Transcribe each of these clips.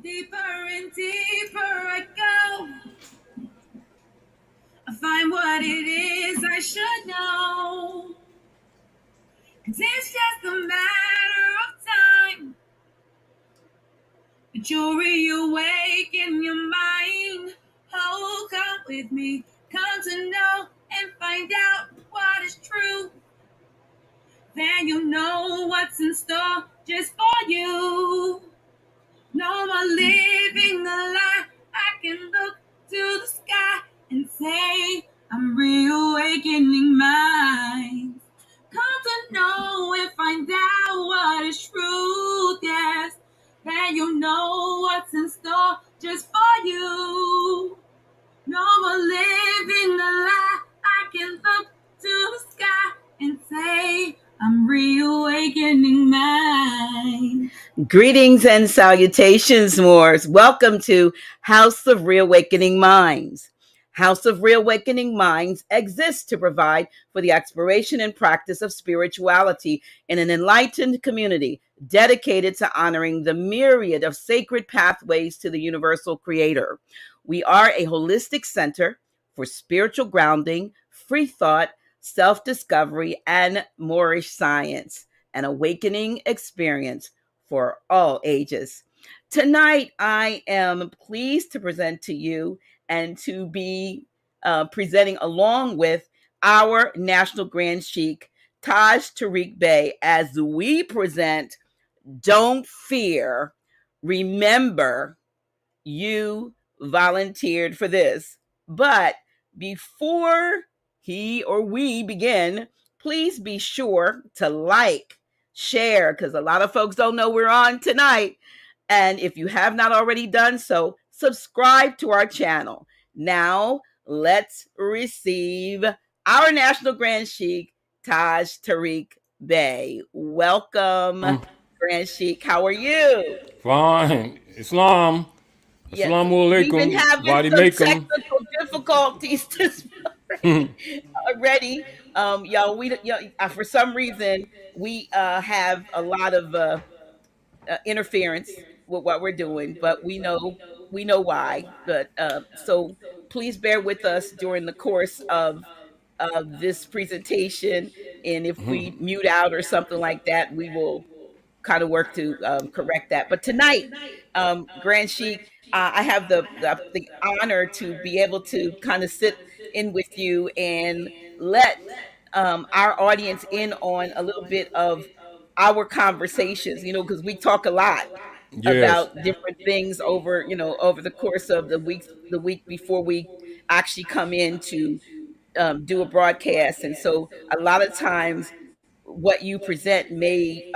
Deeper and deeper I go. I find what it is I should know. 'Cause it's just a matter of time. But you'll reawaken your mind. Oh, come with me. Come to know and find out what is true. Then you'll know what's in store just for you. No more living a lie. I can look to the sky and say, I'm reawakening minds. Come to know and find out what is truth, yes. Then you'll know what's in store just for you. No more living a lie. I can look to the sky and say, I'm reawakening mine. Greetings and salutations, Moors. Welcome to House of Reawakening Minds. House of Reawakening Minds exists to provide for the exploration and practice of spirituality in an enlightened community dedicated to honoring the myriad of sacred pathways to the universal creator. We are a holistic center for spiritual grounding, free thought, self-discovery, and Moorish science, an awakening experience for all ages. Tonight, I am pleased to present to you and to be presenting along with our National Grand Sheik, Taj Tarik Bey, as we present Don't Fear, Remember, You volunteered for this. But before he or we begin, please be sure to like, share, because a lot of folks don't know we're on tonight. And if you have not already done so, subscribe to our channel. Now, let's receive our National Grand Sheik, Taj Tarik Bey. Welcome, Grand Sheik. How are you? Fine. Islam. Yes, Assalamu we've been alaikum. having Body some makem. technical difficulties this already. Y'all, for some reason we have a lot of interference with what we're doing, but we know why. But so please bear with us during the course of this presentation, and if we mute out or something like that, we will kind of work to correct that. But tonight, Grand Sheik, I have the honor to be able to kind of sit in with you and let our audience in on a little bit of our conversations, because we talk a lot Yes. about different things over the course of the week before we actually come in to do a broadcast. And so a lot of times what you present may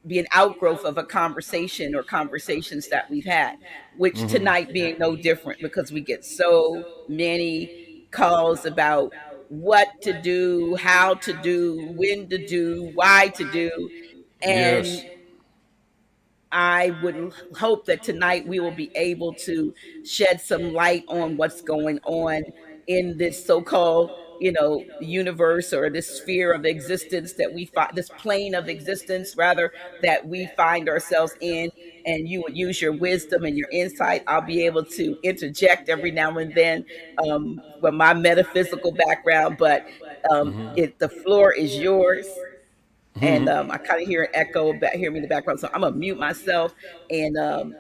be an outgrowth of a conversation or conversations that we've had, which tonight being no different because we get so many calls about what to do, how to do, when to do, why to do. And Yes. I would hope that tonight we will be able to shed some light on what's going on in this so-called, universe or this sphere of existence that we find, this plane of existence rather, that we find ourselves in. And you would use your wisdom and your insight. I'll be able to interject every now and then with my metaphysical background, but the floor is yours. And I kind of hear an echo hear me in the background, so I'm gonna mute myself and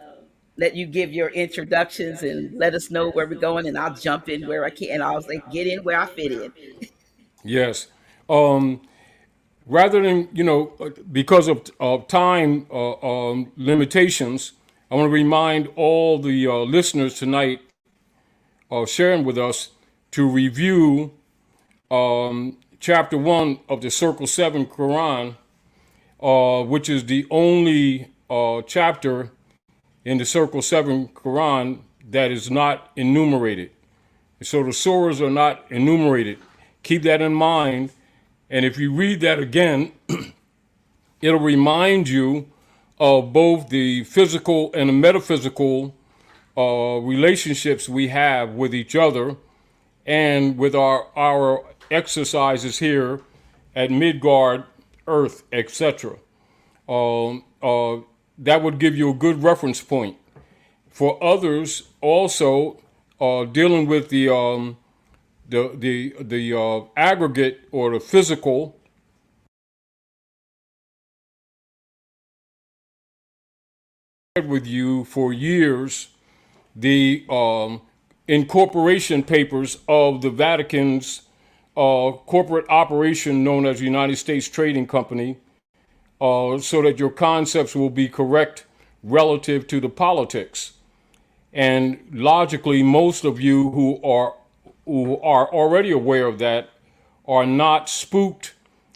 let you give your introductions and let us know where we're going, and I'll jump in where I can. And I'll say, get in where I fit in. Yes. Um, Rather than, because of time limitations, I want to remind all the listeners tonight sharing with us to review chapter 1 of the Circle 7 Quran, which is the only chapter in the Circle 7 Quran that is not enumerated. So the surahs are not enumerated. Keep that in mind. And if you read that again, it'll remind you of both the physical and the metaphysical relationships we have with each other and with our exercises here at Midgard, Earth, etc. that would give you a good reference point. For others, also dealing with the aggregate or the physical, with you for years the incorporation papers of the Vatican's corporate operation known as the United States Trading Company, so that your concepts will be correct relative to the politics. And logically, most of you who are already aware of that are not spooked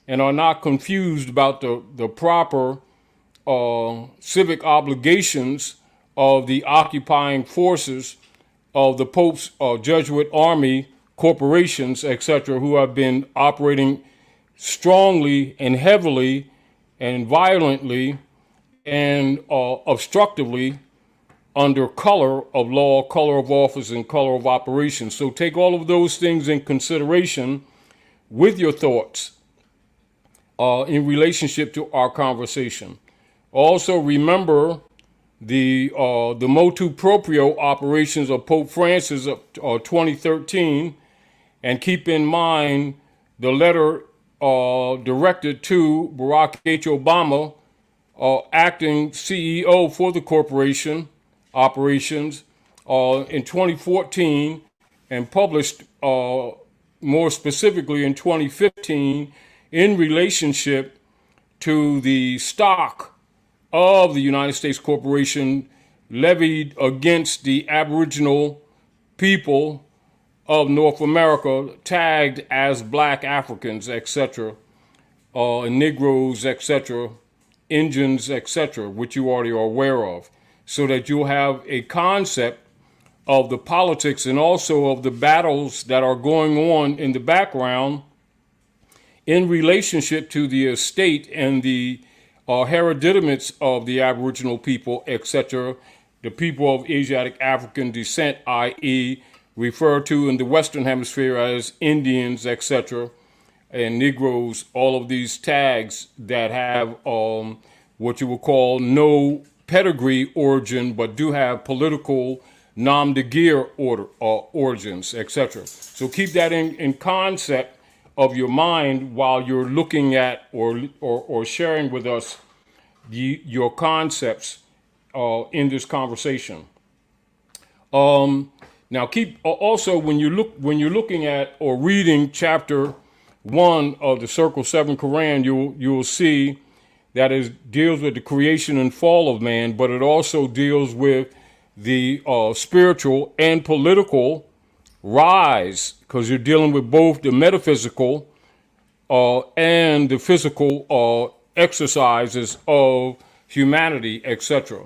and are not confused about the proper civic obligations of the occupying forces of the Pope's Jesuit army, corporations, etc., who have been operating strongly and heavily and violently and obstructively under color of law, color of office, and color of operation. So take all of those things in consideration with your thoughts in relationship to our conversation. Also remember the motu proprio operations of Pope Francis of 2013, and keep in mind the letter directed to Barack H. Obama, acting CEO for the corporation operations in 2014, and published more specifically in 2015 in relationship to the stock of the United States Corporation levied against the Aboriginal people of North America, tagged as Black Africans, etc., Negroes, etc., Indians, etc., which you already are aware of, so that you'll have a concept of the politics and also of the battles that are going on in the background in relationship to the estate and the hereditaments of the Aboriginal people, etc., the people of Asiatic African descent, i.e., referred to in the Western Hemisphere as Indians, etc., and Negroes, all of these tags that have what you would call no pedigree origin, but do have political nom de guerre origins, etc. So keep that in concept of your mind while you're looking at or sharing with us your concepts in this conversation. Now, keep also when you're looking at or reading chapter 1 of the Circle 7 Quran, you'll see that it deals with the creation and fall of man, but it also deals with the spiritual and political rise, because you're dealing with both the metaphysical and the physical exercises of humanity, etc.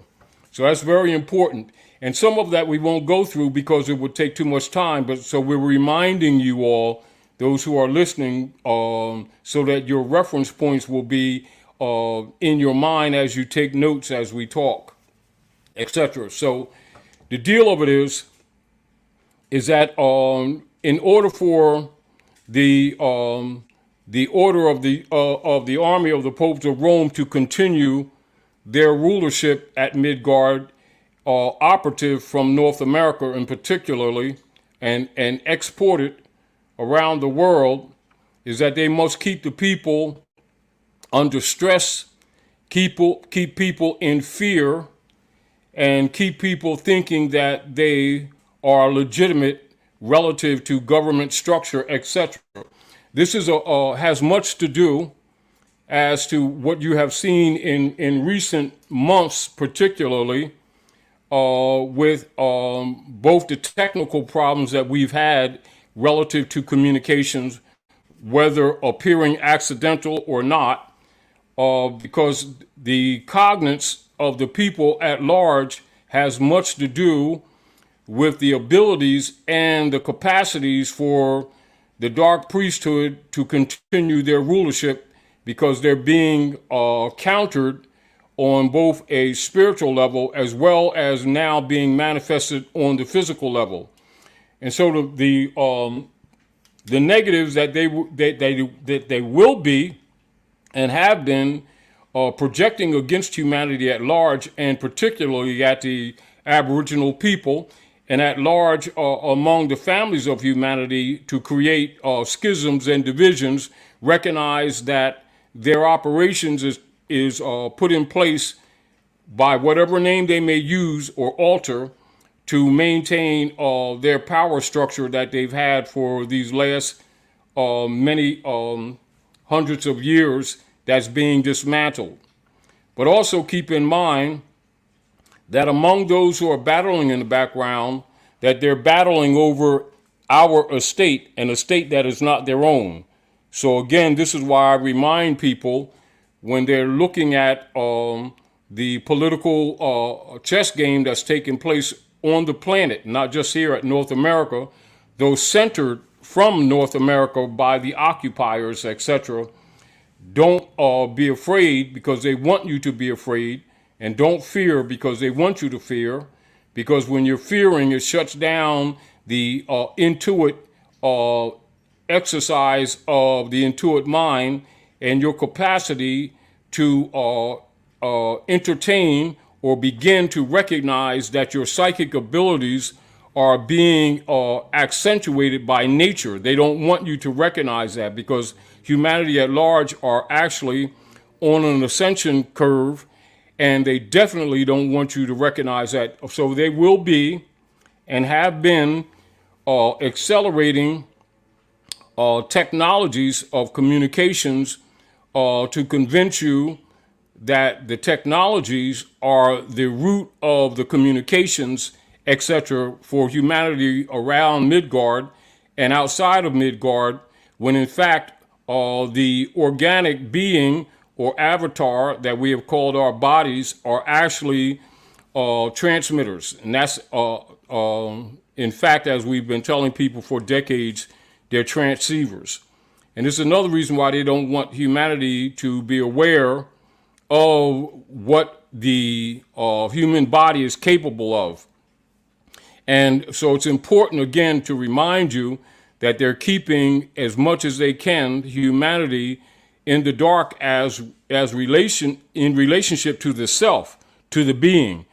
So that's very important. And some of that we won't go through because it would take too much time. But so we're reminding you all, those who are listening, so that your reference points will be in your mind as you take notes as we talk, etc. So the deal of it is that in order for the order of the army of the popes of Rome to continue their rulership at Midgard, operative from North America in particularly, and export it around the world, is that they must keep the people under stress, keep people in fear, and keep people thinking that they are legitimate relative to government structure, etc. This is has much to do as to what you have seen in recent months, particularly with both the technical problems that we've had relative to communications, whether appearing accidental or not, because the cognizance of the people at large has much to do with the abilities and the capacities for the dark priesthood to continue their rulership, because they're being countered on both a spiritual level as well as now being manifested on the physical level. And so the negatives that they will be and have been projecting against humanity at large, and particularly at the Aboriginal people, and at large among the families of humanity, to create schisms and divisions. Recognize that their operations is put in place by whatever name they may use or alter to maintain their power structure that they've had for these last many hundreds of years, that's being dismantled. But also keep in mind that among those who are battling in the background, that they're battling over our estate, an estate that is not their own. So again, this is why I remind people, when they're looking at the political chess game that's taking place on the planet, not just here at North America, though centered from North America by the occupiers, etc. Don't be afraid because they want you to be afraid, and don't fear because they want you to fear, because when you're fearing, it shuts down the intuit exercise of the intuit mind and your capacity to entertain or begin to recognize that your psychic abilities are being accentuated by nature. They don't want you to recognize that, because humanity at large are actually on an ascension curve, and they definitely don't want you to recognize that. So they will be and have been accelerating technologies of communications to convince you that the technologies are the root of the communications, etc., for humanity around Midgard and outside of Midgard, when in fact the organic being or avatar that we have called our bodies are actually transmitters. And that's, in fact, as we've been telling people for decades, they're transceivers. And this is another reason why they don't want humanity to be aware of what the human body is capable of. And so it's important, again, to remind you that they're keeping, as much as they can, humanity in the dark in relationship to the self, to the being,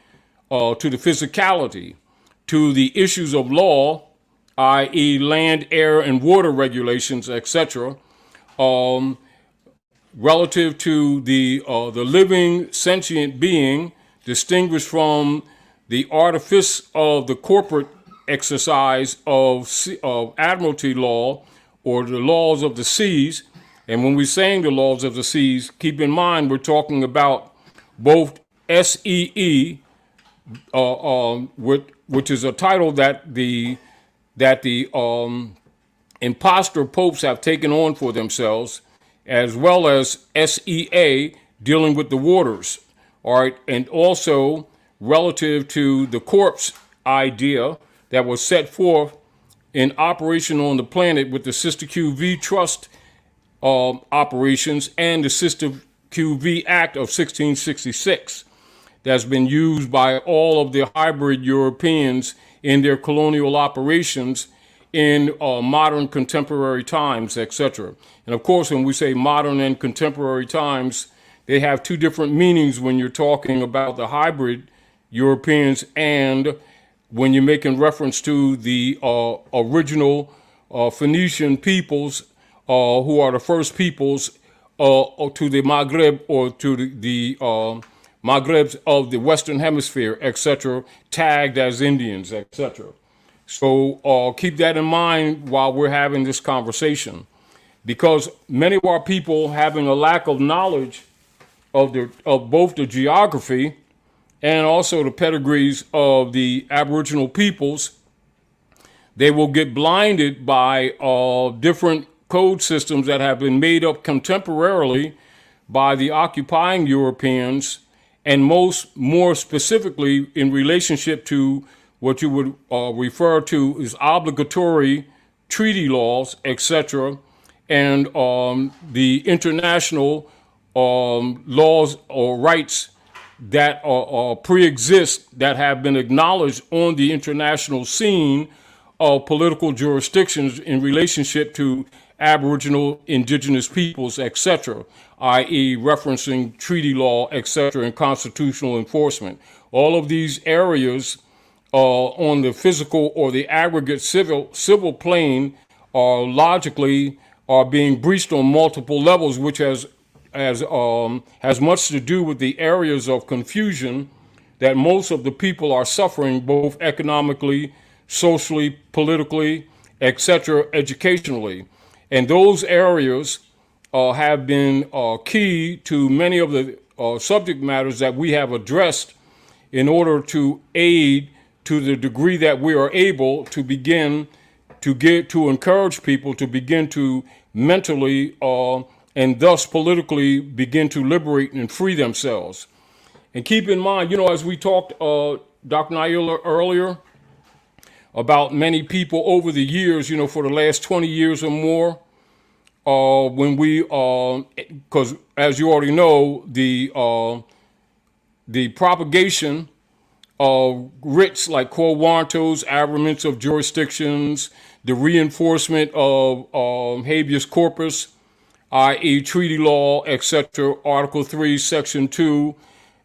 to the physicality, to the issues of law, i.e. land, air, and water regulations, etc., relative to the living sentient being, distinguished from the artifice of the corporate exercise of admiralty law, or the laws of the seas. And when we're saying the laws of the seas, keep in mind we're talking about both SEE, which is a title that the imposter popes have taken on for themselves, as well as SEA, dealing with the waters. All right, and also relative to the corpse idea that was set forth in operation on the planet with the Sister QV Trust operations and the Sister QV Act of 1666, that's been used by all of the hybrid Europeans in their colonial operations in modern contemporary times, etc. And of course, when we say modern and contemporary times, they have two different meanings when you're talking about the hybrid Europeans and when you're making reference to the original Phoenician peoples, who are the first peoples to the Maghreb, or to the Maghrebs of the Western Hemisphere, etc., tagged as Indians, etc. So keep that in mind while we're having this conversation, because many of our people, having a lack of knowledge of both the geography and also the pedigrees of the Aboriginal peoples, they will get blinded by different code systems that have been made up contemporarily by the occupying Europeans, and more specifically in relationship to what you would refer to as obligatory treaty laws, etc., and the international laws or rights that pre-exist, that have been acknowledged on the international scene of political jurisdictions in relationship to Aboriginal, indigenous peoples, etc., i.e. referencing treaty law, etc., and constitutional enforcement. All of these areas on the physical or the aggregate civil plane are being breached on multiple levels, which has much to do with the areas of confusion that most of the people are suffering, both economically, socially, politically, etc., educationally. And those areas have been key to many of the subject matters that we have addressed in order to aid to the degree that we are able to begin to encourage people to begin to mentally and thus politically begin to liberate and free themselves. And keep in mind, as we talked, Dr. Naila, earlier, about many people over the years, for the last 20 years or more, when we, because as you already know, the propagation of writs like quo warrantos, armaments of jurisdictions, the reinforcement of habeas corpus, i.e. treaty law, etc., Article 3, Section 2,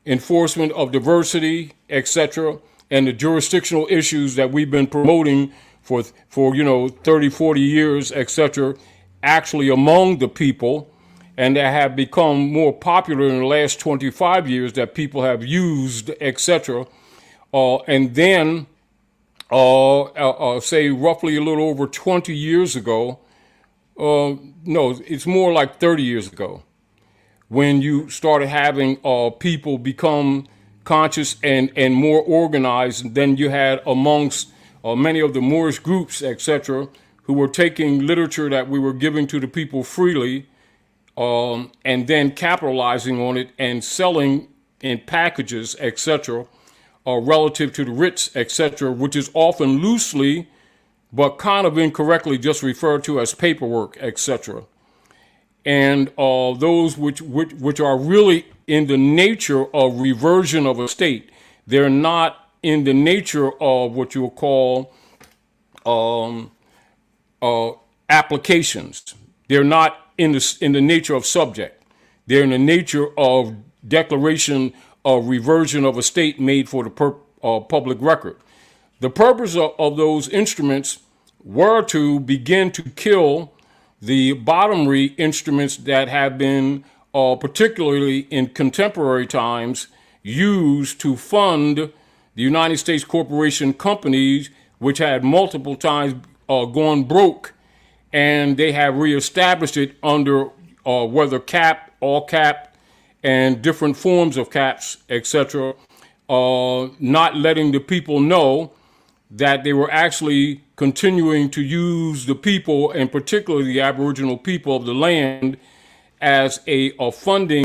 enforcement of diversity, etc., and the jurisdictional issues that we've been promoting for 30, 40 years, etc., actually among the people, and that have become more popular in the last 25 years that people have used, etc. And then, say roughly a little over 20 years ago, no, it's more like 30 years ago, when you started having people become conscious and more organized than you had amongst many of the Moorish groups, etc., who were taking literature that we were giving to the people freely and then capitalizing on it and selling in packages, etc., relative to the writs, etc., which is often loosely but kind of incorrectly just referred to as paperwork, etc. And those which are really in the nature of reversion of a state. They're not in the nature of what you'll call applications. They're not in the nature of subject. They're in the nature of declaration of reversion of a state made for the public record. The purpose of those instruments were to begin to kill the bottomry instruments that have been, particularly in contemporary times, used to fund the United States corporation companies, which had multiple times gone broke, and they have reestablished it under whether cap, all cap, and different forms of caps, etc., not letting the people know that they were actually continuing to use the people, and particularly the Aboriginal people of the land, as a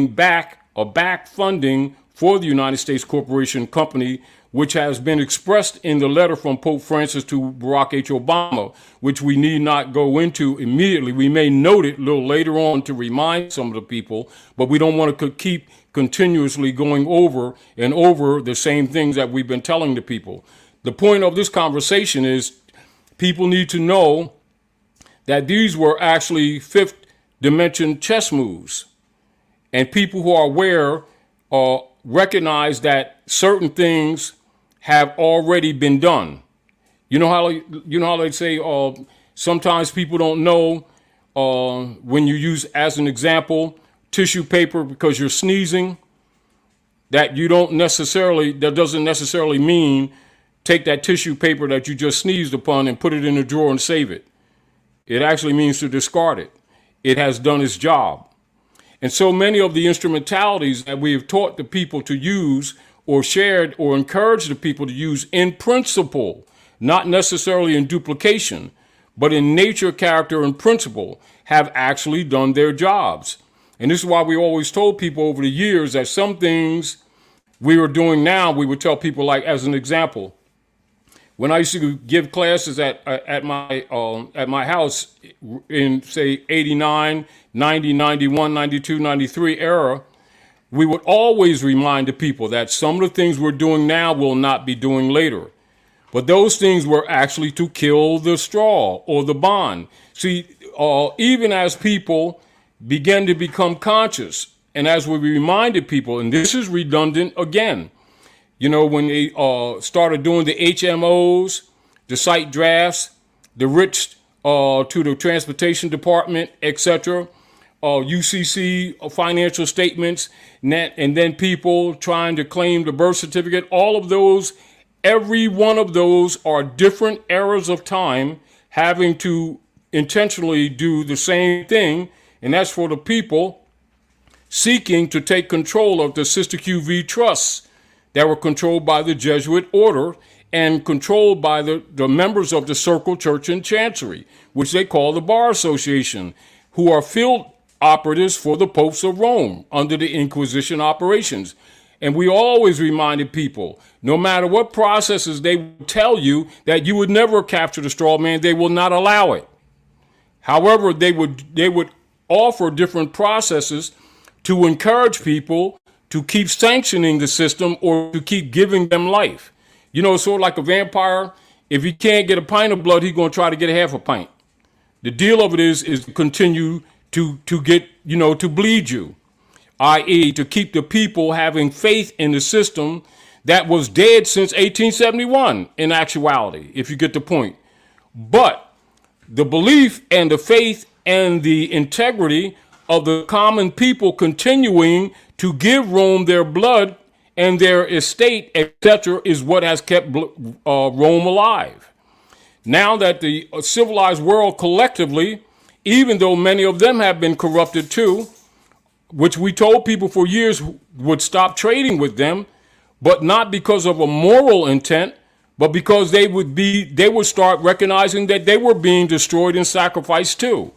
back funding for the United States Corporation Company, which has been expressed in the letter from Pope Francis to Barack H. Obama, which we need not go into immediately. We may note it a little later on to remind some of the people, but we don't want to keep continuously going over and over the same things that we've been telling the people. The point of this conversation is people need to know that these were actually fifth dimension chess moves. And people who are aware recognize that certain things have already been done. You know how they say sometimes people don't know when you use, as an example, tissue paper because you're sneezing, that doesn't necessarily mean take that tissue paper that you just sneezed upon and put it in a drawer and save it. It actually means to discard it. It has done its job. And so many of the instrumentalities that we have taught the people to use or shared or encouraged the people to use in principle, not necessarily in duplication, but in nature, character, and principle, have actually done their jobs. And this is why we always told people over the years that some things we were doing now, we would tell people, like, as an example, when I used to give classes at my house in, say, 89, 90, 91, 92, 93 era, we would always remind the people that some of the things we're doing now will not be doing later. But those things were actually to kill the straw or the bond. See, even as people began to become conscious, and as we reminded people, and this is redundant again, when they started doing the HMOs, the site drafts, the writs to the transportation department, etc., UCC financial statements, and then people trying to claim the birth certificate, all of those, every one of those are different eras of time having to intentionally do the same thing, and that's for the people seeking to take control of the Sister QV trusts that were controlled by the Jesuit order and controlled by the members of the Circle Church and Chancery, which they call the Bar Association, who are field operatives for the popes of Rome under the Inquisition operations. And we always reminded people, no matter what processes they would tell you that you would never capture the straw man, they will not allow it. However, they would offer different processes to encourage people to keep sanctioning the system or to keep giving them life. Sort of like a vampire. If he can't get a pint of blood, he's going to try to get a half a pint. The deal of it is to continue to get, to bleed you, i.e. to keep the people having faith in the system that was dead since 1871, in actuality, if you get the point. But the belief and the faith and the integrity of the common people continuing to give Rome their blood and their estate, etc., is what has kept Rome alive. Now that the civilized world collectively, even though many of them have been corrupted too, which we told people for years would stop trading with them, but not because of a moral intent, but because they would start recognizing that they were being destroyed and sacrificed too.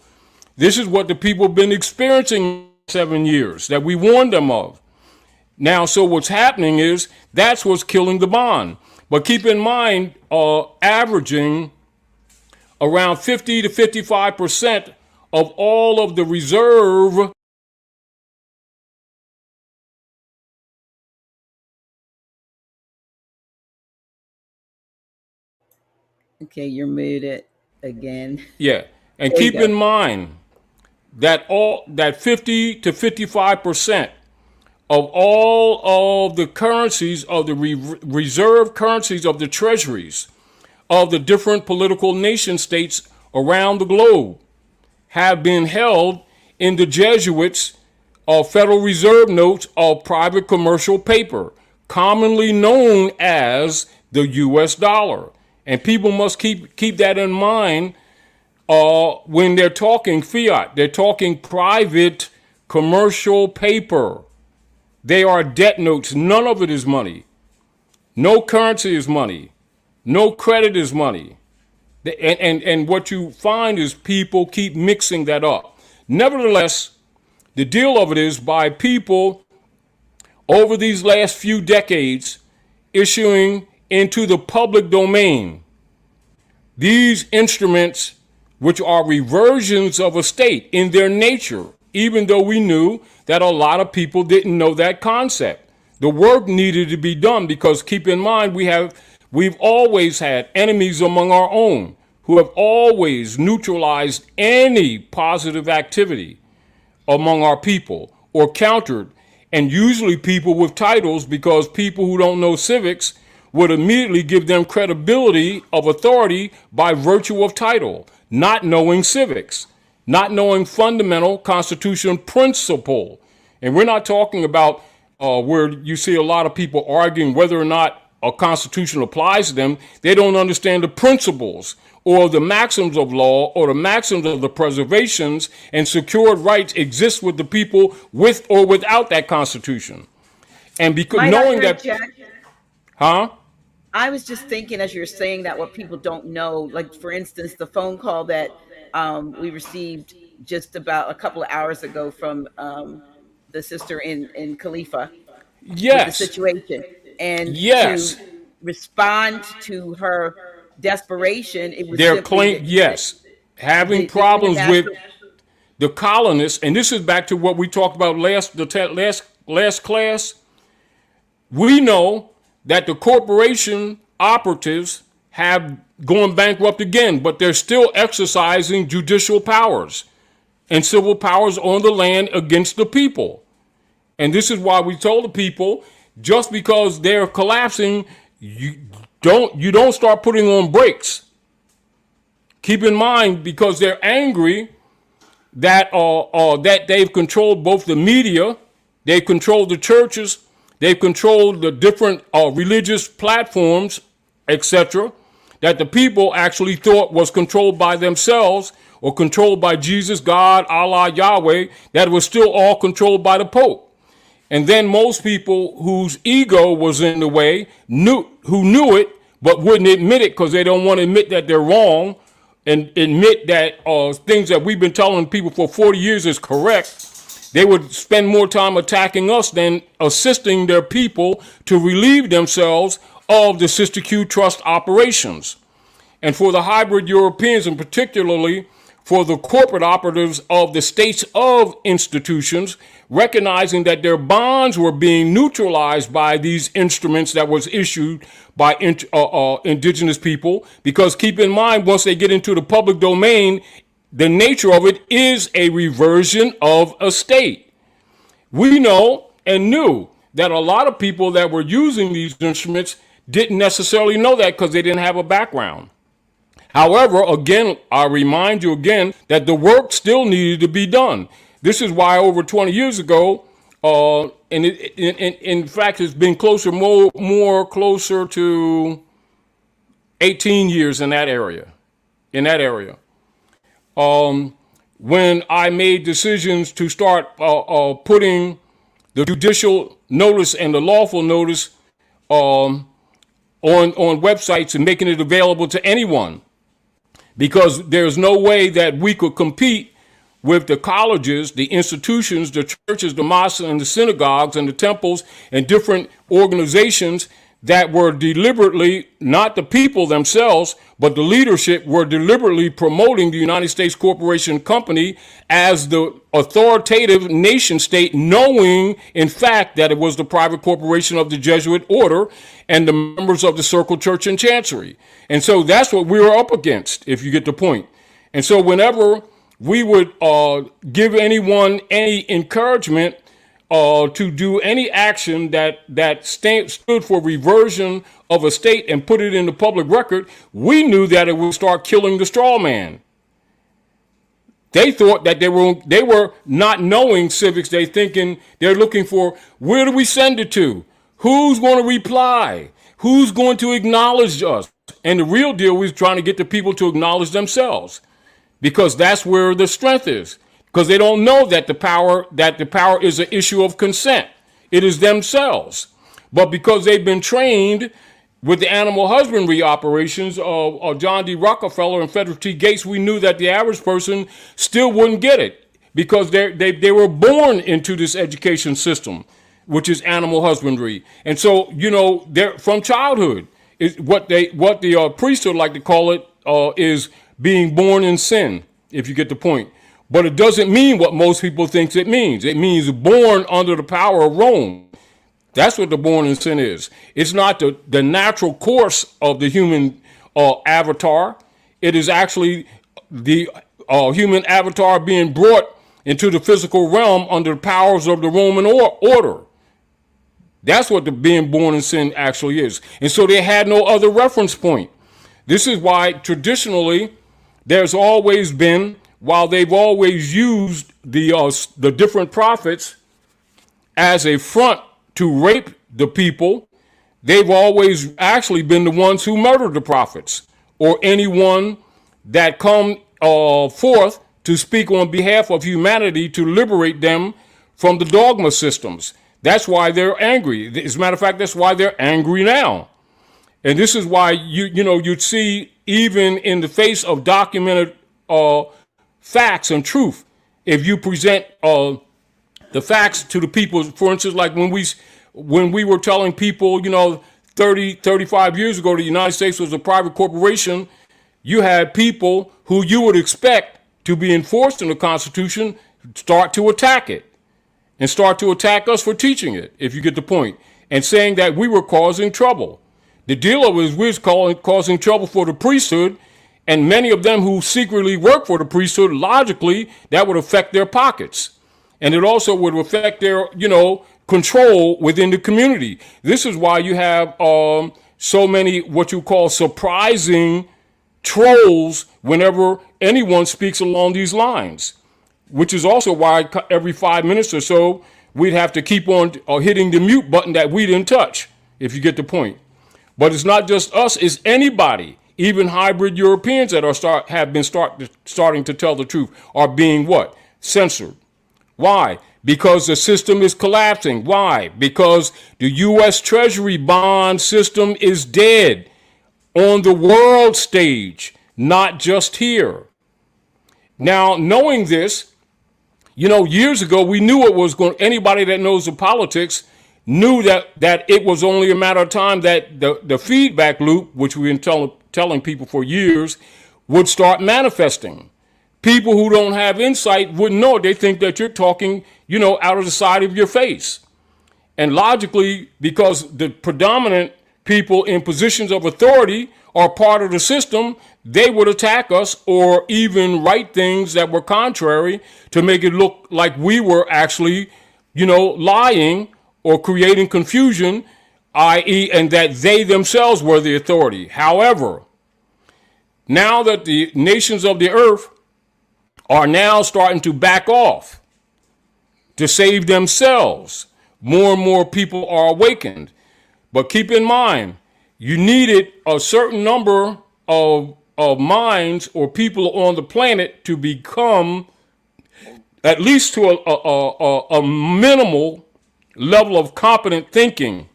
This is what the people have been experiencing 7 years that we warned them of. Now, so what's happening is that's what's killing the bond. But keep in mind, averaging around 50 to 55% of all of the reserve Okay, you're muted again. Yeah, and There you keep go. in mind that 50 to 55% of all of the currencies of the reserve currencies of the treasuries of the different political nation states around the globe have been held in the Jesuits' Federal Reserve notes of private commercial paper, commonly known as the U.S. dollar. And people must keep that in mind when they're talking fiat. They're talking private commercial paper. They are debt notes. None of it is money. No currency is money. No credit is money. And what you find is people keep mixing that up. Nevertheless, the deal of it is by people over these last few decades issuing into the public domain these instruments, which are reversions of a state in their nature, even though we knew that a lot of people didn't know that concept. The work needed to be done because keep in mind, we've always had enemies among our own who have always neutralized any positive activity among our people or countered, and usually people with titles, because people who don't know civics would immediately give them credibility of authority by virtue of title, not knowing civics, not knowing fundamental constitutional principle. And we're not talking about where you see a lot of people arguing whether or not a constitution applies to them. They don't understand the principles or the maxims of law or the maxims of the preservations and secured rights exist with the people with or without that constitution. And because knowing that, huh? I was just thinking as you're saying that what people don't know, like for instance, the phone call that we received just about a couple of hours ago from the sister in Khalifa with the Yes, situation, and yes. to respond to her desperation, it was Their simply claim, yes, having the problems with international. the colonists, and this is back to what we talked about last class. We know that the corporation operatives have going bankrupt again, but they're still exercising judicial powers and civil powers on the land against the people. And this is why we told the people, just because they're collapsing, you don't start putting on brakes. Keep in mind, because they're angry that that they've controlled both the media, they've controlled the churches, they've controlled the different religious platforms, etc., that the people actually thought was controlled by themselves or controlled by Jesus, God, Allah, Yahweh, that was still all controlled by the Pope. And then most people whose ego was in the way who knew it but wouldn't admit it because they don't want to admit that they're wrong and admit that things that we've been telling people for 40 years is correct. They would spend more time attacking us than assisting their people to relieve themselves of the Sister Q trust operations. And for the hybrid Europeans, and particularly for the corporate operatives of the states of institutions, recognizing that their bonds were being neutralized by these instruments that was issued by indigenous people. Because keep in mind, once they get into the public domain, the nature of it is a reversion of a state. We know and knew that a lot of people that were using these instruments didn't necessarily know that because they didn't have a background. However, again, I remind you again that the work still needed to be done. This is why over 20 years ago, and in fact, it's been more closer to 18 years in that area. When I made decisions to start putting the judicial notice and the lawful notice on websites and making it available to anyone, because there's no way that we could compete with the colleges, the institutions, the churches, the mosques, and the synagogues, and the temples, and different organizations that were deliberately, not the people themselves, but the leadership were deliberately promoting the United States Corporation Company as the authoritative nation state, knowing, in fact, that it was the private corporation of the Jesuit order and the members of the Circle Church and Chancery. And so that's what we were up against, if you get the point. And so whenever we would give anyone any encouragement to do any action that stood for reversion of a state and put it in the public record, we knew that it would start killing the straw man. They thought that they were not knowing civics. They're looking for, where do we send it to? Who's going to reply? Who's going to acknowledge us? And the real deal was trying to get the people to acknowledge themselves, because that's where the strength is. Because they don't know that the power is an issue of consent. It is themselves. But because they've been trained with the animal husbandry operations of John D. Rockefeller and Frederick T. Gates, we knew that the average person still wouldn't get it, because they were born into this education system, which is animal husbandry. And so, they're from childhood. What the priesthood like to call it is being born in sin, if you get the point. But it doesn't mean what most people think it means. It means born under the power of Rome. That's what the born in sin is. It's not the natural course of the human avatar. It is actually the human avatar being brought into the physical realm under the powers of the Roman order. That's what the being born in sin actually is. And so they had no other reference point. This is why traditionally there's always been, while they've always used the different prophets as a front to rape the people, they've always actually been the ones who murdered the prophets or anyone that come forth to speak on behalf of humanity to liberate them from the dogma systems. That's why they're angry. As a matter of fact, that's why they're angry now. And this is why you'd see, even in the face of documented facts and truth, if you present the facts to the people, for instance, like when we were telling people, 35 years ago, the United States was a private corporation, you had people who you would expect to be enforced in the Constitution start to attack it and start to attack us for teaching it, if you get the point, and saying that we were causing trouble. The deal of it is we're causing trouble for the priesthood, and many of them who secretly work for the priesthood, logically, that would affect their pockets. And it also would affect their, control within the community. This is why you have so many what you call surprising trolls whenever anyone speaks along these lines, which is also why every 5 minutes or so we'd have to keep on hitting the mute button that we didn't touch, if you get the point. But it's not just us, it's anybody, even hybrid Europeans that have been starting to tell the truth are being what? Censored. Why? Because the system is collapsing. Why? Because the U.S. Treasury bond system is dead on the world stage, not just here. Now, knowing this, years ago, we knew it was going. Anybody that knows the politics knew that it was only a matter of time that the feedback loop, which we've been telling people for years, would start manifesting. People who don't have insight wouldn't know it. They think that you're talking, out of the side of your face. And logically, because the predominant people in positions of authority are part of the system, they would attack us or even write things that were contrary to make it look like we were actually, lying or creating confusion, i.e., and that they themselves were the authority. However, now that the nations of the earth are now starting to back off to save themselves, more and more people are awakened. But keep in mind, you needed a certain number of minds or people on the planet to become at least to a minimal level of competent thinking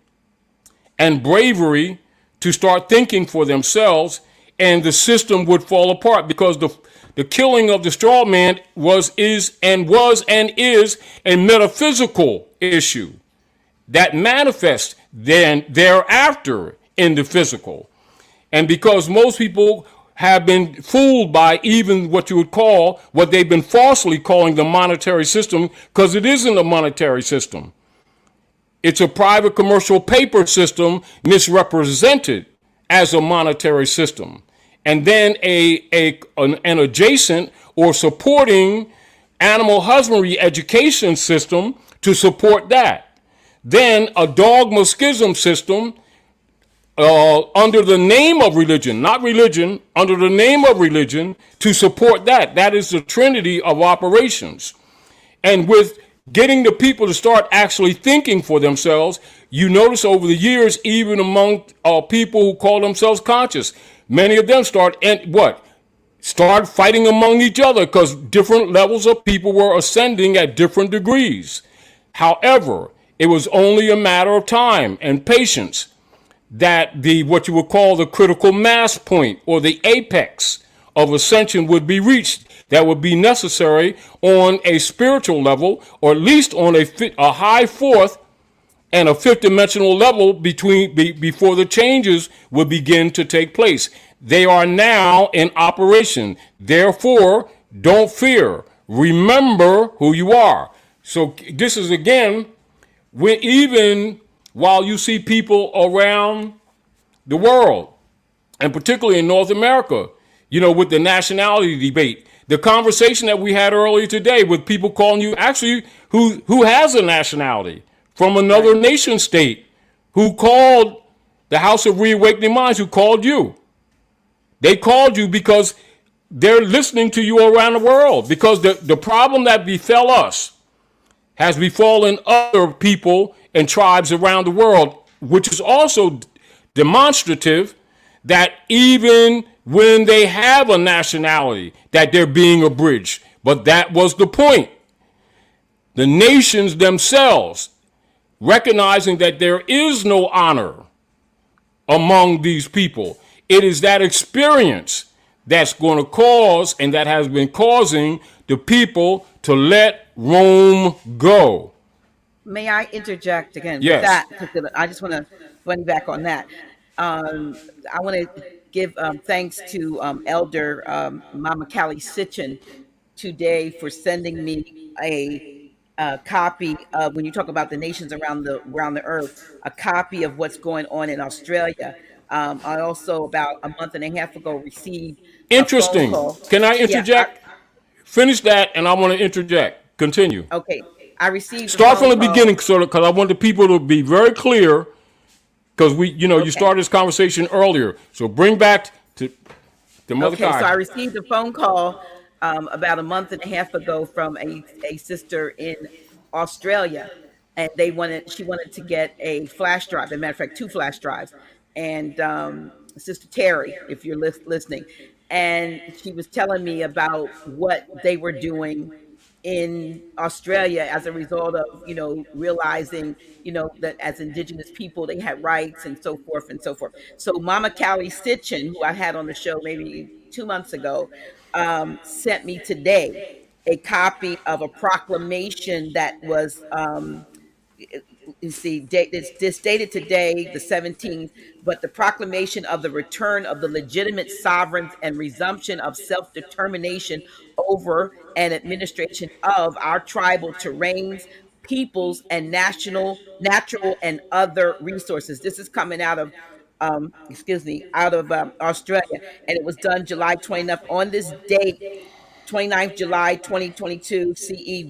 and bravery to start thinking for themselves, and the system would fall apart, because the killing of the straw man was and is a metaphysical issue that manifests then thereafter in the physical. And because most people have been fooled by even what you would call, what they've been falsely calling the monetary system, because it isn't a monetary system. It's a private commercial paper system misrepresented as a monetary system. And then an adjacent or supporting animal husbandry education system to support that. Then a dogma schism system under the name of religion, not religion, under the name of religion to support that. That is the trinity of operations. And with getting the people to start actually thinking for themselves, you notice over the years, even among people who call themselves conscious, many of them start fighting among each other because different levels of people were ascending at different degrees. However, it was only a matter of time and patience that what you would call the critical mass point or the apex of ascension would be reached. That would be necessary on a spiritual level, or at least on a high fourth and a fifth dimensional level before the changes would begin to take place. They are now in operation. Therefore, don't fear. Remember who you are. So this is, again, even while you see people around the world, and particularly in North America, with the nationality debate, the conversation that we had earlier today with people calling you actually who has a nationality from another nation state, who called the House of Reawakening Minds, who called you. They called you because they're listening to you around the world, because the problem that befell us has befallen other people and tribes around the world, which is also demonstrative that even when they have a nationality, that they're being abridged. But that was the point. The nations themselves recognizing that there is no honor among these people. It is that experience that's going to cause, and that has been causing, the people to let Rome go. May I interject again with Yes. that particular? I just want to run back on that. I want to give thanks to Elder Mama Callie Sitchin today for sending me a copy of, when you talk about the nations around the earth, a copy of what's going on in Australia. I also, about a month and a half ago, received a phone Interesting. call. Can I Yeah, interject? Finish that, and I want to interject. Continue. okay. I received a Start from phone the call. beginning, sort of, because I want the people to be very clear. Because you Okay. started this conversation earlier. So bring back to Mother Okay, so Kai. I received a phone call about a month and a half ago from a sister in Australia, and she wanted to get a flash drive. As a matter of fact, two flash drives, and Sister Terry, if you're listening, and she was telling me about what they were doing in Australia as a result of, realizing, that as indigenous people they had rights and so forth and so forth. So Mama Callie Sitchin, who I had on the show maybe 2 months ago, sent me today a copy of a proclamation that was you see, this dated today, the 17th, but the proclamation of the return of the legitimate sovereigns and resumption of self determination over and administration of our tribal terrains, peoples, and natural and other resources. This is coming out of out of Australia, and it was done July 29th. On this date, 29th July 2022 CE,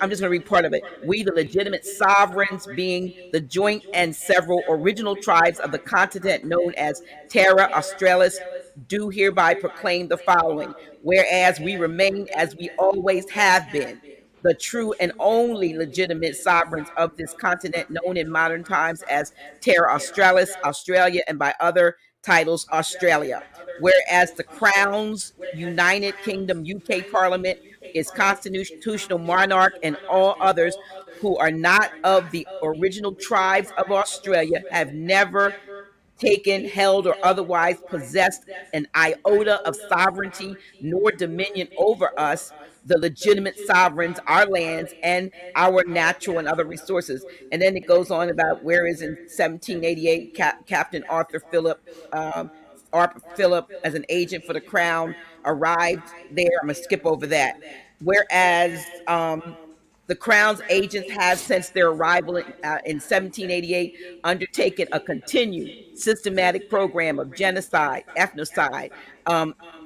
I'm just going to read part of it. We, the legitimate sovereigns, being the joint and several original tribes of the continent known as Terra Australis, do hereby proclaim the following. Whereas we remain, as we always have been, the true and only legitimate sovereigns of this continent, known in modern times as Terra Australis, Australia, and by other titles, Australia. Whereas the Crown's United Kingdom UK Parliament is constitutional monarch, and all others who are not of the original tribes of Australia have never taken, held, or otherwise possessed an iota of sovereignty nor dominion over us, the legitimate sovereigns, our lands, and our natural and other resources. And then it goes on about whereas in 1788, Captain um, Arthur Phillip, as an agent for the crown, arrived there. I'm going to skip over that. Whereas the Crown's agents have, since their arrival in 1788, undertaken a continued systematic program of genocide, ethnocide,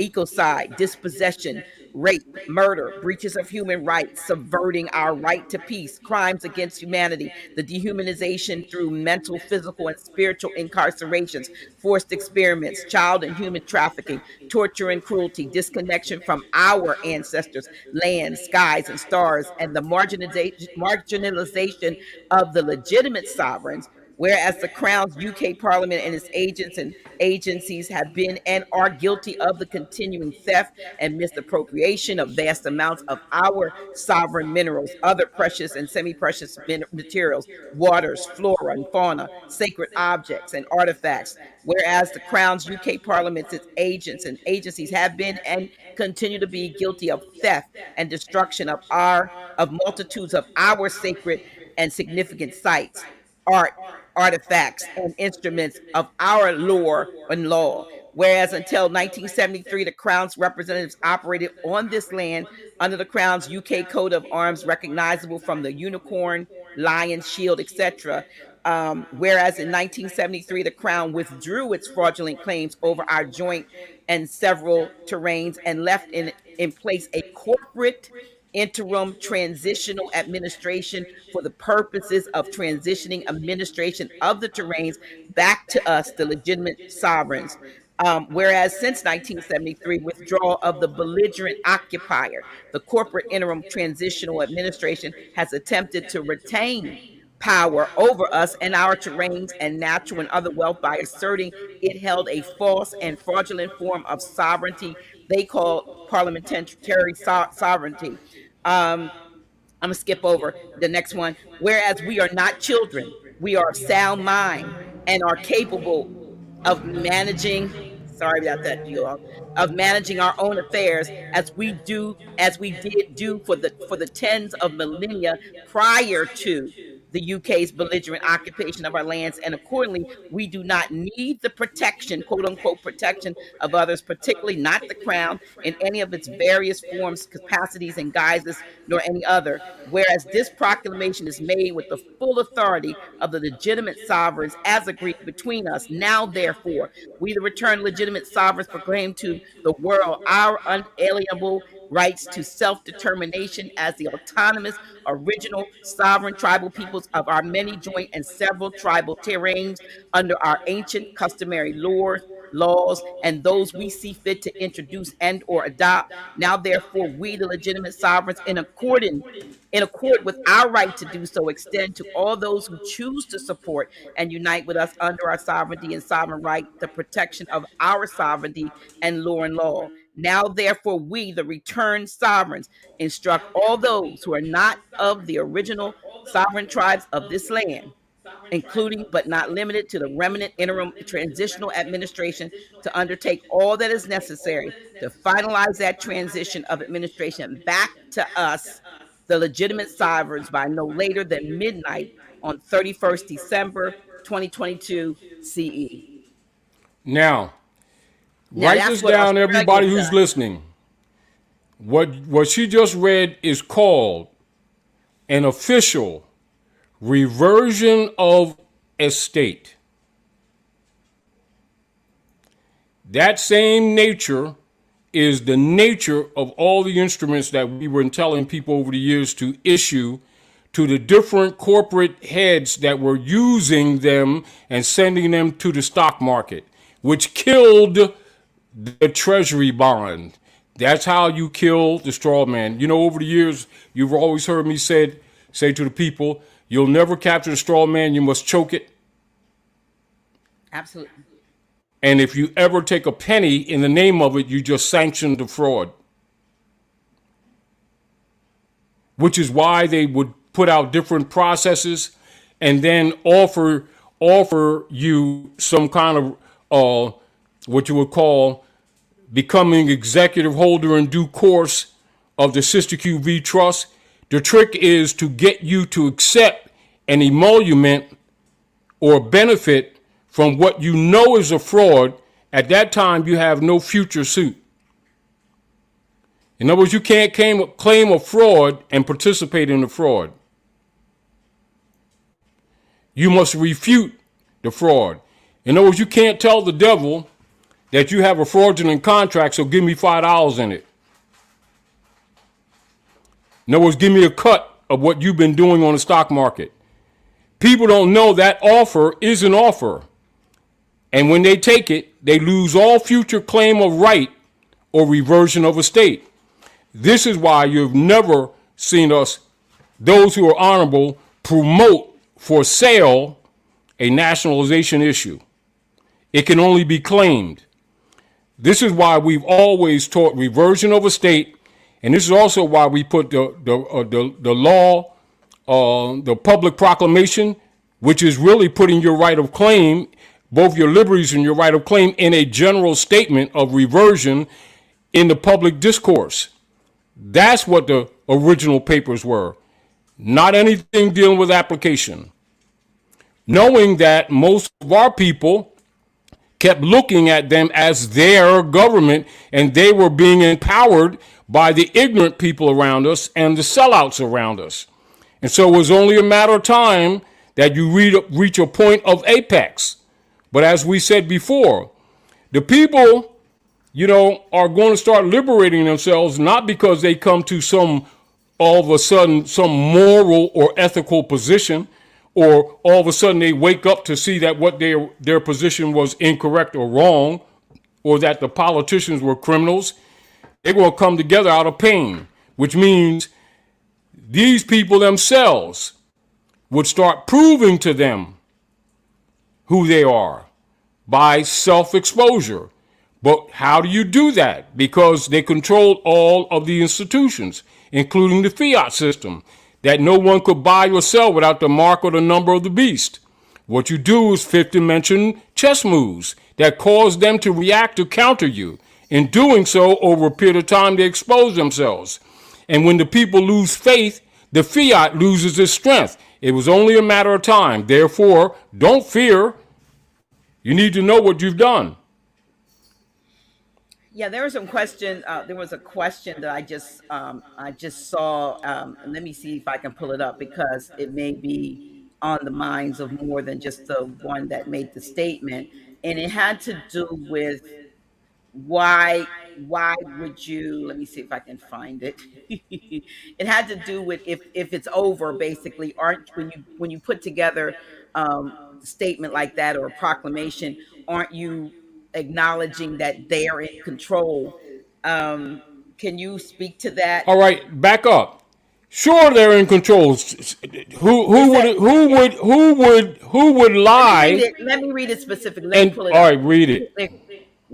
ecocide, dispossession, rape, murder, breaches of human rights, subverting our right to peace, crimes against humanity, the dehumanization through mental, physical, and spiritual incarcerations, forced experiments, child and human trafficking, torture and cruelty, disconnection from our ancestors, land, skies, and stars, and the marginalization of the legitimate sovereigns. Whereas the Crown's UK Parliament and its agents and agencies have been and are guilty of the continuing theft and misappropriation of vast amounts of our sovereign minerals, other precious and semi precious materials, waters, flora and fauna, sacred objects, and artifacts. Whereas the Crown's UK Parliament, its agents and agencies have been and continue to be guilty of theft and destruction of multitudes of our sacred and significant sites, art, artifacts, and instruments of our lore and law. Whereas until 1973, the Crown's representatives operated on this land under the Crown's UK coat of arms, recognizable from the unicorn, lion, shield, etc. Whereas in 1973, the Crown withdrew its fraudulent claims over our joint and several terrains and left in place a corporate interim transitional administration for the purposes of transitioning administration of the terrains back to us, the legitimate sovereigns. Whereas since 1973, withdrawal of the belligerent occupier, the corporate interim transitional administration has attempted to retain power over us and our terrains and natural and other wealth by asserting it held a false and fraudulent form of sovereignty they call parliamentary sovereignty. I'm gonna skip over the next one. Whereas we are not children, we are of sound mind and are capable of managing. Sorry about that, you all. Of managing our own affairs as we did do for the tens of millennia prior to. the UK's belligerent occupation of our lands, and accordingly, we do not need the protection, quote unquote, protection of others, particularly not the crown in any of its various forms, capacities, and guises, nor any other. Whereas this proclamation is made with the full authority of the legitimate sovereigns as agreed between us. Now, therefore, we, the returned legitimate sovereigns, proclaim to the world our unalienable rights to self-determination as the autonomous, original, sovereign tribal peoples of our many joint and several tribal terrains under our ancient customary laws, and those we see fit to introduce and or adopt. Now, therefore, we, the legitimate sovereigns, in accord with our right to do so, extend to all those who choose to support and unite with us under our sovereignty and sovereign right the protection of our sovereignty and law. Now, therefore, we, the returned sovereigns, instruct all those who are not of the original sovereign tribes of this land, including but not limited to the remnant interim transitional administration, to undertake all that is necessary to finalize that transition of administration back to us, the legitimate sovereigns, by no later than midnight on 31st December 2022 CE. Now, write this down, everybody who's listening. What she just read is called an official reversion of estate. That same nature is the nature of all the instruments that we were telling people over the years to issue to the different corporate heads that were using them and sending them to the stock market, which killed the treasury bond. That's how you kill the straw man. You know, over the years, you've always heard me say to the people, you'll never capture the straw man, you must choke it. Absolutely. And if you ever take a penny in the name of it, you just sanction the fraud. Which is why they would put out different processes and then offer you some kind of what you would call becoming executive holder in due course of the Sister QV Trust. The trick is to get you to accept an emolument or benefit from what you know is a fraud. At that time, you have no future suit. In other words, you can't claim a fraud and participate in the fraud. You must refute the fraud. In other words, you can't tell the devil that you have a fraudulent contract, so give me $5 in it. In other words, give me a cut of what you've been doing on the stock market. People don't know that offer is an offer. And when they take it, they lose all future claim of right or reversion of estate. This is why you've never seen us, those who are honorable, promote for sale a nationalization issue. It can only be claimed. This is why we've always taught reversion of estate, and this is also why we put the law, the public proclamation, which is really putting your right of claim, both your liberties and your right of claim, in a general statement of reversion in the public discourse. That's what the original papers were, not anything dealing with application. Knowing that most of our people kept looking at them as their government, and they were being empowered by the ignorant people around us and the sellouts around us. And so it was only a matter of time that you reach a point of apex. But as we said before, the people, are going to start liberating themselves, not because they come to all of a sudden, some moral or ethical position, or all of a sudden they wake up to see that what their position was incorrect or wrong, or that the politicians were criminals. They're going to come together out of pain, which means these people themselves would start proving to them who they are by self-exposure. But how do you do that? Because they controlled all of the institutions, including the fiat system, that no one could buy or sell without the mark or the number of the beast. What you do is fifth dimension chess moves that cause them to react to counter you. In doing so, over a period of time, they expose themselves. And when the people lose faith, the fiat loses its strength. It was only a matter of time. Therefore, don't fear. You need to know what you've done. Yeah, there was some question. There was a question that I just saw. And let me see if I can pull it up because it may be on the minds of more than just the one that made the statement, and it had to do with why would you, let me see if I can find it. It had to do with if it's over, basically, aren't when you put together a statement like that or a proclamation, aren't you acknowledging that they are in control? Can you speak to that? All right, back up. Sure, they're in control. It said, Who would let me read lie? it. Let me read it specifically. Let me And pull it all up. right, read it.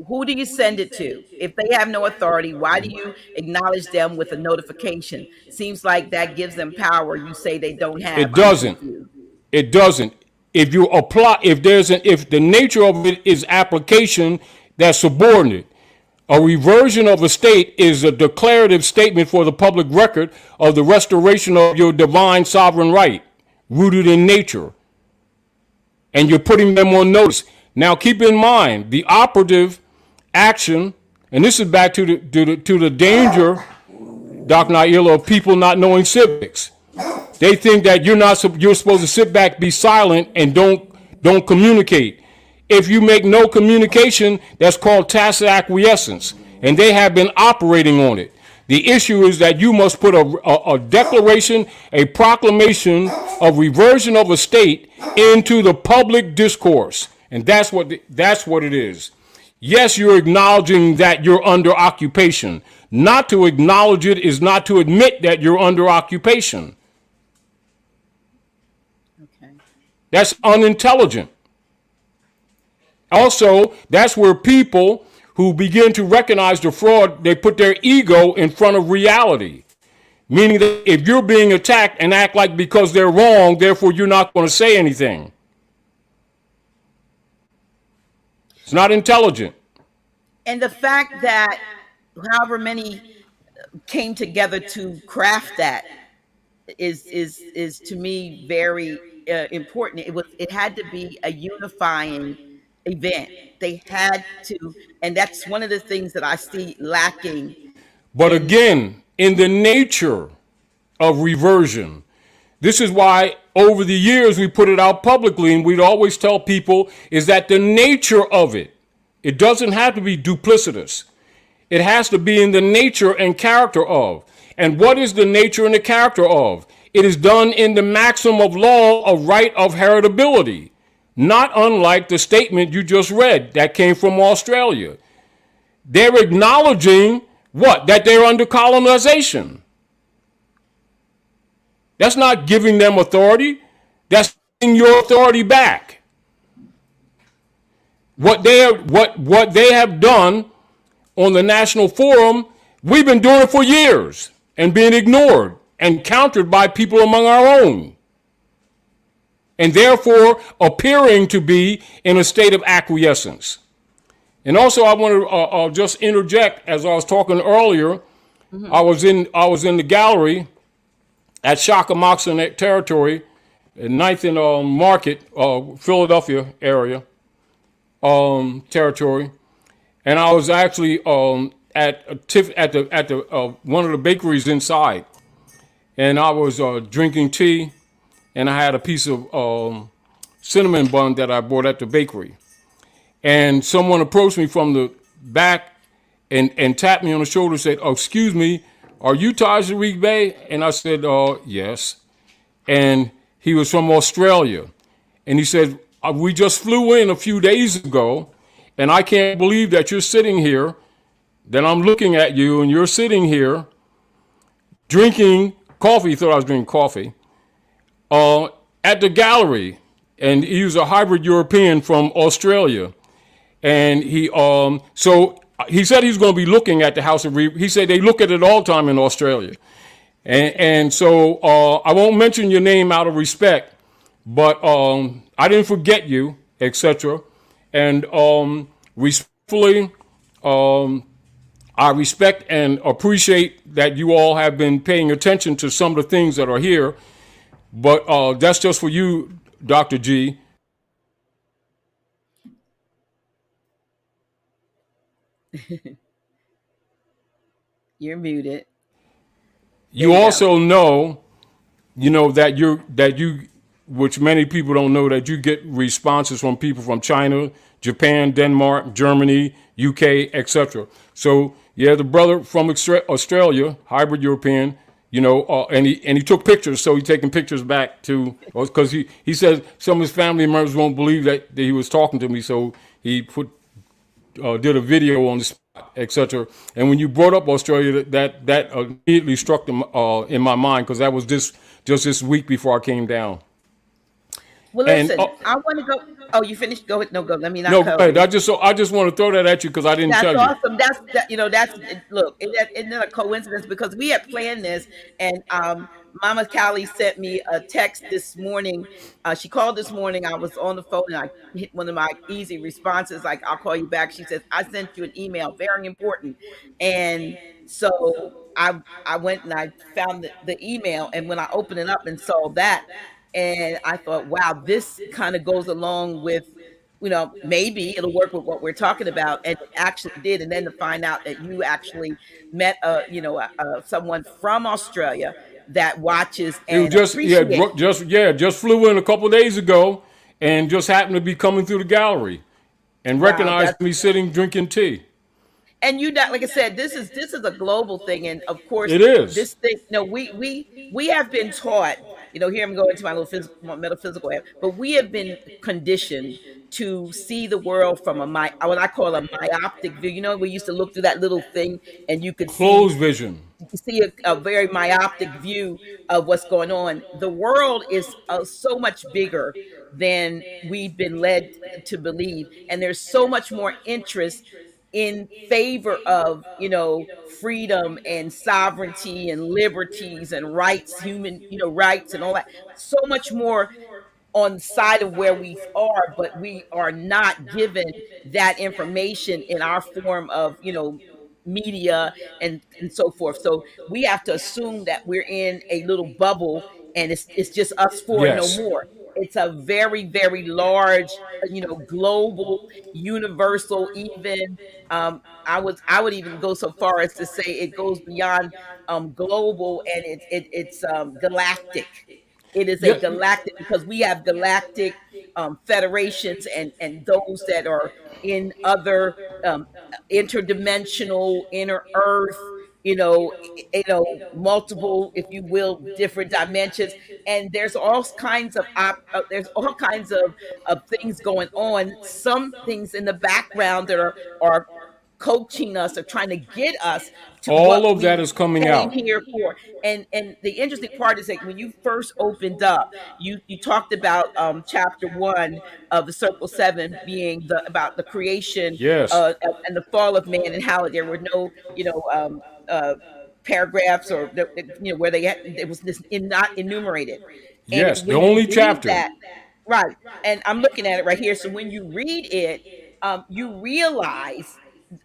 Who do you send it to? If they have no authority, why do you acknowledge them with a notification? Seems like that gives them power you say they don't have. It I'm doesn't. confused. It doesn't. If you apply, if the nature of it is application, that's subordinate. A reversion of a state is a declarative statement for the public record of the restoration of your divine sovereign right, rooted in nature. And you're putting them on notice. Now, keep in mind the operative action, and this is back to the danger, Dr. Naila, of people not knowing civics. They think that you're supposed to sit back, be silent, and don't communicate. If you make no communication, that's called tacit acquiescence, and they have been operating on it. The issue is that you must put a declaration, a proclamation of reversion of a state into the public discourse, and that's what it is. Yes, you're acknowledging that you're under occupation. Not to acknowledge it is not to admit that you're under occupation. Okay. That's unintelligent. Also, that's where people who begin to recognize the fraud, they put their ego in front of reality. Meaning that if you're being attacked and act like because they're wrong, therefore you're not going to say anything. It's not intelligent. And the fact that however many came together to craft that is to me very important. It had to be a unifying event. They had to, and that's one of the things that I see lacking But in. again, in the nature of reversion, this is why over the years we put it out publicly, and we'd always tell people is that the nature of it, it doesn't have to be duplicitous. It has to be in the nature and character of. And what is the nature and the character of? It is done in the maxim of law of right of heritability, not unlike the statement you just read that came from Australia. They're acknowledging what? That they're under colonization. That's not giving them authority. That's giving your authority back. What they have done on the national forum, we've been doing it for years and being ignored and countered by people among our own. And therefore appearing to be in a state of acquiescence. And also I want to just interject, as I was talking earlier, I was in the gallery at Shakamoxon territory, 9th and Market, Philadelphia area territory, and I was actually at one of the bakeries inside, and I was drinking tea, and I had a piece of cinnamon bun that I bought at the bakery, and someone approached me from the back and tapped me on the shoulder and said, "Oh, excuse me, are you Taj Tarik Bey?" And I said, yes. And he was from Australia. And he said, we just flew in a few days ago, and I can't believe that you're sitting here, that I'm looking at you, and you're sitting here drinking coffee. He thought I was drinking coffee, at the gallery. And he was a hybrid European from Australia. And so he said he's going to be looking at the House of he said they look at it all the time in Australia. And so I won't mention your name out of respect, but I didn't forget you, etc. And respectfully, I respect and appreciate that you all have been paying attention to some of the things that are here. But that's just for you, Dr. G. You're muted. There You you go. also know, that you, which many people don't know, that you get responses from people from China, Japan, Denmark, Germany, UK, etc. So yeah, the brother from Australia, hybrid European, and he took pictures. So he's taking pictures back to, because he said some of his family members won't believe that he was talking to me. So he did a video on the spot, etc. And when you brought up Australia, that immediately struck them in my mind, because that was just this week before I came down. Well, And listen, I want to go. Oh, you finished? Go ahead. No, go. Let me not no, go cut over ahead. you. I just want to throw that at you because I didn't That's tell you. awesome. Look, isn't that a coincidence? Because we had planned this, and Mama Callie sent me a text this morning. She called this morning. I was on the phone, and I hit one of my easy responses, like "I'll call you back." She says, "I sent you an email, very important," and so I went and I found the email, and when I opened it up and saw that, and I thought, wow, this kind of goes along with, maybe it'll work with what we're talking about. And it actually did. And then to find out that you actually met someone from Australia that watches It was and just yeah, appreciates. just flew in a couple days ago, and just happened to be coming through the gallery and Wow, recognized me sitting drinking tea. and you not like I said, this is a global thing, and of course, It is this thing. No, we have been taught. Here I'm going to my little my metaphysical app, but we have been conditioned to see the world from what I call a myopic view. We used to look through that little thing, and you could see closed vision. see a very myopic view of what's going on. The world is so much bigger than we've been led to believe, and there's so much more interest in favor of freedom and sovereignty and liberties and rights, human rights and all that. So much more on the side of where we are, but we are not given that information in our form of media and so forth. So we have to assume that we're in a little bubble, and it's just us four and no Yes. more. It's a very, very large, global, universal, even. I would even go so far as to say it goes beyond global, and it's galactic. It is a Yeah. galactic, because we have galactic federations, and those that are in other interdimensional, inner earth, multiple, if you will, different dimensions. And there's all kinds of things going on. Some things in the background that are coaching us or trying to get us to what All of that we is coming came out. here for. And the interesting part is that when you first opened up, you talked about chapter 1 of the Circle 7 being about the creation Yes. and the fall of man, and how there were no paragraphs, or where it was this not enumerated. And Yes. The when you only read chapter. that, right, and I'm looking at it right here. So when you read it, you realize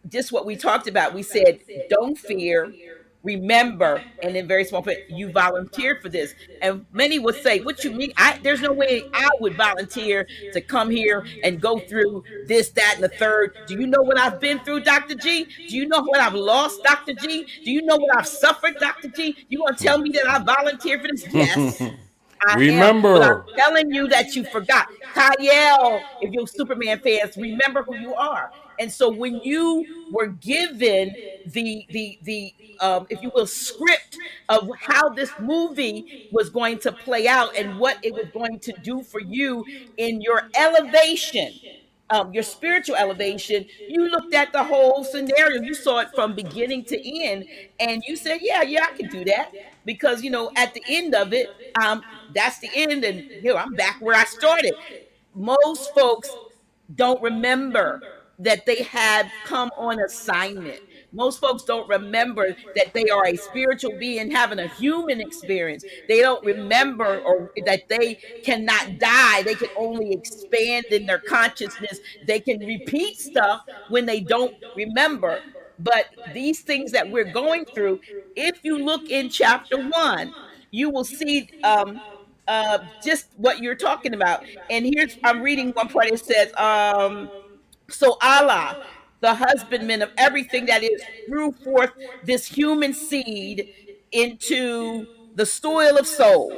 just what we talked about. We said, don't fear, remember, and in very small print, you volunteered for this. And many would say, what you mean? There's no way I would volunteer to come here and go through this, that, and the third. Do you know what I've been through, Dr. G? Do you know what I've lost, Dr. G? Do you know what I've suffered, Dr. G? You want to tell me that I volunteered for this? Yes, I am, but I'm Remember, telling you that you forgot. Kyle, if you're Superman fans, remember who you are. And so when you were given the if you will, script of how this movie was going to play out and what it was going to do for you in your elevation, your spiritual elevation, you looked at the whole scenario. You saw it from beginning to end, and you said, "Yeah, I can do that." Because at the end of it, that's the end, and I'm back where I started. Most folks don't remember that they have come on assignment. Most folks don't remember that they are a spiritual being having a human experience. They don't remember, or that they cannot die. They can only expand in their consciousness. They can repeat stuff when they don't remember. But these things that we're going through, if you look in chapter 1, you will see. just what you're talking about. And here's, I'm reading one part. It says, so Allah, the husbandman of everything that is, drew forth this human seed into the soil of soul.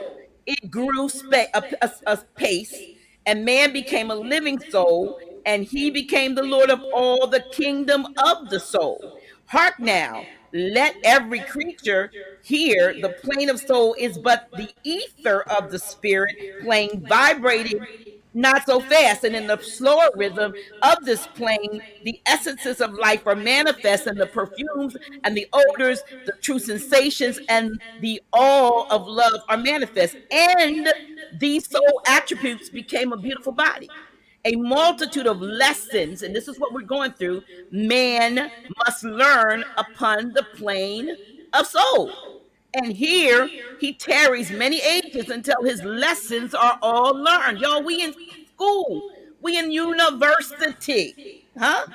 It grew a pace, and man became a living soul, and he became the Lord of all the kingdom of the soul. Hark now, let every creature hear, the plane of soul is but the ether of the spirit plane vibrating not so fast. And in the slower rhythm of this plane, the essences of life are manifest, and the perfumes and the odors, the true sensations, and the all of love are manifest. And these soul attributes became a beautiful body. A multitude of lessons, and this is what we're going through, man must learn upon the plane of soul. And here he tarries many ages until his lessons are all learned. Y'all, we in school, we in university, huh?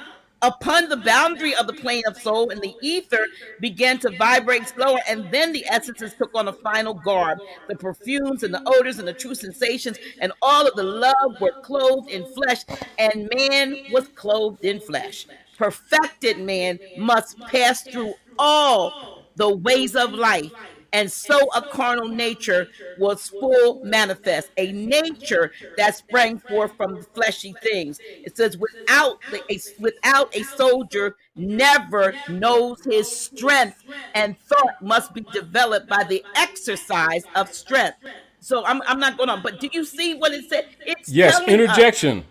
Upon the boundary of the plane of soul, and the ether began to vibrate slower, and then the essences took on a final garb. The perfumes and the odors and the true sensations and all of the love were clothed in flesh, and man was clothed in flesh. Perfected man must pass through all the ways of life, and so a carnal nature was full manifest, a nature that sprang forth from fleshy things. It says, without a soldier never knows his strength, and thought must be developed by the exercise of strength. So I'm not going on, but do you see what it said? It's Yes, telling us, interjection.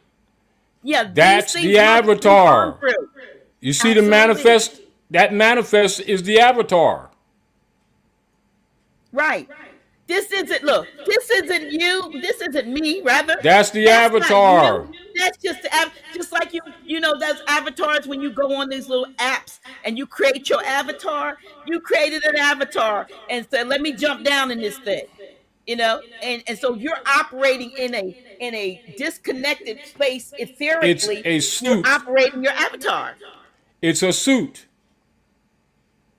yeah, these That's things the must be gone avatar. through. You see the Absolutely. manifest? That manifest is the avatar. Right. This isn't, look, this isn't you. This isn't me, rather. That's the That's not avatar. you. That's just just like you know, those avatars when you go on these little apps and you create your avatar. You created an avatar and said, let me jump down in this thing. You know, and so you're operating in a disconnected space It's etherically. a You're suit. operating your avatar. It's a suit.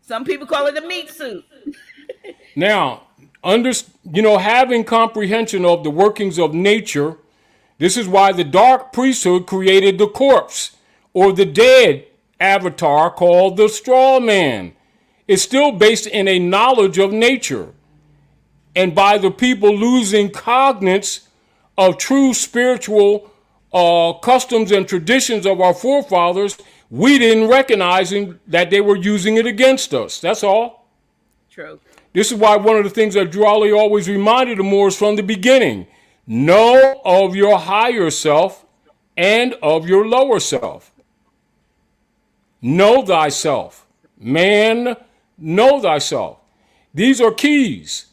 Some people call it a meat suit. Now, having comprehension of the workings of nature, this is why the dark priesthood created the corpse or the dead avatar called the straw man. It's still based in a knowledge of nature. And by the people losing cognizance of true spiritual customs and traditions of our forefathers, we didn't recognize that they were using it against us. That's all. True. This is why one of the things that Drew Ali always reminded the Moors from the beginning: know of your higher self and of your lower self. Know thyself. Man, know thyself. These are keys.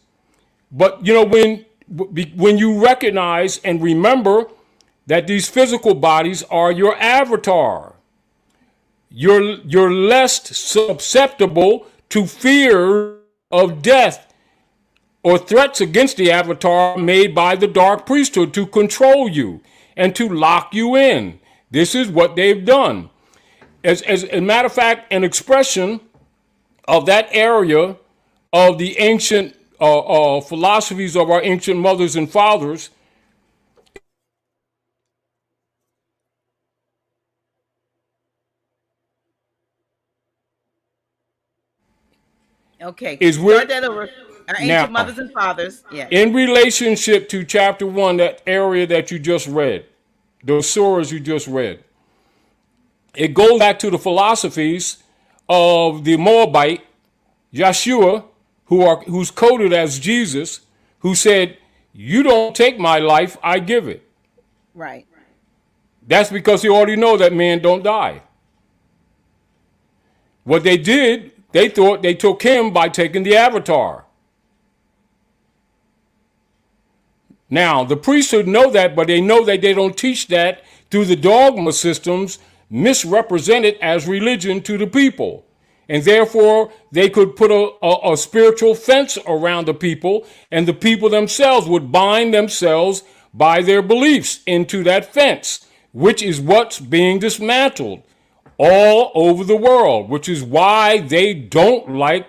But when you recognize and remember that these physical bodies are your avatar, you're less susceptible to fear of death or threats against the avatar made by the dark priesthood to control you and to lock you in. This is what they've done. As a matter of fact, an expression of that area of the ancient philosophies of our ancient mothers and fathers. Okay. Is where Start that over. Our now, ancient mothers and fathers. Yeah. in relationship to chapter 1, that area that you just read, those surahs you just read, it goes back to the philosophies of the Moabite Yeshua, who's coded as Jesus, who said, "You don't take my life, I give it." Right. That's because he already know that man don't die. What they did, they thought they took him by taking the avatar. Now, the priesthood know that, but they know that they don't teach that through the dogma systems misrepresented as religion to the people. And therefore, they could put a spiritual fence around the people, and the people themselves would bind themselves by their beliefs into that fence, which is what's being dismantled all over the world, which is why they don't like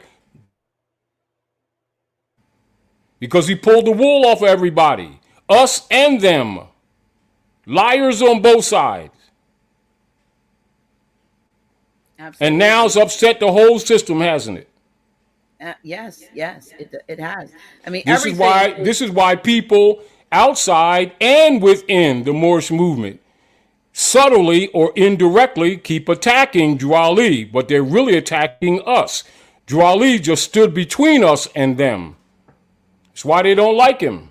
because he pulled the wool off of everybody, us and them. Liars on both sides. Absolutely. And now it's upset the whole system, hasn't it? Yes, it has. I mean, This is why people outside and within the Moorish movement subtly or indirectly keep attacking Drew Ali, but they're really attacking us. Drew Ali just stood between us and them. That's why they don't like him.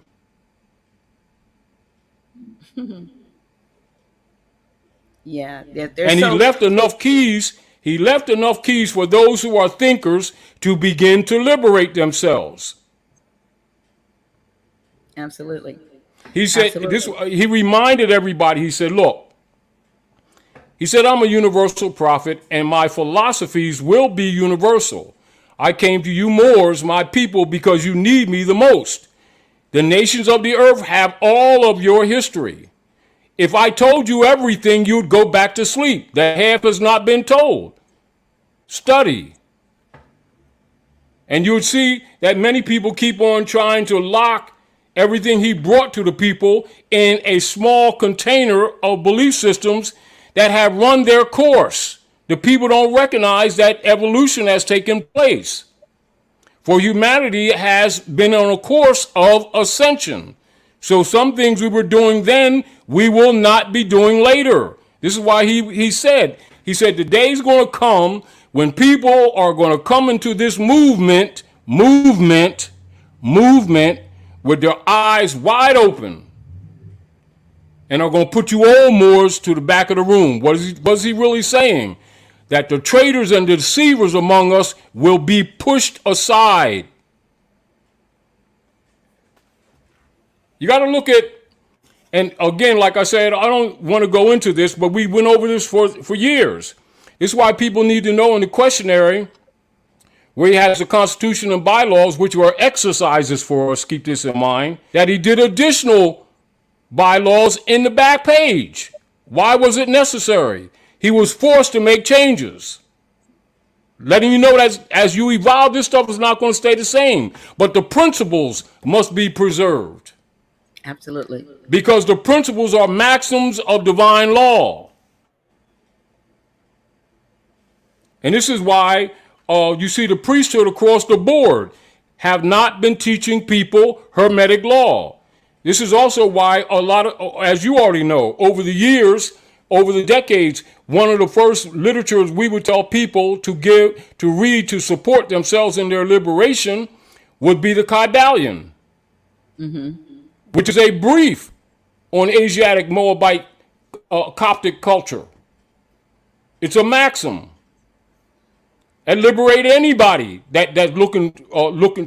Yeah, and he left enough keys. He left enough keys for those who are thinkers to begin to liberate themselves. Absolutely. He said this. He reminded everybody. He said, "Look," he said, "I'm a universal prophet, and my philosophies will be universal. I came to you Moors, my people, because you need me the most. The nations of the earth have all of your history. If I told you everything, you'd go back to sleep. That half has not been told. Study." And you would see that many people keep on trying to lock everything he brought to the people in a small container of belief systems that have run their course. The people don't recognize that evolution has taken place. For humanity has been on a course of ascension. So some things we were doing then, we will not be doing later. This is why he said, the day's going to come when people are going to come into this movement with their eyes wide open and are going to put you old Moors to the back of the room. What is he really saying? That the traitors and the deceivers among us will be pushed aside. You got to look at, and again, like I said, I don't want to go into this, but we went over this for years. This is why people need to know in the questionnaire, where he has the Constitution and bylaws, which were exercises for us, keep this in mind, that he did additional bylaws in the back page. Why was it necessary? He was forced to make changes, letting you know that as you evolve, this stuff is not going to stay the same, but the principles must be preserved. Absolutely. Because the principles are maxims of divine law. And this is why you see the priesthood across the board have not been teaching people Hermetic law. This is also why a lot of, as you already know, over the years, over the decades, one of the first literatures we would tell people to read to support themselves in their liberation would be the Kabbalion, which is a brief on Asiatic Moabite Coptic culture. It's a maxim. And liberate anybody that's looking,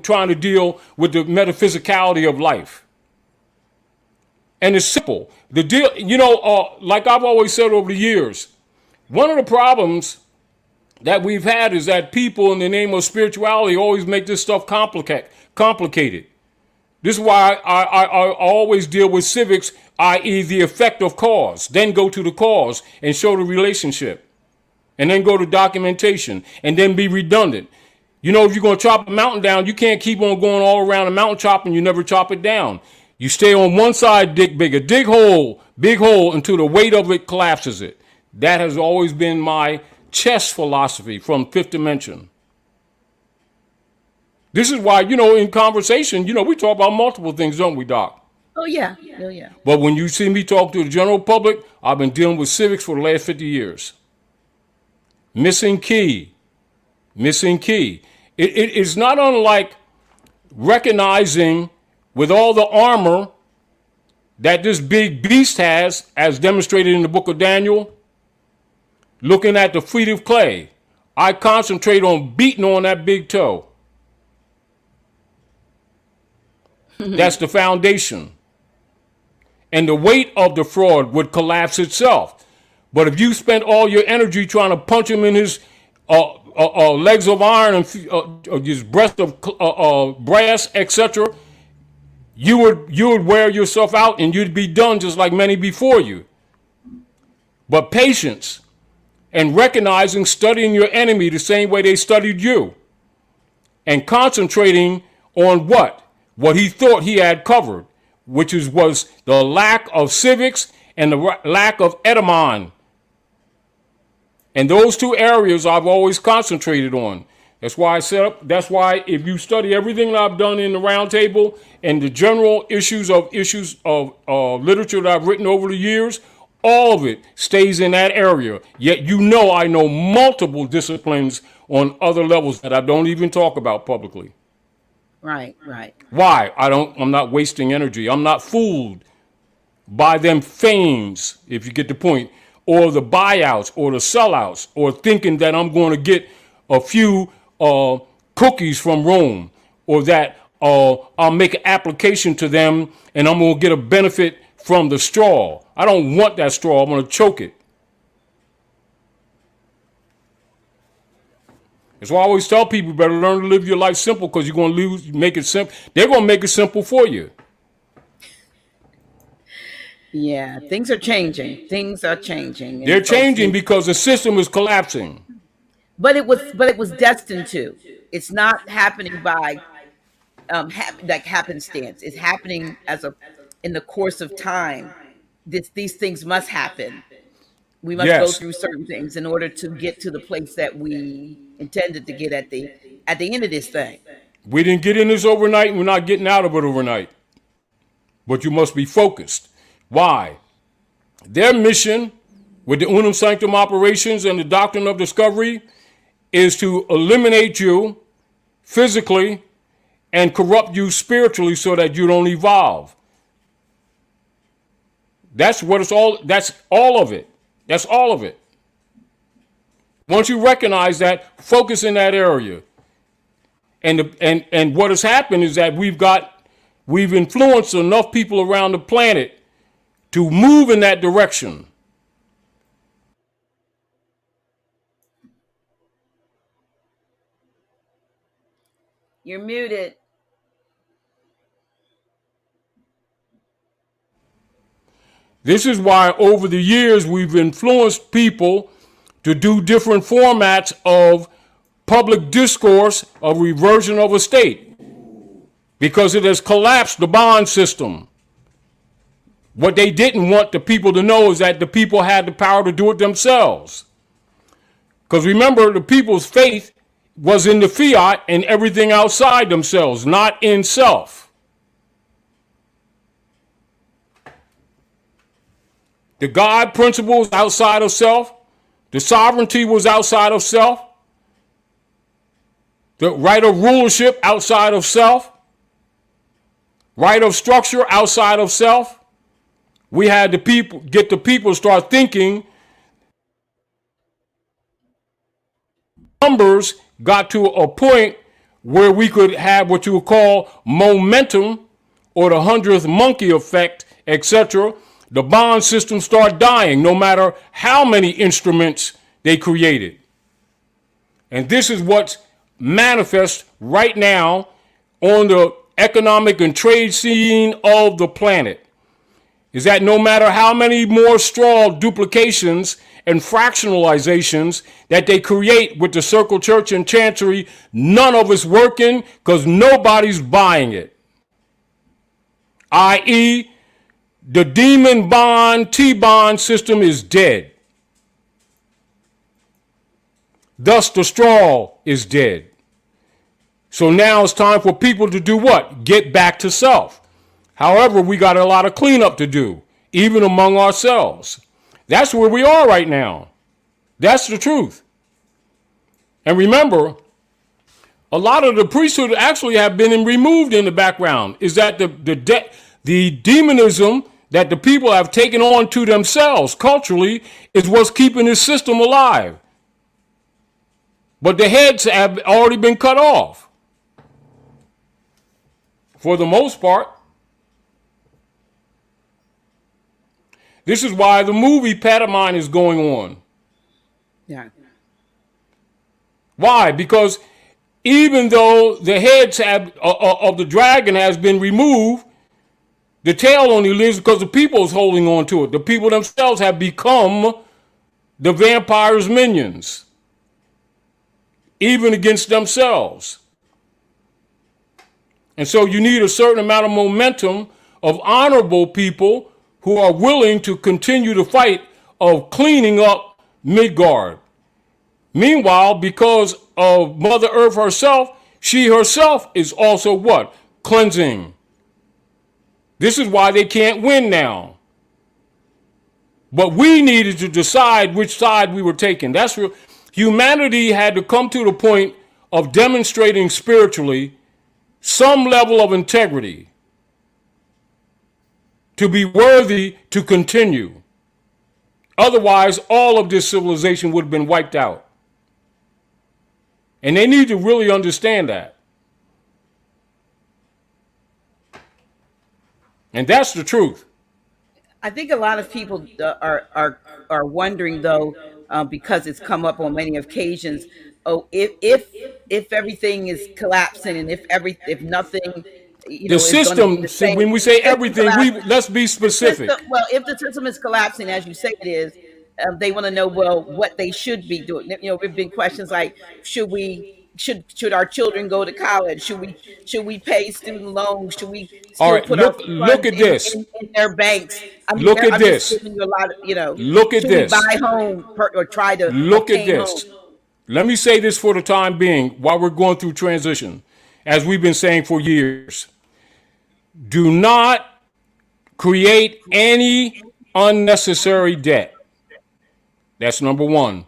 trying to deal with the metaphysicality of life. And it's simple. The deal, like I've always said over the years, one of the problems that we've had is that people in the name of spirituality always make this stuff complicated. This is why I always deal with civics, i.e. the effect of cause, then go to the cause and show the relationship. And then go to documentation, and then be redundant. If you're going to chop a mountain down, you can't keep on going all around the mountain chopping. You never chop it down. You stay on one side, dig bigger. Dig hole, big hole, until the weight of it collapses it. That has always been my chess philosophy from Fifth Dimension. This is why, in conversation, we talk about multiple things, don't we, Doc? Oh, yeah. But when you see me talk to the general public, I've been dealing with civics for the last 50 years. Missing key. It is not unlike recognizing with all the armor that this big beast has, as demonstrated in the book of Daniel, looking at the feet of clay. I concentrate on beating on that big toe. That's the foundation. And the weight of the fraud would collapse itself. But if you spend all your energy trying to punch him in his legs of iron and his breast of brass, etc., you would wear yourself out and you'd be done just like many before you. But patience and recognizing, studying your enemy the same way they studied you, and concentrating on what? what he thought he had covered, which was the lack of civics and the lack of edamame. And those two areas I've always concentrated on. That's why I set up. That's why if you study everything that I've done in the roundtable and the general issues of literature that I've written over the years, all of it stays in that area. Yet I know multiple disciplines on other levels that I don't even talk about publicly. Right, right. Why? I'm not wasting energy. I'm not fooled by them fames, if you get the point, or the buyouts or the sellouts, or thinking that I'm going to get a few cookies from Rome, or that I'll make an application to them and I'm going to get a benefit from the straw. I don't want that straw. I'm going to choke it. That's why I always tell people, you better learn to live your life simple, because you're going to make it simple. They're going to make it simple for you. Yeah, things are changing. Things are changing. They're changing because the system is collapsing. But it was destined to. It's not happening by like happenstance. It's happening in the course of time. These things must happen. We must go through certain things in order to get to the place that we intended to get at the end of this thing. We didn't get in this overnight, and we're not getting out of it overnight. But you must be focused. Why? Their mission with the Unum Sanctum operations and the doctrine of discovery is to eliminate you physically and corrupt you spiritually so that you don't evolve. That's what it's all. That's all of it. That's all of it. Once you recognize that, focus in that area. And what has happened is that we've influenced enough people around the planet to move in that direction. You're muted. This is why over the years we've influenced people to do different formats of public discourse, a reversion of a state, because it has collapsed the bond system. What they didn't want the people to know is that the people had the power to do it themselves. Because remember, the people's faith was in the fiat and everything outside themselves, not in self. The God principle was outside of self. The sovereignty was outside of self. The right of rulership outside of self. Right of structure outside of self. We had get the people to start thinking. Numbers got to a point where we could have what you would call momentum, or the 100th monkey effect, etc. The bond system start dying no matter how many instruments they created. And this is what's manifest right now on the economic and trade scene of the planet. Is that no matter how many more straw duplications and fractionalizations that they create with the Circle Church and Chancery, none of it's working because nobody's buying it. I.e., the demon bond, T-bond system is dead. Thus, the straw is dead. So now it's time for people to do what? Get back to self. However, we got a lot of cleanup to do, even among ourselves. That's where we are right now. That's the truth. And remember, a lot of the priesthood actually have been removed in the background. Is that the demonism that the people have taken on to themselves culturally is what's keeping this system alive. But the heads have already been cut off. For the most part. This is why the movie Pantomime is going on. Yeah. Why? Because even though the heads of the dragon has been removed, the tail only lives because the people is holding on to it. The people themselves have become the vampire's minions, even against themselves. And so you need a certain amount of momentum of honorable people who are willing to continue the fight of cleaning up Midgard. Meanwhile, because of Mother Earth herself, she herself is also what? Cleansing. This is why they can't win now. But we needed to decide which side we were taking. That's real. Humanity had to come to the point of demonstrating spiritually some level of integrity to be worthy to continue. Otherwise, all of this civilization would have been wiped out. And they need to really understand that. And that's the truth. I think a lot of people are wondering though, because it's come up on many occasions. Oh, if everything is collapsing, and if nothing, The system. See, when we say everything, let's be specific. Well, if the system is collapsing, as you say it is, they want to know what they should be doing. There've been questions like, should our children go to college? Should we pay student loans? Should we still All right, put look at this. In their banks? Look at this. Just giving you a lot of, Look at this. Should we buy home or try to look at this? Home? Let me say this for the time being while we're going through transition, as we've been saying for years. Do not create any unnecessary debt. That's number one.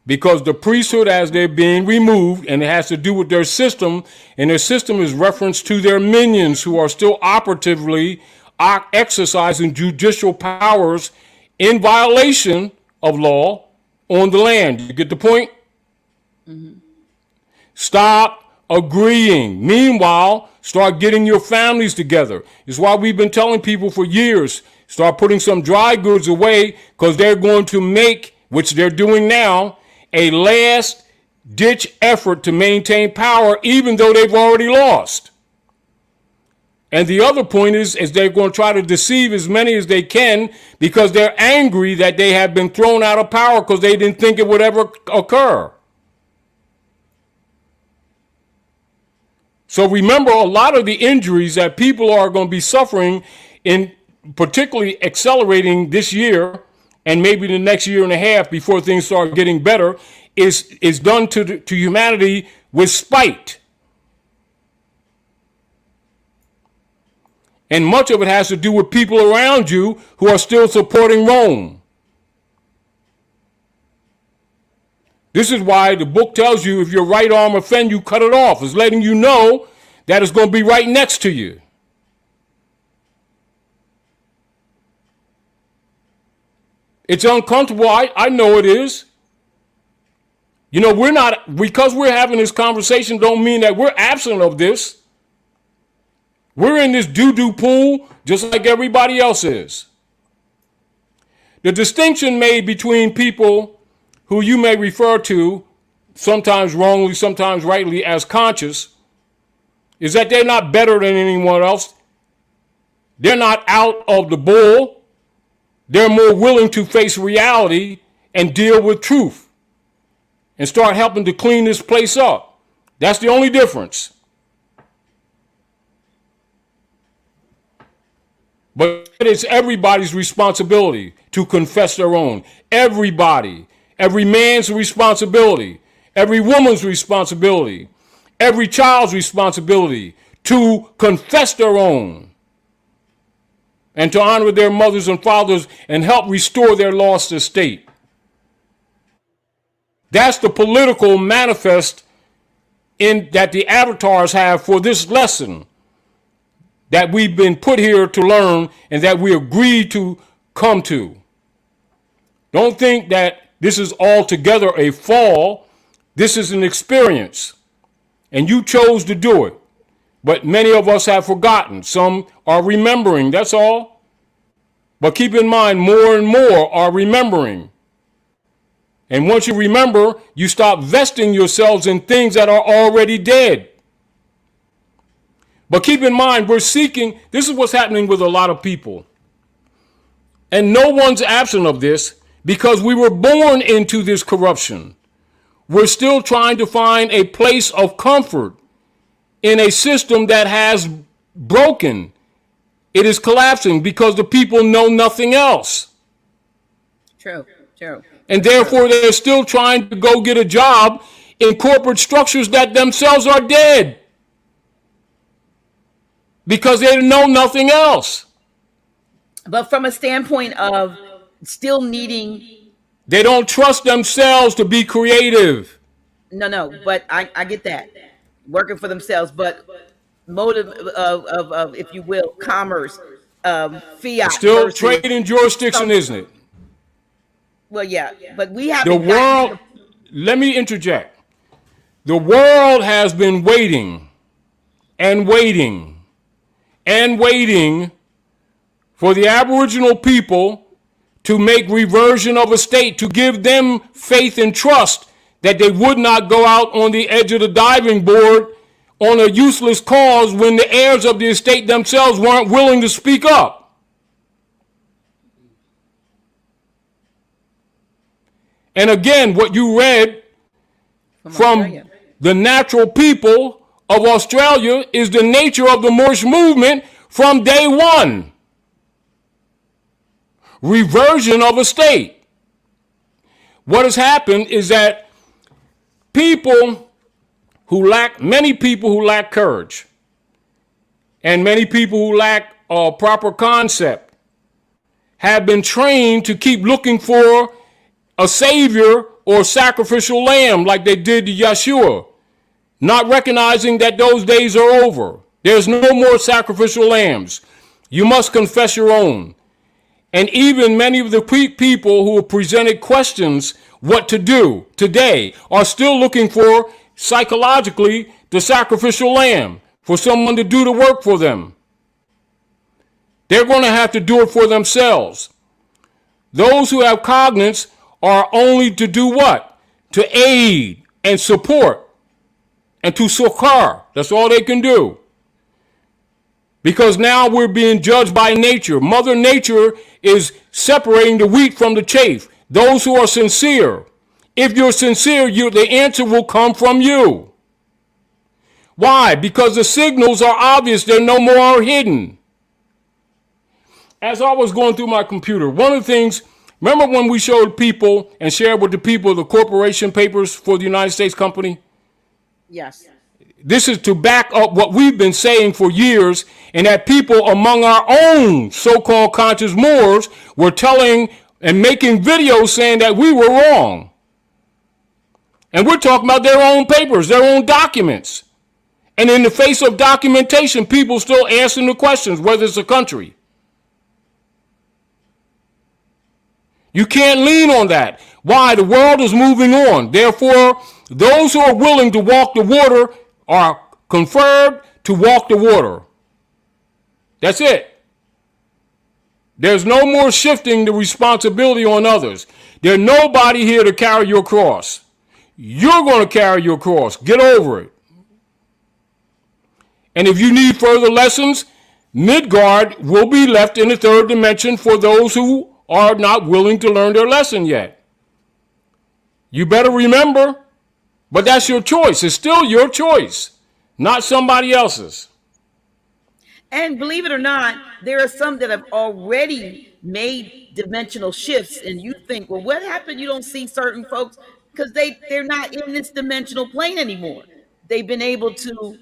Because the priesthood, as they're being removed, and it has to do with their system, and their system is reference to their minions who are still operatively exercising judicial powers in violation of law on the land. You get the point? Mm-hmm. Stop agreeing. Meanwhile, start getting your families together. It's why we've been telling people for years, start putting some dry goods away, because they're going to make, which they're doing now, a last-ditch effort to maintain power, even though they've already lost. And the other point is they're going to try to deceive as many as they can, because they're angry that they have been thrown out of power because they didn't think it would ever occur. So remember, a lot of the injuries that people are going to be suffering, in particularly accelerating this year and maybe the next year and a half before things start getting better, is done to humanity with spite. And much of it has to do with people around you who are still supporting Rome. This is why the book tells you, if your right arm offend you, cut it off. It's letting you know that it's going to be right next to you. It's uncomfortable. I know it is. We're not, because we're having this conversation don't mean that we're absent of this. We're in this doo-doo pool just like everybody else is. The distinction made between people who you may refer to, sometimes wrongly, sometimes rightly, as conscious, is that they're not better than anyone else. They're not out of the bull. They're more willing to face reality and deal with truth and start helping to clean this place up. That's the only difference. But it's everybody's responsibility to confess their own. Everybody. Every man's responsibility. Every woman's responsibility. Every child's responsibility to confess their own and to honor their mothers and fathers and help restore their lost estate. That's the political manifest that the avatars have for this lesson that we've been put here to learn and that we agreed to come to. Don't think that this is altogether a fall. This is an experience, and you chose to do it. But many of us have forgotten. Some are remembering, that's all. But keep in mind, more and more are remembering. And once you remember, you stop vesting yourselves in things that are already dead. But keep in mind, we're seeking, this is what's happening with a lot of people. And no one's absent of this, because we were born into this corruption. We're still trying to find a place of comfort in a system that has broken. It is collapsing because the people know nothing else. True. True. And therefore, they're still trying to go get a job in corporate structures that themselves are dead because they know nothing else. But from a standpoint of still needing, They don't trust themselves to be creative. no, but I get that. Working for themselves, but motive of if you will, commerce, fiat Still versus trading jurisdiction, some, isn't it? well, yeah, but we The haven't world, gotten let me interject. The world has been waiting and waiting and waiting for the Aboriginal people to make reversion of a state, to give them faith and trust that they would not go out on the edge of the diving board on a useless cause when the heirs of the estate themselves weren't willing to speak up. And again, what you read from the natural people of Australia is the nature of the Moorish movement from day one. Reversion of a state. What has happened is that many people who lack courage and many people who lack a proper concept have been trained to keep looking for a savior or sacrificial lamb like they did to Yeshua, not recognizing that those days are over. There's no more sacrificial lambs. You must confess your own. And even many of the people who have presented questions what to do today are still looking for, psychologically, the sacrificial lamb, for someone to do the work for them. They're going to have to do it for themselves. Those who have cognizance are only to do what? To aid and support and to succor. That's all they can do. Because now we're being judged by nature. Mother Nature is separating the wheat from the chaff. Those who are sincere. If you're sincere, the answer will come from you. Why? Because the signals are obvious. They're no more hidden. As I was going through my computer, one of the things, remember when we showed people and shared with the people the corporation papers for the United States company? yes. This is to back up what we've been saying for years, and that people among our own so-called conscious Moors were telling and making videos saying that we were wrong. And we're talking about their own papers, their own documents. And in the face of documentation, people still answering the questions, whether it's a country. You can't lean on that. Why? The world is moving on. Therefore, those who are willing to walk the water are conferred to walk the water. That's it. There's no more shifting the responsibility on others. There's nobody here to carry your cross. You're going to carry your cross. Get over it. And if you need further lessons, Midgard will be left in the third dimension for those who are not willing to learn their lesson yet. You better remember. But that's your choice. It's still your choice, not somebody else's. And believe it or not, there are some that have already made dimensional shifts, and you think, well, what happened? You don't see certain folks because they're not in this dimensional plane anymore. They've been able to,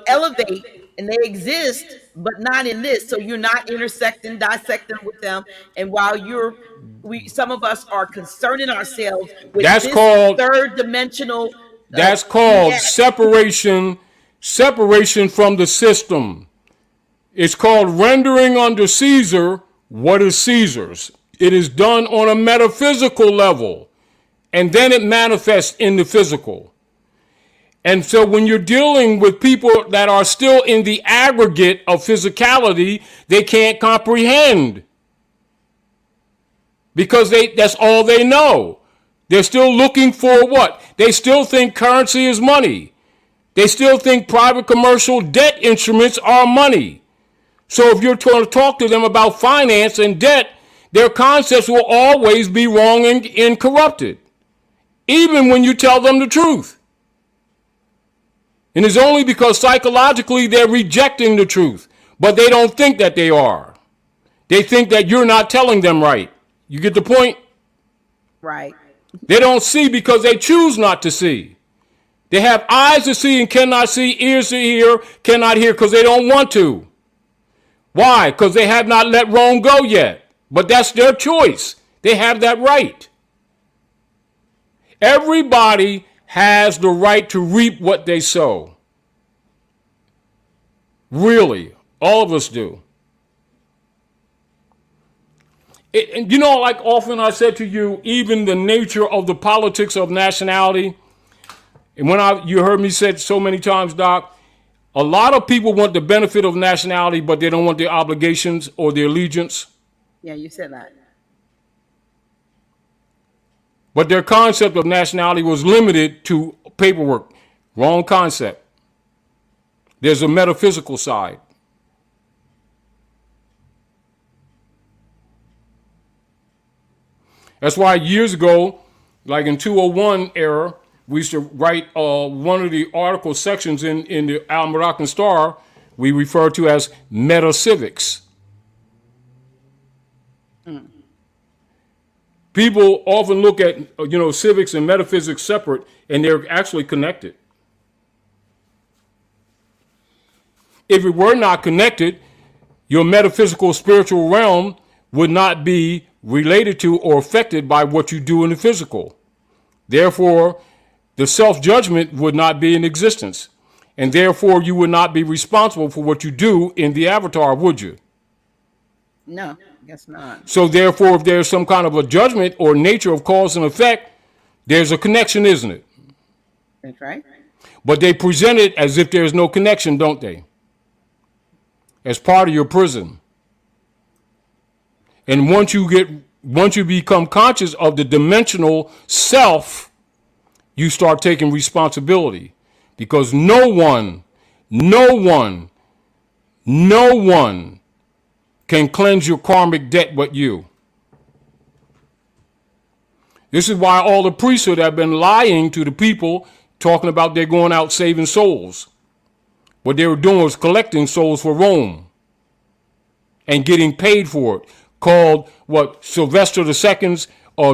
elevate, and they exist, but not in this. So you're not intersecting, dissecting with them. And while some of us are concerning ourselves with That's this called third dimensional. That's called separation from the system. It's called rendering unto Caesar what is Caesar's. It is done on a metaphysical level, and then it manifests in the physical. And so when you're dealing with people that are still in the aggregate of physicality, they can't comprehend. Because that's all they know. They're still looking for what? They still think currency is money. They still think private commercial debt instruments are money. So if you're trying to talk to them about finance and debt, their concepts will always be wrong and corrupted. Even when you tell them the truth. And it's only because psychologically they're rejecting the truth, but they don't think that they are. They think that you're not telling them right. You get the point? Right. They don't see because they choose not to see. They have eyes to see and cannot see, ears to hear, cannot hear because they don't want to. Why? Because they have not let Rome go yet. But that's their choice. They have that right. Everybody has the right to reap what they sow. Really, all of us do. And you know, like often I said to you, even the nature of the politics of nationality, and you heard me say it so many times, Doc, a lot of people want the benefit of nationality, but they don't want their obligations or their allegiance. Yeah, you said that. But their concept of nationality was limited to paperwork. Wrong concept. There's a metaphysical side. That's why years ago, like in 201 era, we used to write one of the article sections in the Al Moroccan Star we refer to as metaphysics. People often look at civics and metaphysics separate, and they're actually connected. If it were not connected, your metaphysical spiritual realm would not be related to or affected by what you do in the physical. Therefore, the self-judgment would not be in existence. And therefore, you would not be responsible for what you do in the avatar, would you? No, I guess not. So therefore, if there's some kind of a judgment or nature of cause and effect, there's a connection, isn't it? That's right. But they present it as if there's no connection, don't they? As part of your prison. And once you become conscious of the dimensional self, you start taking responsibility. Because no one can cleanse your karmic debt but you. This is why all the priesthood have been lying to the people, talking about they're going out saving souls. What they were doing was collecting souls for Rome and getting paid for it, called Sylvester II's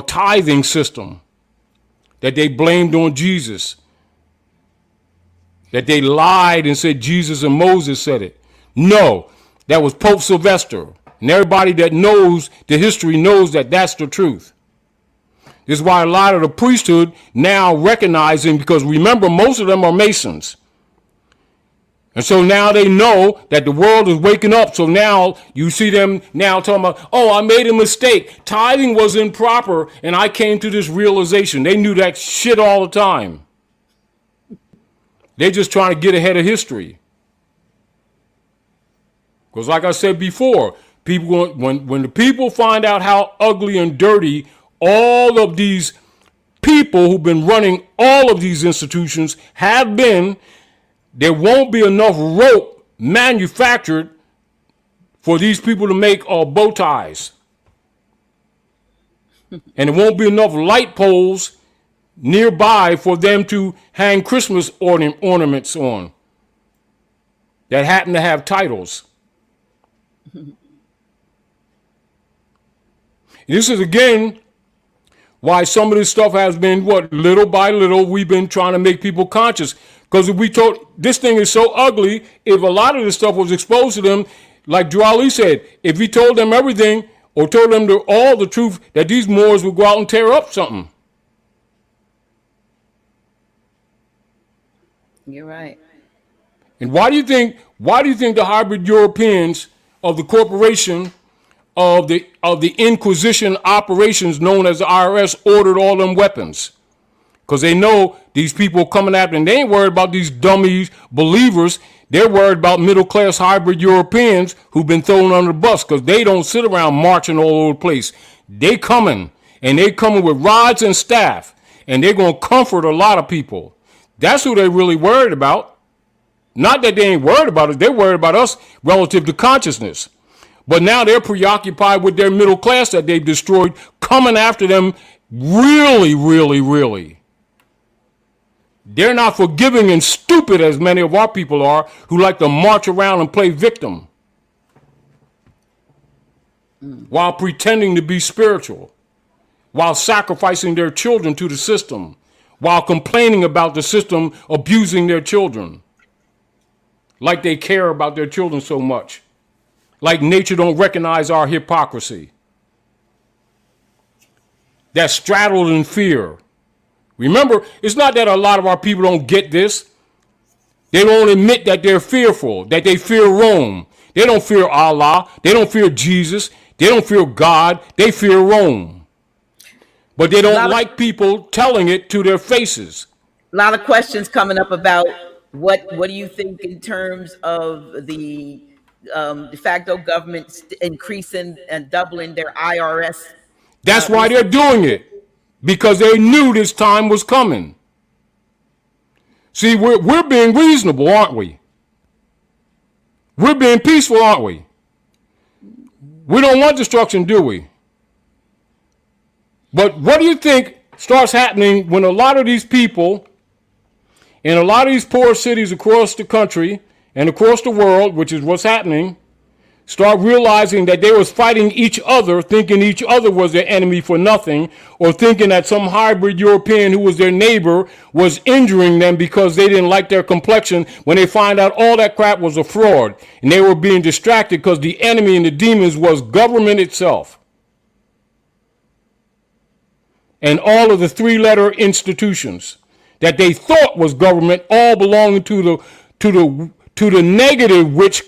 tithing system that they blamed on Jesus. That they lied and said Jesus and Moses said it. No, that was Pope Sylvester. And everybody that knows the history knows that that's the truth. This is why a lot of the priesthood now recognizing, because remember, most of them are Masons. And so now they know that the world is waking up. So now you see them now talking about, I made a mistake. Tithing was improper, and I came to this realization. They knew that shit all the time. They're just trying to get ahead of history. Because like I said before, people when the people find out how ugly and dirty all of these people who've been running all of these institutions have been, there won't be enough rope manufactured for these people to make bow ties. And there won't be enough light poles nearby for them to hang Christmas ornaments on that happen to have titles. This is again why some of this stuff has been little by little we've been trying to make people conscious. Because if we told this thing is so ugly, if a lot of this stuff was exposed to them, like Drew Ali said, if he told them everything or told them all the truth, that these Moors would go out and tear up something. You're right. And why do you think the hybrid Europeans of the corporation of the Inquisition operations known as the IRS ordered all them weapons? Because they know these people coming after them. They ain't worried about these dummies, believers. They're worried about middle-class hybrid Europeans who've been thrown under the bus because they don't sit around marching all over the place. They coming, and they coming with rods and staff, and they're going to comfort a lot of people. That's who they really worried about. Not that they ain't worried about us. They're worried about us relative to consciousness. But now they're preoccupied with their middle class that they've destroyed, coming after them really, really, really. They're not forgiving and stupid as many of our people are who like to march around and play victim while pretending to be spiritual, while sacrificing their children to the system, while complaining about the system abusing their children, like they care about their children so much, like nature don't recognize our hypocrisy. That's straddled in fear. Remember, it's not that a lot of our people don't get this. They won't admit that they're fearful, that they fear Rome. They don't fear Allah. They don't fear Jesus. They don't fear God. They fear Rome. But they don't like people telling it to their faces. A lot of questions coming up about what do you think in terms of the de facto government increasing and doubling their IRS? That's why they're doing it, because they knew this time was coming. See, we're being reasonable, aren't we? We're being peaceful, aren't we? We don't want destruction, do we? But what do you think starts happening when a lot of these people in a lot of these poor cities across the country and across the world, which is what's happening, start realizing that they was fighting each other, thinking each other was their enemy for nothing, or thinking that some hybrid European who was their neighbor was injuring them because they didn't like their complexion, when they find out all that crap was a fraud. And they were being distracted because the enemy and the demons was government itself. And all of the three-letter institutions that they thought was government, all belonging to the negative witch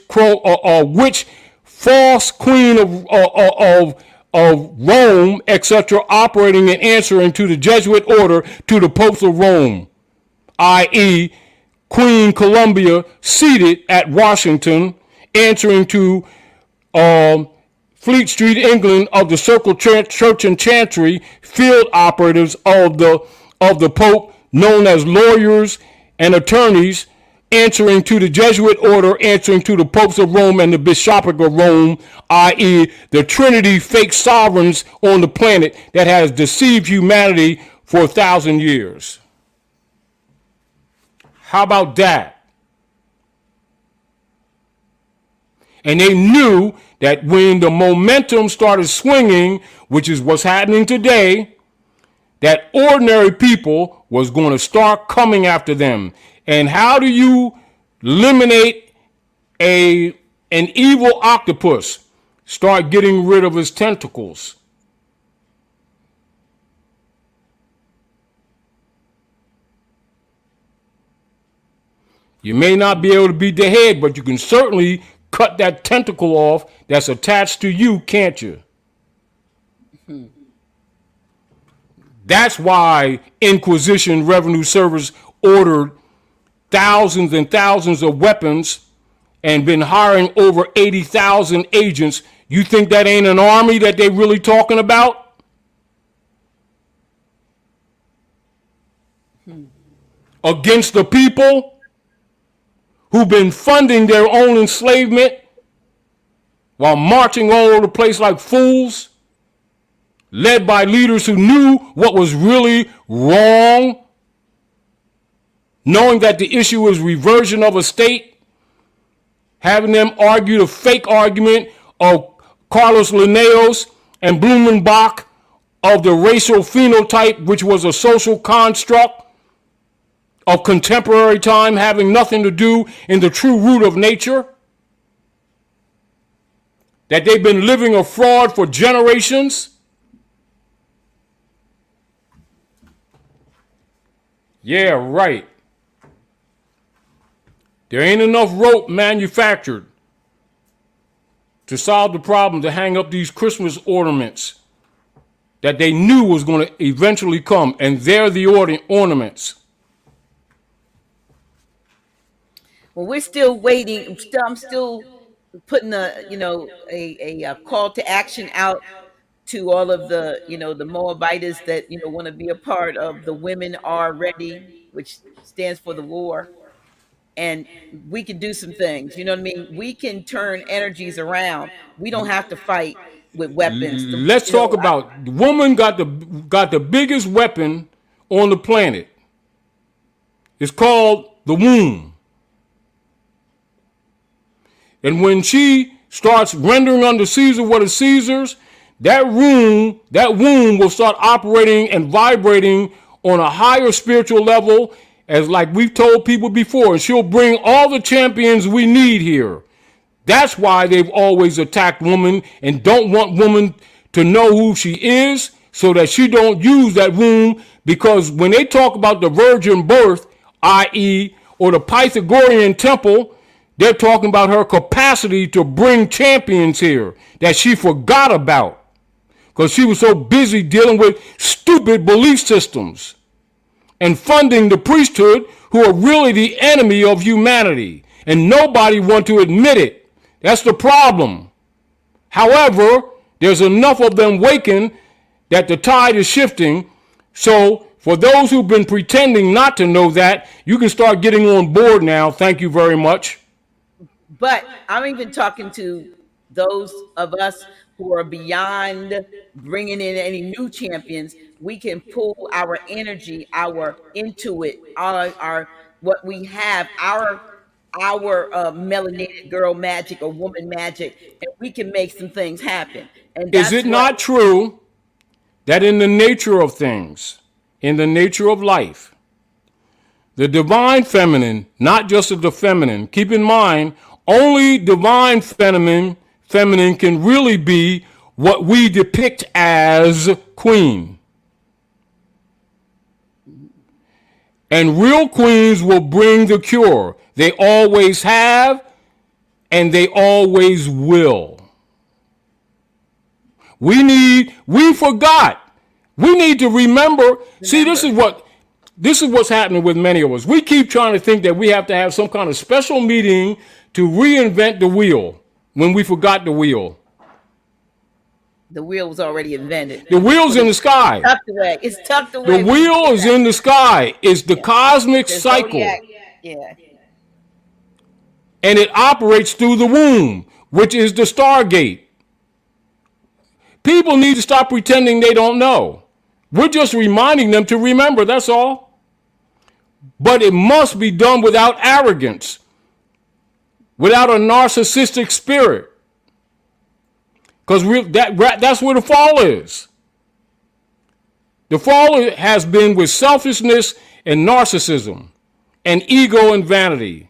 false queen of Rome, etc., operating and answering to the Jesuit order, to the popes of Rome, i.e., Queen Columbia seated at Washington, answering to Fleet Street, England, of the Circle Church and Chantry, field operatives of the Pope, known as lawyers and attorneys, answering to the Jesuit order, answering to the popes of Rome and the bishopric of Rome, i.e. the Trinity fake sovereigns on the planet that has deceived humanity for 1,000 years. How about that? And they knew that when the momentum started swinging, which is what's happening today, that ordinary people was going to start coming after them. And how do you eliminate an evil octopus? Start getting rid of his tentacles. You may not be able to beat the head, but you can certainly cut that tentacle off that's attached to you, can't you? That's why Inquisition Revenue Service ordered thousands and thousands of weapons and been hiring over 80,000 agents. You think that ain't an army that they really talking about? Against the people who've been funding their own enslavement while marching all over the place like fools, led by leaders who knew what was really wrong, knowing that the issue was reversion of a state, having them argue the fake argument of Carlos Linnaeus and Blumenbach of the racial phenotype, which was a social construct of contemporary time, having nothing to do in the true root of nature, that they've been living a fraud for generations. Yeah, right. There ain't enough rope manufactured to solve the problem to hang up these Christmas ornaments that they knew was going to eventually come, and they're the ornaments. Well, we're still waiting. I'm still putting a call to action out to all of the the Moabites that want to be a part of the Women Are Ready, which stands for the war. And we can do some things. You know what I mean? We can turn energies around. We don't have to fight with weapons. Let's talk about the woman got the biggest weapon on the planet. It's called the womb. And when she starts rendering unto Caesar what is Caesar's, that womb will start operating and vibrating on a higher spiritual level, as like we've told people before, and she'll bring all the champions we need here. That's why they've always attacked women and don't want women to know who she is, so that she don't use that womb. Because when they talk about the virgin birth, i.e., or the Pythagorean temple, they're talking about her capacity to bring champions here that she forgot about because she was so busy dealing with stupid belief systems and funding the priesthood, who are really the enemy of humanity. And nobody wants to admit it. That's the problem. However, there's enough of them waking that the tide is shifting. So for those who've been pretending not to know that, you can start getting on board now. Thank you very much. But I'm even talking to those of us who are beyond bringing in any new champions. We can pull our energy, our intuit, our what we have, our melanated girl magic or woman magic, and we can make some things happen. And Is it not true that in the nature of things, in the nature of life, the divine feminine, not just the feminine, keep in mind, only divine feminine can really be what we depict as queen. And real queens will bring the cure. They always have, and they always will. We forgot. We need to remember. See, this is what's happening with many of us. We keep trying to think that we have to have some kind of special meeting to reinvent the wheel when we forgot the wheel. The wheel was already invented. The wheel's in the sky. Tucked away. It's tucked away. The wheel is in the sky. It's the cosmic cycle. Yeah. And it operates through the womb, which is the Stargate. People need to stop pretending they don't know. We're just reminding them to remember, that's all. But it must be done without arrogance, without a narcissistic spirit. Because that's where the fall is. The fall has been with selfishness and narcissism and ego and vanity.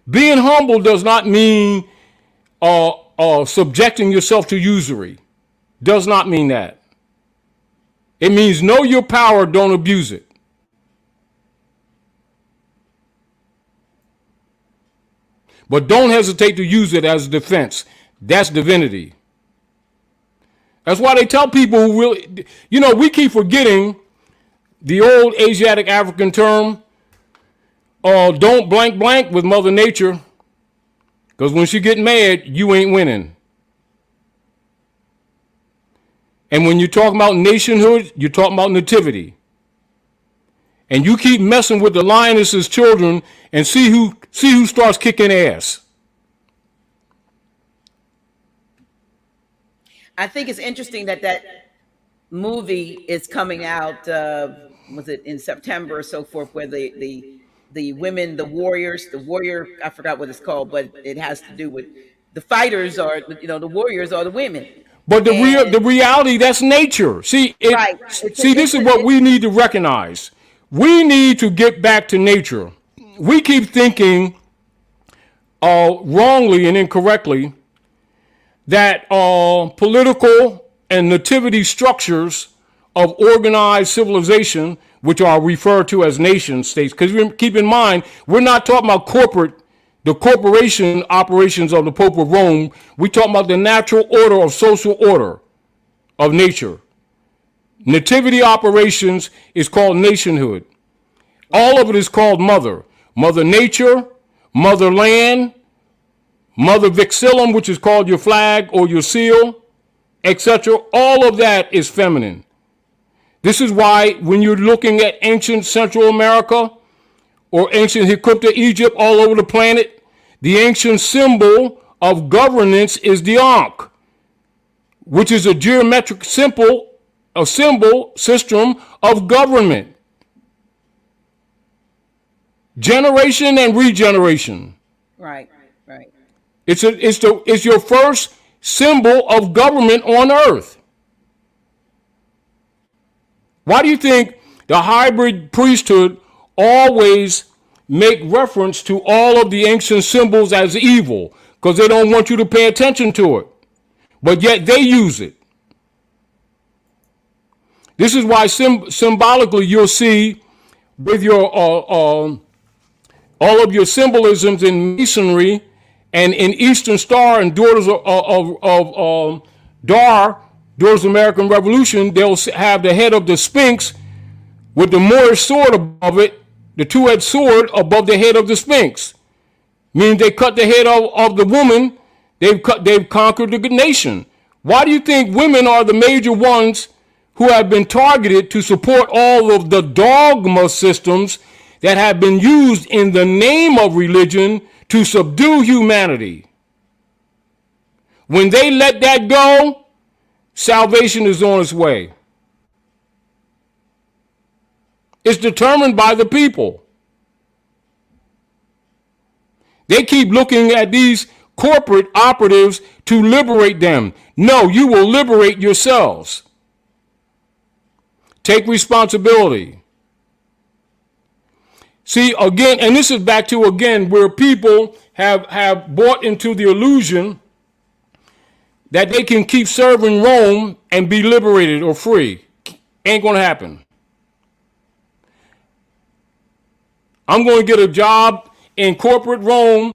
Being humble does not mean subjecting yourself to usury. Does not mean that. It means know your power, don't abuse it. But don't hesitate to use it as defense. That's divinity. That's why they tell people who really, we keep forgetting the old Asiatic African term, don't blank blank with Mother Nature, because when she get mad, you ain't winning. And when you're talking about nationhood, you're talking about nativity. And you keep messing with the lioness's children and see who starts kicking ass. I think it's interesting that movie is coming out. Was it in September or so forth? Where the women, the warrior, I forgot what it's called, but it has to do with the fighters are, the warriors are the women. But the reality, that's nature. See, this is what we need to recognize. We need to get back to nature. We keep thinking wrongly and incorrectly that political and nativity structures of organized civilization, which are referred to as nation states, because keep in mind, we're not talking about the corporation operations of the Pope of Rome. We're talking about the natural order of social order of nature. Nativity operations is called nationhood. All of it is called mother. Mother nature, mother land, mother vixillum, which is called your flag or your seal, etc. All of that is feminine. This is why when you're looking at ancient Central America or ancient Egypt, Egypt, all over the planet, the ancient symbol of governance is the Ankh, which is a geometric symbol a symbol system of government, generation and regeneration. Right. Right. It's your first symbol of government on earth. Why do you think the hybrid priesthood always make reference to all of the ancient symbols as evil? Because they don't want you to pay attention to it. But yet they use it. This is why symbolically you'll see with your all of your symbolisms in Masonry and in Eastern Star and Daughters of Dar, Daughters of the American Revolution, they'll have the head of the Sphinx with the Moorish sword above it, the two-edged sword above the head of the Sphinx. Meaning they cut the head of the woman, they've conquered the nation. Why do you think women are the major ones who have been targeted to support all of the dogma systems that have been used in the name of religion to subdue humanity? When they let that go, salvation is on its way. It's determined by the people. They keep looking at these corporate operatives to liberate them. No, you will liberate yourselves. Take responsibility. See, again, and this is back to, again, where people have bought into the illusion that they can keep serving Rome and be liberated or free. Ain't going to happen. I'm going to get a job in corporate Rome.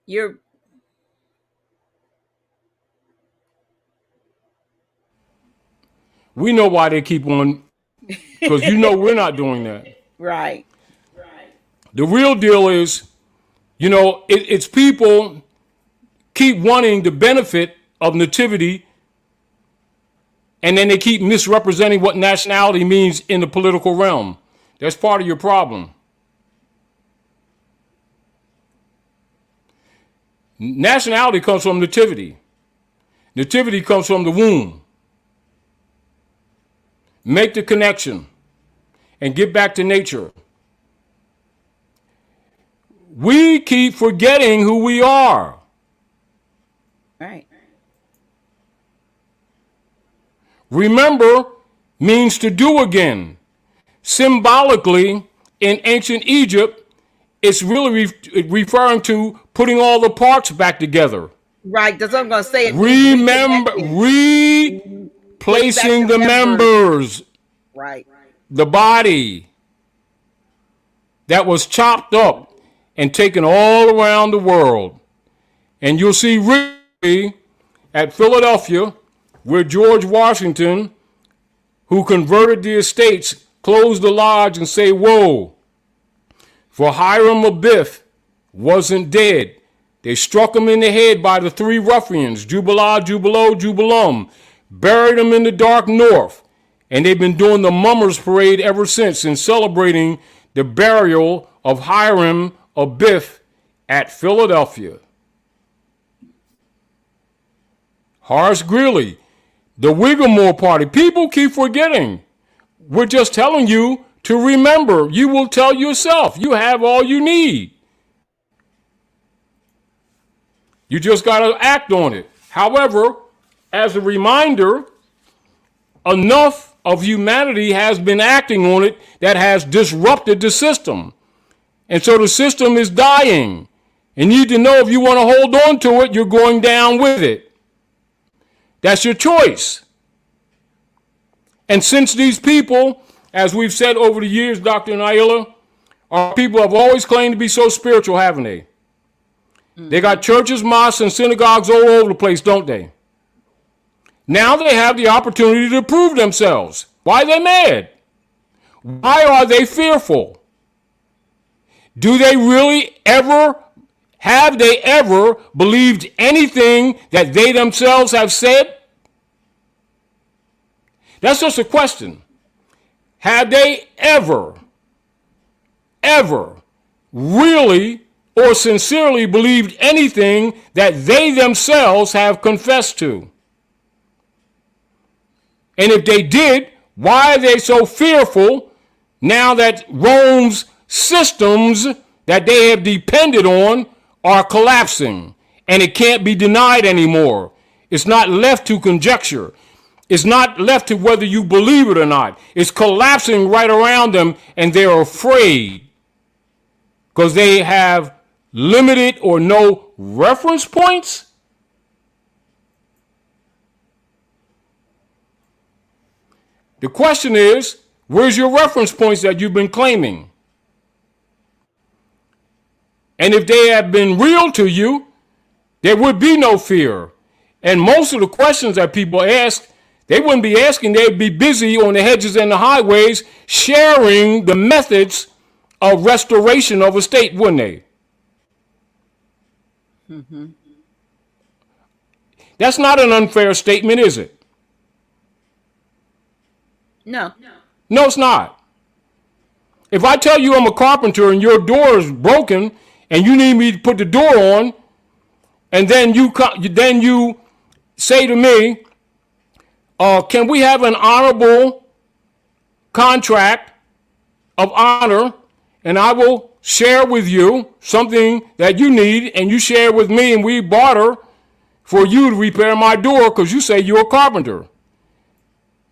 You're We know why they keep on, because you know we're not doing that. right. The real deal is, it's people keep wanting the benefit of nativity, and then they keep misrepresenting what nationality means in the political realm. That's part of your problem. Nationality comes from nativity. Nativity comes from the womb. Make the connection and get back to nature. We keep forgetting who we are. Right. Remember means to do again. Symbolically, in ancient Egypt, it's really referring to putting all the parts back together. Right. That's what I'm going to say. Remember, replacing the members. Right. The body that was chopped up and taken all around the world. And you'll see really at Philadelphia, where George Washington, who converted the estates, closed the lodge and say, whoa, for Hiram Abiff wasn't dead. They struck him in the head by the three ruffians, Jubilah, Jubilo, Jubilum, buried him in the dark north. And they've been doing the Mummers Parade ever since in celebrating the burial of Hiram Abiff at Philadelphia. Horace Greeley, the Whiggamore Party. People keep forgetting. We're just telling you to remember. You will tell yourself. You have all you need. You just got to act on it. However, as a reminder, enough of humanity has been acting on it that has disrupted the system. And so the system is dying. And you need to know if you want to hold on to it, you're going down with it. That's your choice. And since these people, as we've said over the years, Dr. Naila, our people have always claimed to be so spiritual, haven't they? They got churches, mosques, and synagogues all over the place, don't they? Now they have the opportunity to prove themselves. Why are they mad? Why are they fearful? Do they really have they ever believed anything that they themselves have said? That's just a question. Have they ever really or sincerely believed anything that they themselves have confessed to. And if they did, why are they so fearful now that Rome's systems that they have depended on are collapsing and it can't be denied anymore? It's not left to conjecture. It's not left to whether you believe it or not. It's collapsing right around them, and they're afraid because they have limited or no reference points. The question is, where's your reference points that you've been claiming? And if they have been real to you, there would be no fear. And most of the questions that people ask, they wouldn't be asking. They'd be busy on the hedges and the highways sharing the methods of restoration of a state, wouldn't they? Mm-hmm. That's not an unfair statement, is it? No. No, it's not. If I tell you I'm a carpenter and your door is broken and you need me to put the door on, and then you say to me, can we have an honorable contract of honor, and I will share with you something that you need, and you share with me, and we barter for you to repair my door because you say you're a carpenter.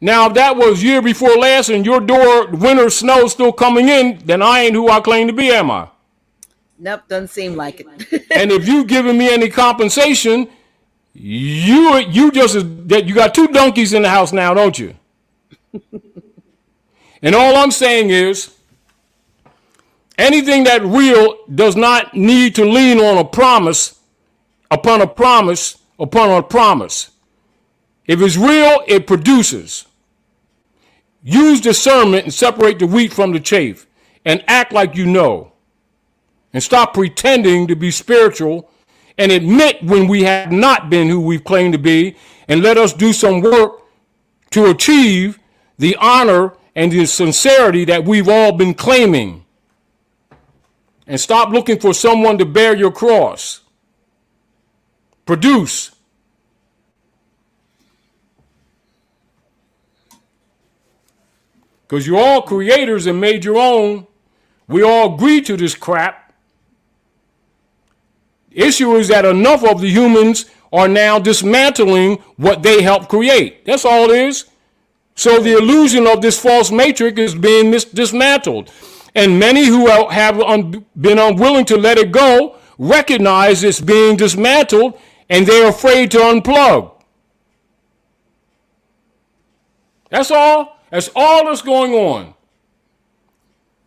Now, if that was year before last and your door, winter snow still coming in, then I ain't who I claim to be, am I? Nope, doesn't seem like it. And if you giving me any compensation, you got two donkeys in the house now, don't you? And all I'm saying is, anything that real does not need to lean on a promise, upon a promise, upon a promise. If it's real, it produces. Use discernment and separate the wheat from the chaff and act like you know. And stop pretending to be spiritual and admit when we have not been who we've claimed to be, and let us do some work to achieve the honor and the sincerity that we've all been claiming. And stop looking for someone to bear your cross. Produce. Because you're all creators and made your own. We all agree to this crap. The issue is that enough of the humans are now dismantling what they helped create. That's all it is. So the illusion of this false matrix is being dismantled. And many who have been unwilling to let it go recognize it's being dismantled, and they're afraid to unplug. That's all. That's all that's going on.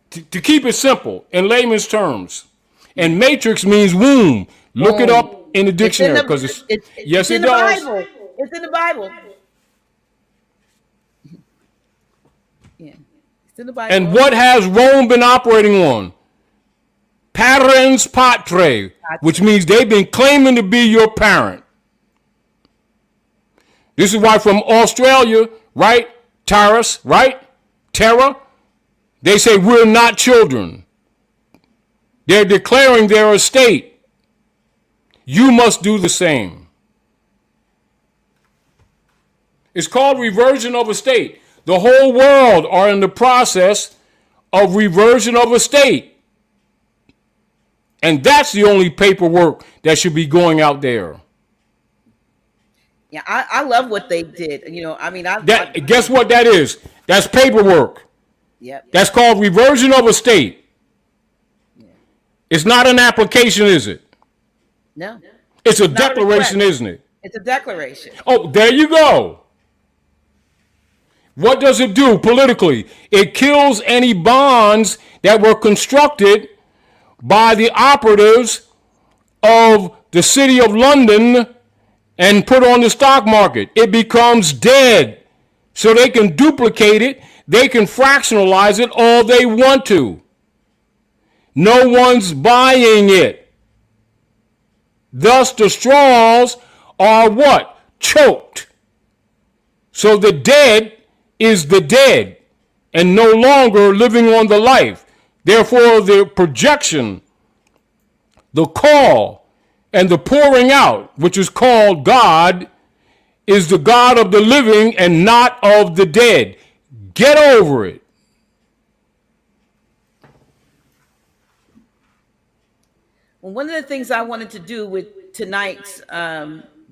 To keep it simple, in layman's terms. And matrix means womb. Look it up in the dictionary, because yes, it does. Bible. It's in the Bible. Yeah, it's in the Bible. And what has Rome been operating on? Parens patre, which means they've been claiming to be your parent. This is why from Australia, right? Taurus, right? Terra, they say we're not children. They're declaring their estate. You must do the same. It's called reversion of estate. The whole world are in the process of reversion of estate. And that's the only paperwork that should be going out there. Yeah, I love what they did. You know, I mean, guess what that is? That's paperwork. Yep. That's called reversion of estate. Yeah. It's not an application, is it? No. It's a declaration, isn't it? It's a declaration. Oh, there you go. What does it do politically? It kills any bonds that were constructed by the operatives of the city of London and put on the stock market. It becomes dead. So they can duplicate it. They can fractionalize it all they want to. No one's buying it. Thus, the straws are what? Choked. So the dead is the dead and no longer living on the life. Therefore, the projection, The call and the pouring out, which is called God, is the God of the living and not of the dead. Get over it. Well, one of the things I wanted to do with tonight's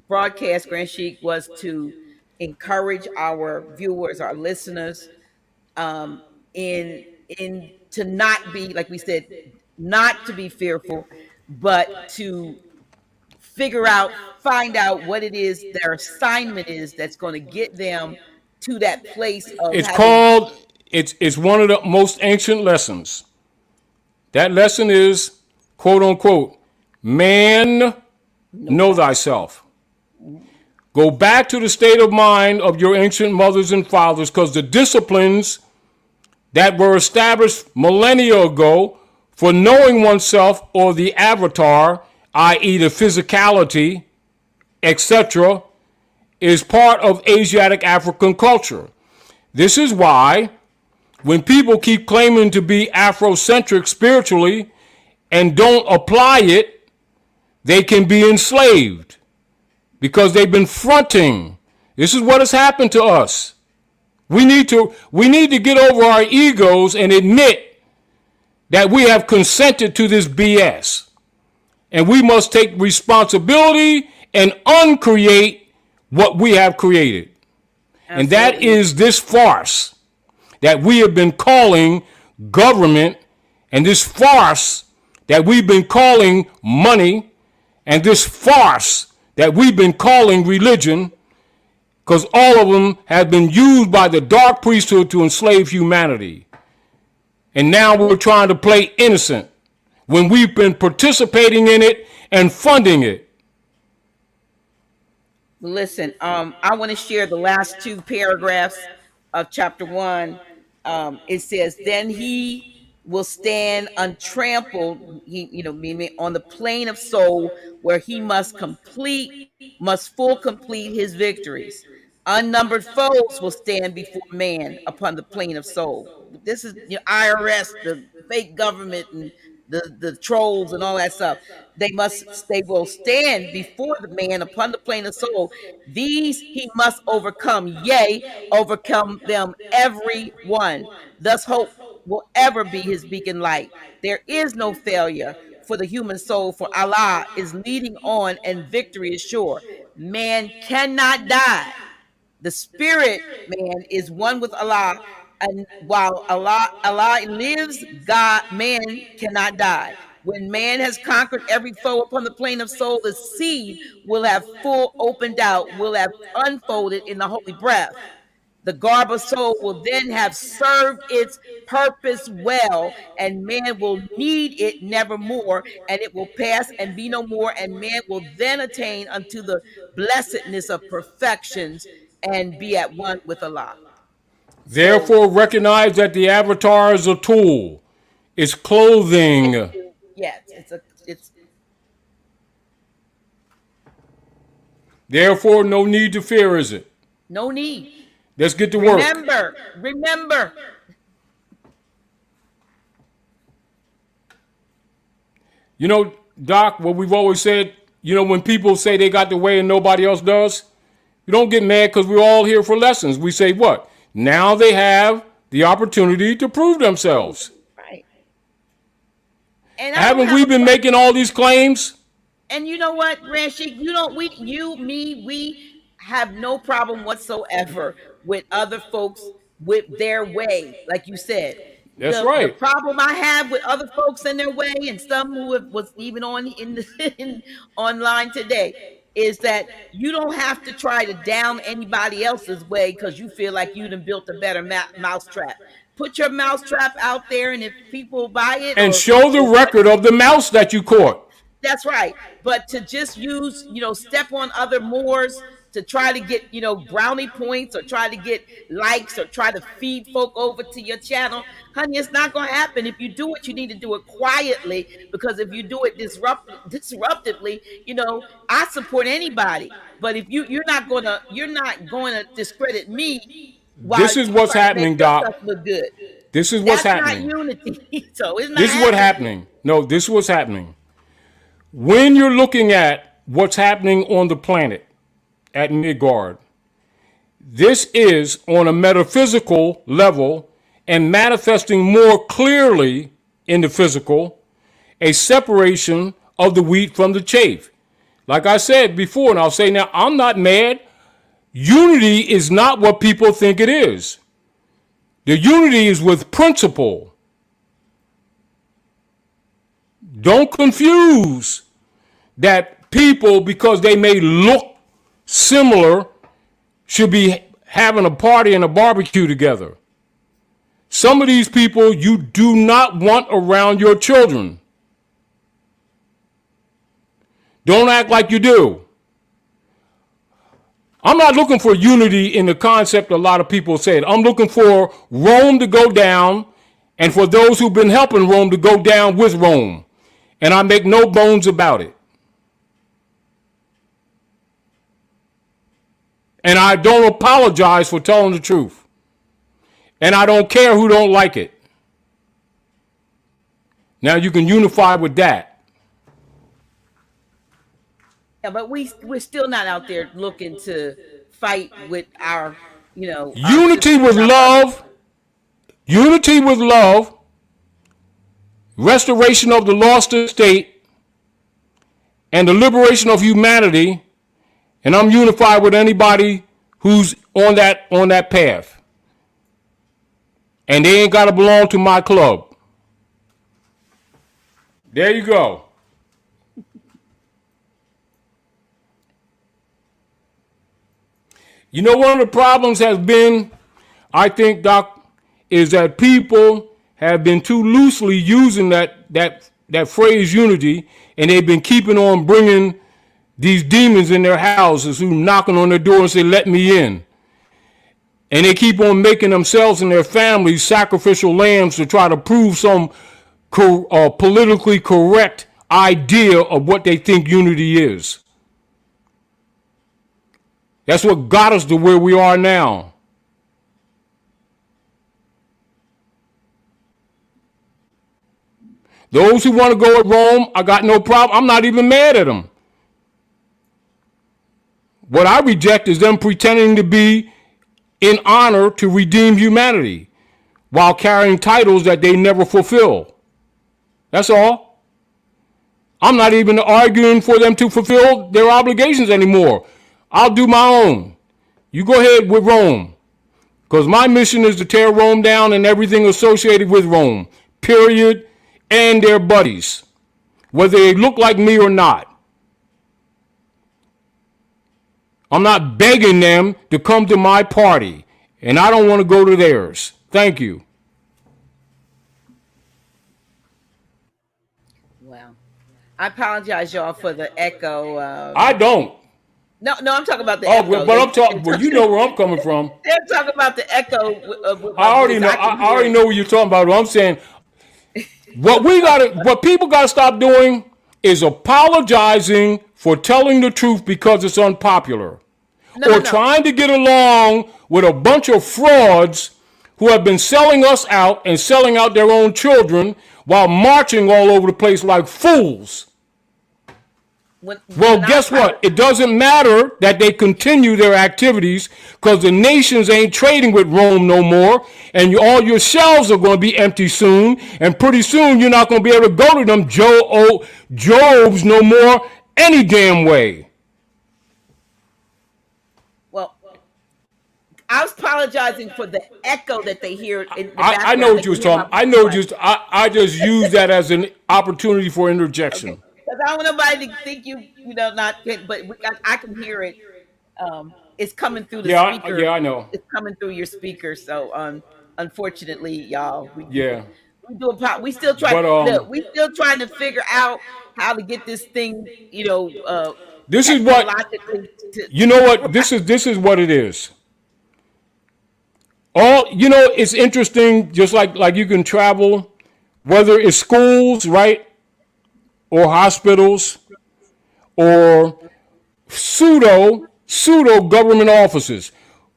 broadcast, Grand Sheik, was to encourage our viewers, our listeners, um, in to not be, like we said, not to be fearful, but to figure out, find out what it is their assignment is that's going to get them to that place of It's having called, it's one of the most ancient lessons. That lesson is, quote unquote, man, no know doubt. thyself. Go back to the state of mind of your ancient mothers and fathers, because the disciplines that were established millennia ago for knowing oneself, or the avatar, i.e., the physicality, etc., is part of Asiatic African culture. This is why when people keep claiming to be Afrocentric spiritually and don't apply it, they can be enslaved because they've been fronting. This is what has happened to us. We need to get over our egos and admit that we have consented to this BS. And we must take responsibility and uncreate what we have created. And that Absolutely. is this farce that we have been calling government, and this farce that we've been calling money, and this farce that we've been calling religion, because all of them have been used by the dark priesthood to enslave humanity. And now we're trying to play innocent when we've been participating in it and funding it. Listen, I want to share the last two paragraphs of chapter one. It says, "Then he will stand untrampled, he, meaning on the plane of soul, where he must full complete his victories. Unnumbered foes will stand before man upon the plane of soul." This is IRS, the fake government, and the trolls and all that stuff. They will stand before the man upon the plane of soul. These he must overcome, yea, overcome them every one. Thus hope will ever be his beacon light. There is no failure for the human soul, for Allah is leading on and victory is sure. Man cannot die. The spirit man is one with Allah, and while Allah lives, man cannot die. When man has conquered every foe upon the plane of soul, the seed will have full opened out, will have unfolded in the holy breath. The garb of soul will then have served its purpose well, and man will need it nevermore, and it will pass and be no more, and man will then attain unto the blessedness of perfections and be at one with Allah. So, Therefore, recognize that the avatar is a tool. It's clothing. yes, it's Therefore, no need to fear, is it? no need. Let's get to work. Remember. You know, Doc, what we've always said, when people say they got the way and nobody else does, you don't get mad because we're all here for lessons. We say what? Now they have the opportunity to prove themselves. Right. And I don't Haven't have we a been making all these claims? And you know what, Rashid, we have no problem whatsoever with other folks with their way, like you said. That's The right. problem I have with other folks and their way, and some who was even on online today, is that you don't have to try to down anybody else's way because you feel like you done built a better mousetrap. Put your mousetrap out there, and if people buy it And or show the record of the mouse that you caught. that's right. But to just use, step on other Moors to try to get, brownie points or try to get likes or try to feed folk over to your channel, honey, it's not going to happen. If you do it, you need to do it quietly, because if you do it disruptively, I support anybody. But if you're not going to discredit me while This is you what's try to make happening, yourself Doc. look good. This is what's That's not happening. unity. So it's not This is what's happening. happening. No, this is what's happening. When you're looking at what's happening on the planet at Midgard, this is on a metaphysical level and manifesting more clearly in the physical, a separation of the wheat from the chaff. Like I said before, and I'll say now, I'm not mad. Unity is not what people think it is. The unity is with principle. Don't confuse that people, because they may look similar, should be having a party and a barbecue together. Some of these people you do not want around your children. Don't act like you do. I'm not looking for unity in the concept a lot of people said. I'm looking for Rome to go down, and for those who've been helping Rome to go down with Rome. And I make no bones about it. And I don't apologize for telling the truth. And I don't care who don't like it. Now you can unify with that. Yeah, but we're still not out there looking to fight with our, Unity with love. Unity with love. Restoration of the lost estate. And the liberation of humanity. And I'm unified with anybody who's on that path. And they ain't got to belong to my club. There you go. You know, one of the problems has been, I think, Doc, is that people have been too loosely using that phrase unity, and they've been keeping on bringing these demons in their houses who knocking on their door and say, let me in. And they keep on making themselves and their families sacrificial lambs to try to prove some politically correct idea of what they think unity is. That's what got us to where we are now. Those who want to go at Rome, I got no problem. I'm not even mad at them. What I reject is them pretending to be in honor to redeem humanity while carrying titles that they never fulfill. That's all. I'm not even arguing for them to fulfill their obligations anymore. I'll do my own. You go ahead with Rome. Because my mission is to tear Rome down and everything associated with Rome. Period. And their buddies. Whether they look like me or not. I'm not begging them to come to my party. And I don't want to go to theirs. Thank you. Wow. I apologize, y'all, for the echo. I don't. No, I'm talking about the echo. But I'm talking. Well, you know where I'm coming from. They're talking about the echo. I already know. I already know what you're talking about. I'm saying what people gotta stop doing is apologizing for telling the truth because it's unpopular, trying to get along with a bunch of frauds who have been selling us out and selling out their own children while marching all over the place like fools. Guess what? It doesn't matter that they continue their activities because the nations ain't trading with Rome no more, and all your shelves are going to be empty soon, and pretty soon you're not going to be able to go to them Jobs no more any damn way. Well, I was apologizing for the echo that they hear in the background. I know what you was talking. I just use that as an opportunity for interjection. Okay. Because I don't want nobody to think not, but I can hear it. It's coming through the speaker. Yeah, I know. It's coming through your speaker. So, unfortunately, y'all, we still trying to figure out how to get this thing, this is what you know. What this is what it is. It's interesting. Just like you can travel, whether it's schools, right? Or hospitals, or pseudo government offices.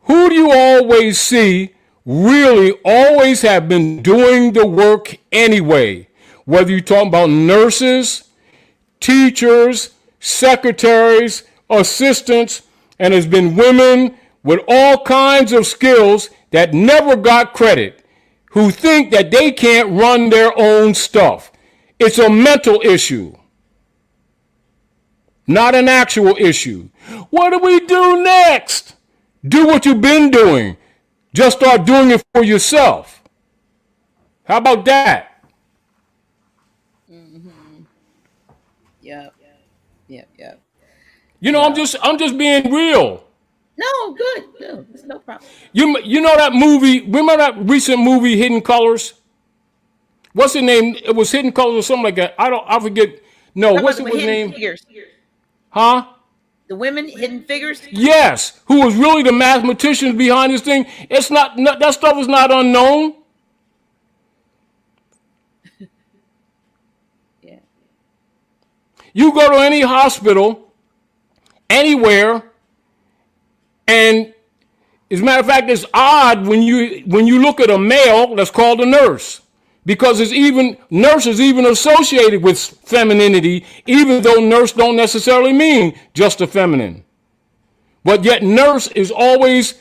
Who do you always see really always have been doing the work anyway? Whether you're talking about nurses, teachers, secretaries, assistants, and has been women with all kinds of skills that never got credit, who think that they can't run their own stuff. It's a mental issue, not an actual issue. What do we do next? Do what you've been doing. Just start doing it for yourself. How about that? Mm-hmm. Yep. Yep. Yep. You know, Yeah. I'm just being real. No, good. Good. There's no problem. You know that movie? Remember that recent movie, Hidden Colors? What's the name? It was Hidden Colors or something like that. I forget. No, Talking what's about it the was hidden name? figures. Huh? The women hidden figures. Yes. Who was really the mathematicians behind this thing? It's not that stuff is not unknown. Yeah. You go to any hospital, anywhere, and as a matter of fact, it's odd when you look at a male that's called a nurse, because it's even nurse is even associated with femininity, even though nurse don't necessarily mean just a feminine. But yet nurse is always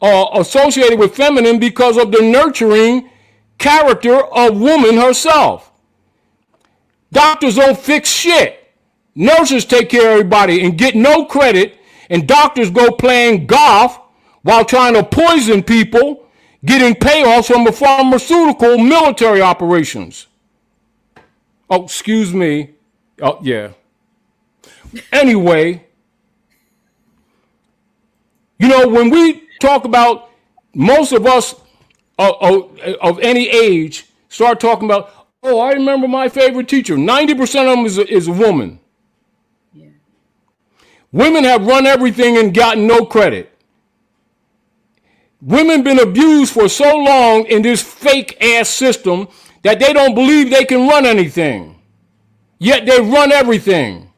associated with feminine because of the nurturing character of woman herself. Doctors don't fix shit. Nurses take care of everybody and get no credit, and doctors go playing golf while trying to poison people, getting payoffs from the pharmaceutical military operations. Oh, excuse me. Oh, yeah. Anyway, you know, when we talk about most of us of any age start talking about, oh, I remember my favorite teacher. 90% of them is a woman. Yeah. Women have run everything and gotten no credit. Women been abused for so long in this fake ass system that they don't believe they can run anything. Yet they run everything.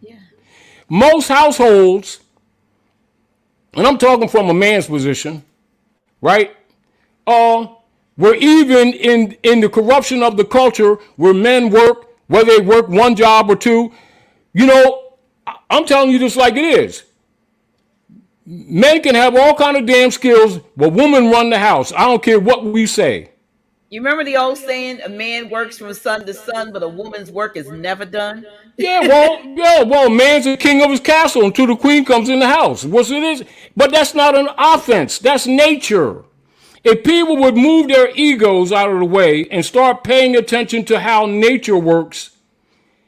Yeah. Most households, and I'm talking from a man's position, right? We're even in the corruption of the culture where men work, whether they work one job or two. You know, I'm telling you this like it is. Men can have all kind of damn skills, but women run the house. I don't care what we say. You remember the old saying, a man works from sun to sun, but a woman's work is never done? Well, man's the king of his castle until the queen comes in the house. What's it is? But that's not an offense. That's nature. If people would move their egos out of the way and start paying attention to how nature works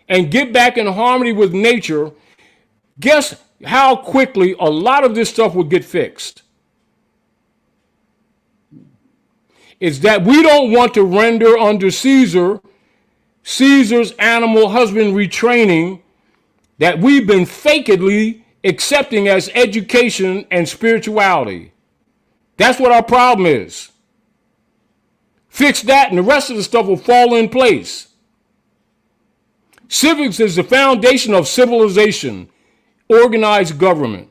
and get back in harmony with nature, guess how quickly a lot of this stuff would get fixed. It's that we don't want to render under Caesar's animal husbandry training that we've been fakedly accepting as education and spirituality. That's what our problem is. Fix that and the rest of the stuff will fall in place. Civics is the foundation of civilization, organized government.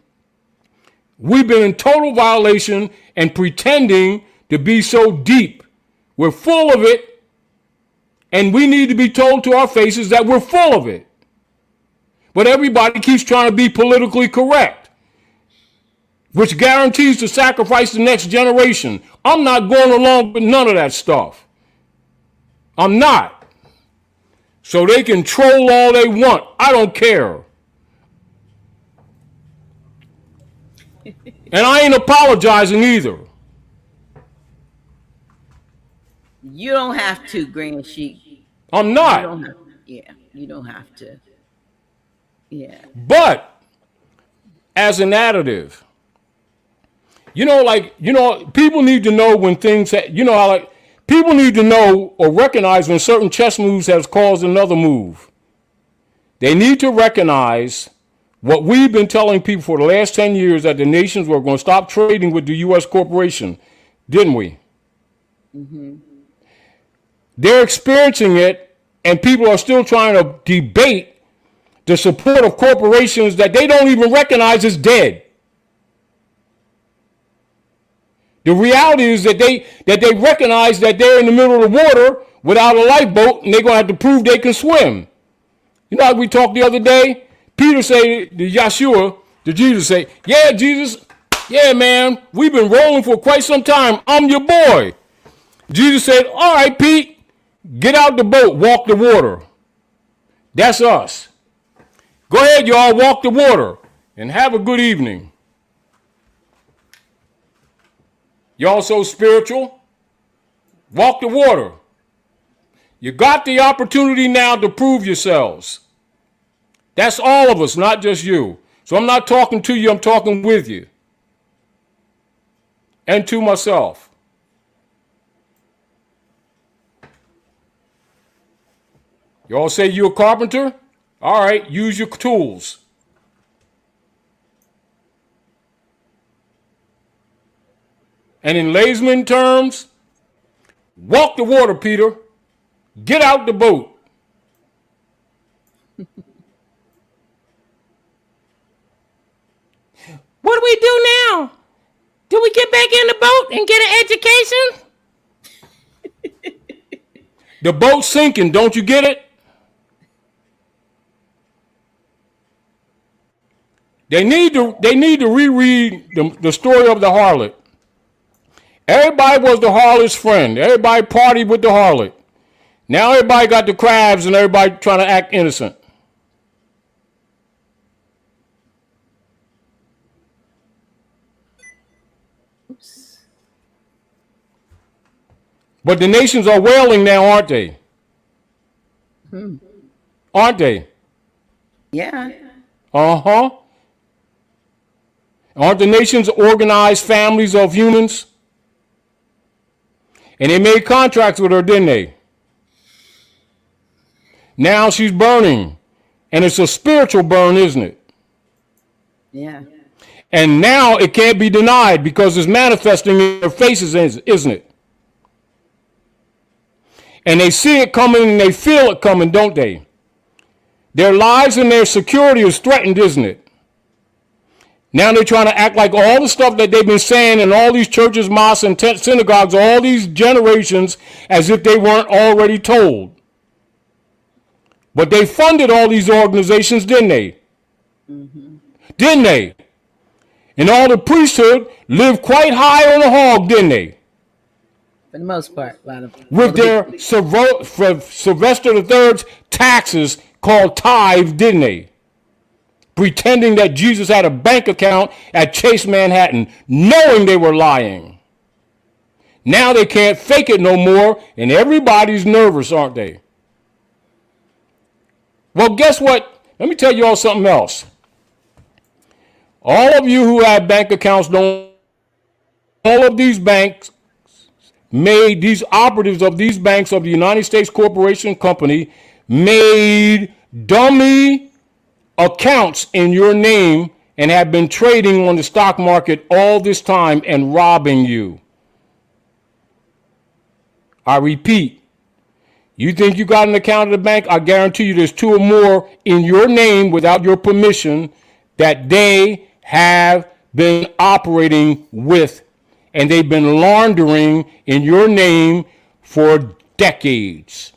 We've been in total violation and pretending to be so deep. We're full of it, and we need to be told to our faces that we're full of it. But everybody keeps trying to be politically correct, which guarantees to sacrifice the next generation. I'm not going along with none of that stuff. I'm not. So they can troll all they want. I don't care. And I ain't apologizing either. You don't have to, Grand Sheik. I'm You not. don't have Yeah, you don't have to. Yeah. But as an additive, people need to know when things, people need to know or recognize when certain chess moves has caused another move. They need to recognize what we've been telling people for the last 10 years, that the nations were going to stop trading with the U.S. corporation, didn't we? Mm-hmm. They're experiencing it, and people are still trying to debate the support of corporations that they don't even recognize as dead. The reality is that they recognize that they're in the middle of the water without a lifeboat, and they're gonna have to prove they can swim. You know how we talked the other day? Peter say to Yeshua, to Jesus say, "Yeah, Jesus, yeah, man, we've been rolling for quite some time. I'm your boy." Jesus said, "All right, Pete, get out the boat, walk the water." That's us. Go ahead, y'all, walk the water, and have a good evening. Y'all so spiritual. Walk the water. You got the opportunity now to prove yourselves. That's all of us, not just you. So I'm not talking to you, I'm talking with you. And to myself. Y'all say you're a carpenter? All right, use your tools. And in layman terms, walk the water, Peter. Get out the boat. What do we do now? Do we get back in the boat and get an education? The boat's sinking, don't you get it? They need to reread the story of the harlot. Everybody was the harlot's friend. Everybody partied with the harlot. Now everybody got the crabs and everybody trying to act innocent. Oops. But the nations are wailing now, aren't they? Aren't they? Yeah. Uh-huh. Aren't the nations organized families of humans? And they made contracts with her, didn't they? Now she's burning. And it's a spiritual burn, isn't it? Yeah. And now it can't be denied because it's manifesting in their faces, isn't it? And they see it coming and they feel it coming, don't they? Their lives and their security is threatened, isn't it? Now they're trying to act like all the stuff that they've been saying in all these churches, mosques, and synagogues, all these generations, as if they weren't already told. But they funded all these organizations, didn't they? Mm-hmm. Didn't they? And all the priesthood lived quite high on the hog, didn't they? For the most part. With their Sylvester III's taxes called tithe, didn't they? Pretending that Jesus had a bank account at Chase Manhattan, knowing they were lying. Now they can't fake it no more, and everybody's nervous, aren't they? Well, guess what? Let me tell you all something else. All of you who have bank accounts don't. All of these banks made, these operatives of these banks of the United States Corporation Company made dummy accounts in your name and have been trading on the stock market all this time and robbing you. I repeat, you think you got an account at the bank? I guarantee you there's two or more in your name without your permission that they have been operating with, and they've been laundering in your name for decades.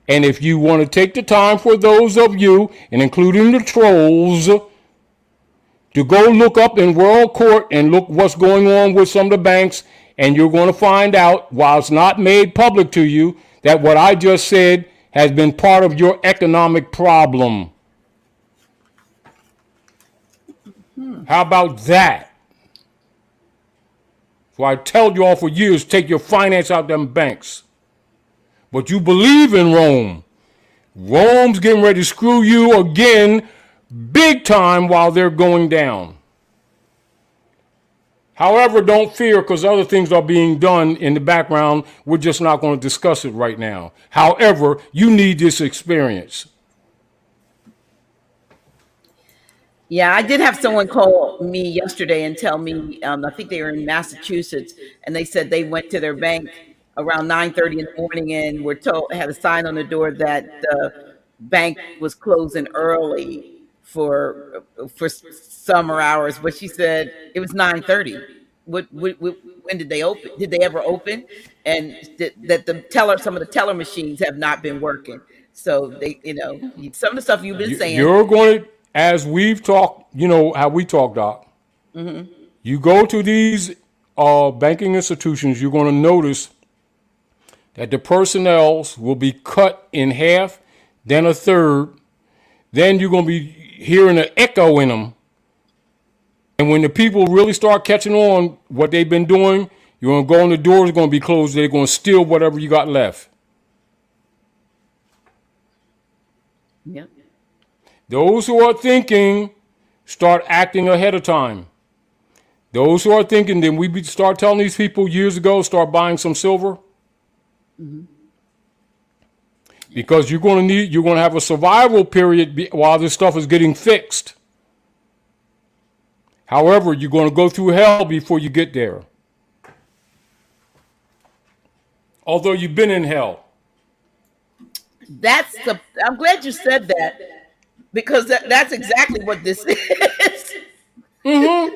And if you want to take the time, for those of you, and including the trolls, to go look up in World Court and look what's going on with some of the banks, and you're going to find out, while it's not made public to you, that what I just said has been part of your economic problem. How about that? So I tell you all for years, take your finance out them banks. But you believe in Rome. Rome's getting ready to screw you again big time while they're going down. However, don't fear, because other things are being done in the background. We're just not going to discuss it right now. However, you need this experience. Yeah, I did have someone call me yesterday and tell me, I think they were in Massachusetts, and they said they went to their bank around 9:30 in the morning and were told, had a sign on the door that the bank was closing early for summer hours, but she said it was 9:30. when did they open? Did they ever open? And that the teller, some of the teller machines have not been working. So they, some of the stuff you've been saying. You're going to, as we've talked, how we talk, Doc. Hmm. You go to these banking institutions, you're going to notice that the personnel will be cut in half, then a third. Then you're going to be hearing an echo in them. And when the people really start catching on what they've been doing, you're going to go in, the doors are going to be closed. They're going to steal whatever you got left. Yep. Those who are thinking start acting ahead of time. Those who are thinking, then we start telling these people years ago, start buying some silver. Hmm. Because you're going to have a survival period while this stuff is getting fixed. However, you're going to go through hell before you get there. Although you've been in hell. I'm glad you said that, because that's exactly what this is. Mm-hmm.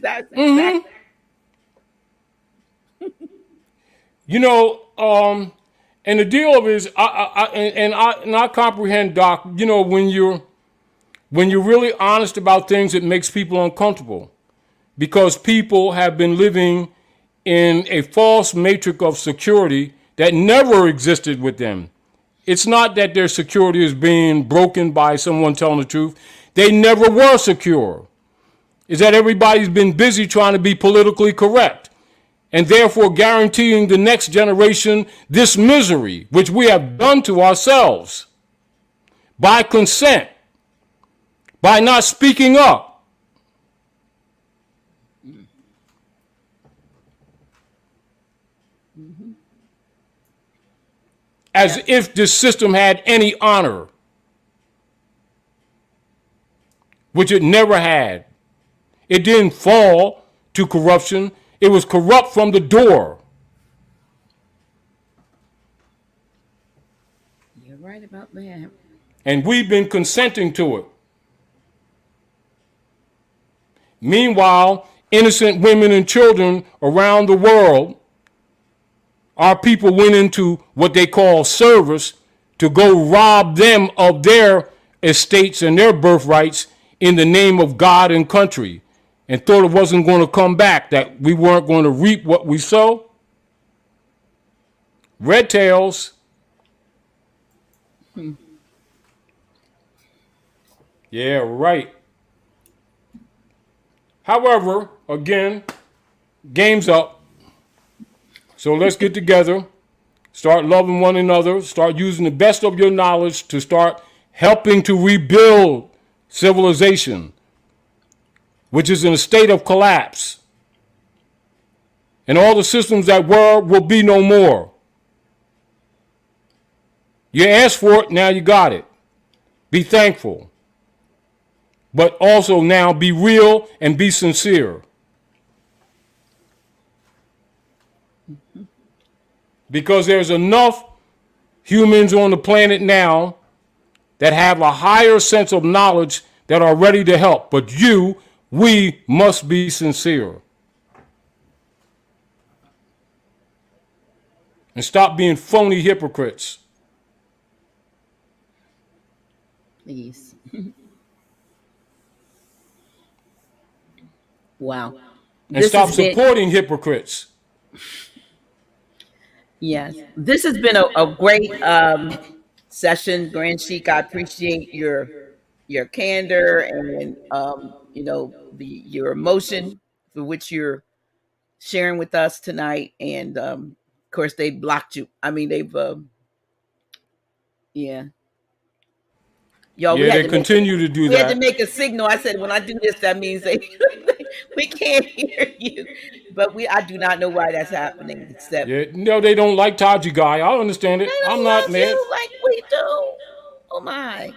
That's Mm-hmm. exactly. You know, and the deal of it is, I comprehend, Doc. When you're really honest about things, it makes people uncomfortable because people have been living in a false matrix of security that never existed with them. It's not that their security is being broken by someone telling the truth. They never were secure. It's that everybody's been busy trying to be politically correct and therefore guaranteeing the next generation this misery, which we have done to ourselves by consent, by not speaking up. Mm-hmm. As Yeah. if this system had any honor, which it never had. It didn't fall to corruption. It was corrupt from the door. You're right about that. And we've been consenting to it. Meanwhile, innocent women and children around the world, our people went into what they call service to go rob them of their estates and their birthrights in the name of God and country, and thought it wasn't going to come back, that we weren't going to reap what we sow. Red tails. Hmm. Yeah, right. However, again, game's up. So let's get together, start loving one another, start using the best of your knowledge to start helping to rebuild civilization, which is in a state of collapse. And all the systems that were will be no more. You asked for it, now you got it. Be thankful. But also now be real and be sincere. Because there's enough humans on the planet now that have a higher sense of knowledge that are ready to help. But we must be sincere. And stop being phony hypocrites. Please. Wow. And This stop has been, supporting hypocrites. yes, this has been a great session, Grand Sheik. I appreciate your candor and your emotion for which you're sharing with us tonight. And of course, they blocked you. I mean, they've yeah, y'all. Yeah, they continue to do We had to that. make a signal. I said, when I do this, that means they we can't hear you. But I do not know why that's happening. Except Yeah, no, they don't like Taji Guy. I understand they it. I'm don't not love mad. you like we do. Oh my.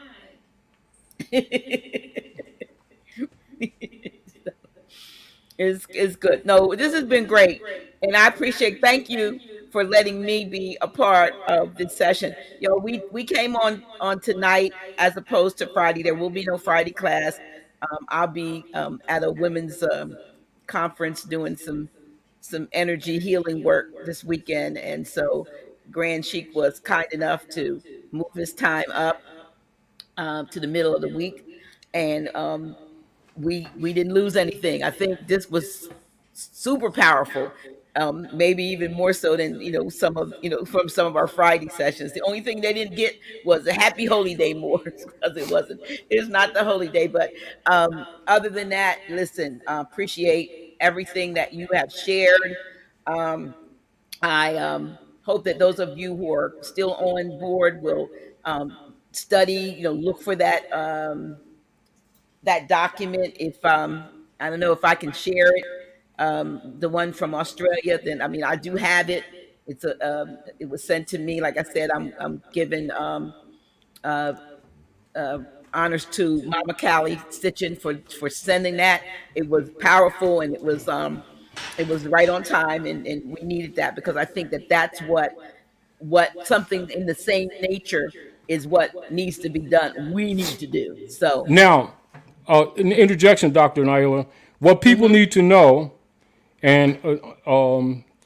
It's good. No, this has been great, and I appreciate. Thank you for letting me be a part of this session. We came on tonight as opposed to Friday. There will be no Friday class. I'll be at a women's conference doing some energy healing work this weekend, and so Grand Sheik was kind enough to move his time up to the middle of the week, and we didn't lose anything. I think this was super powerful. Maybe even more so than some of from some of our Friday sessions. The only thing they didn't get was a Happy Holy Day more because it's not the holy day. But other than that, listen, appreciate everything that you have shared. Um, I hope that those of you who are still on board will study, look for that document. If I don't know if I can share it, the one from Australia, then I mean I do have it. It was sent to me. Like I said, I'm giving uh, uh, honors to Mama Callie Stitchin for sending that. It was powerful, and it was right on time, and we needed that because I think that that's what something in the same nature is what needs to be done. We need to do so. Now, in the interjection, Dr. Naila, what people Mhm. need to know, and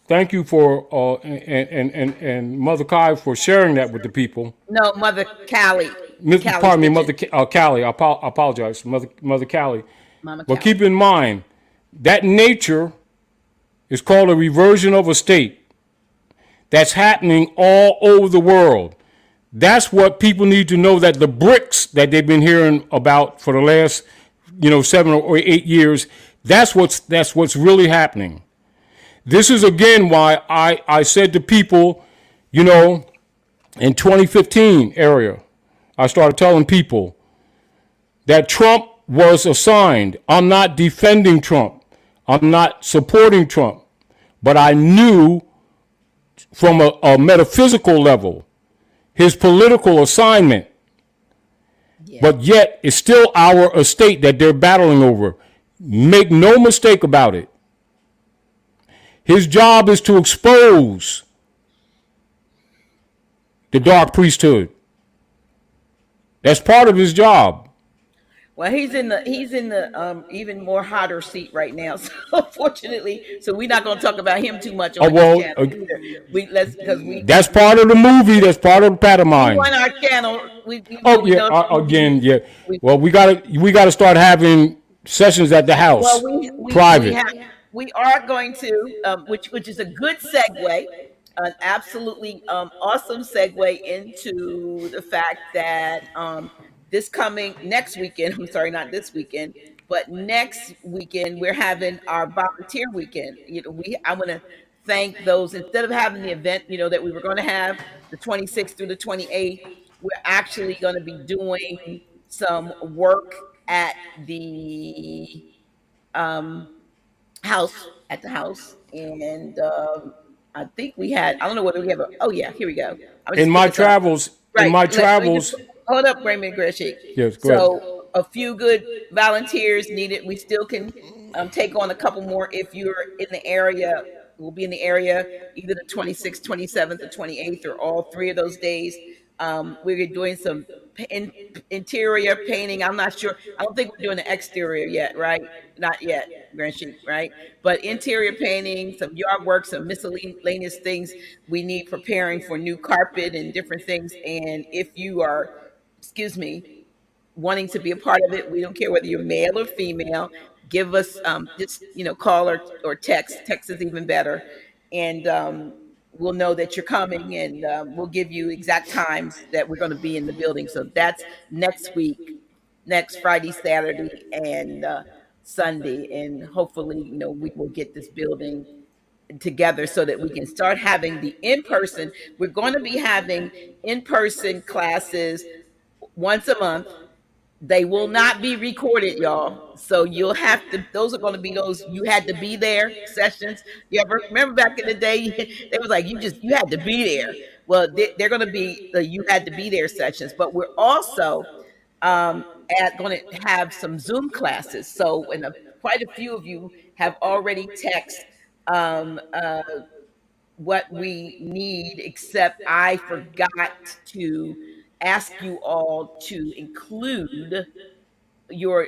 thank you for and Mother Kai for sharing that with the people. No, Mother Callie Pardon me, Stitchin, Callie. I apologize, Mother Callie. Mama But keep Callie. in mind that nature is called a reversion of a state that's happening all over the world. That's what people need to know, that the bricks that they've been hearing about for the last 7 or 8 years, that's what's really happening. This is again why I said to people, you know, in 2015 area, I started telling people that Trump was assigned. I'm not defending Trump. I'm not supporting Trump. But I knew from a metaphysical level his political assignment. Yeah. But yet it's still our estate that they're battling over. Make no mistake about it. His job is to expose the dark priesthood. That's part of his job. Well, he's in the even more hotter seat right now. So unfortunately, so we're not going to talk about him too much Oh on this well, channel either. We let's because that's part of the movie. That's part of the we pantomime. want our channel. Oh We yeah, know again, yeah. we Well, we gotta start having sessions at the well house, we private. have we are going to which is a good segue, an absolutely awesome segue into the fact that this coming next weekend, I'm sorry, not this weekend, but next weekend we're having our volunteer weekend. I want to thank those, instead of having the event that we were going to have the 26th through the 28th, we're actually going to be doing some work at the um, house, and I think I don't know whether we have oh yeah, here we go. I was In just putting my this up. travels, in Right. my Let me just travels, hold up, Raymond Greshik. yes, go ahead. So a few good volunteers needed. We still can take on a couple more if you're in the area. We'll be in the area either the 26th, 27th, or 28th, or all three of those days. We're doing some interior painting. I'm not sure. I don't think we're doing the exterior yet, right? Not yet, Grand Sheik, right? But interior painting, some yard work, some miscellaneous things we need preparing for new carpet and different things. And if you are, excuse me, wanting to be a part of it, we don't care whether you're male or female. Give us just call or text. Text is even better, and we'll know that you're coming, and we'll give you exact times that we're going to be in the building. So that's next week, next Friday, Saturday, and Sunday, and hopefully we will get this building together so that we can start having the in person. We're going to be having in person classes once a month. They will not be recorded, y'all. So you'll have to, those are going to be those you had to be there sessions. You ever remember back in the day, they was like, you had to be there. Well, they're going to be the you had to be there sessions, but we're also going to have some Zoom classes. So, and quite a few of you have already texted um, uh, what we need, except I forgot to ask you all to include your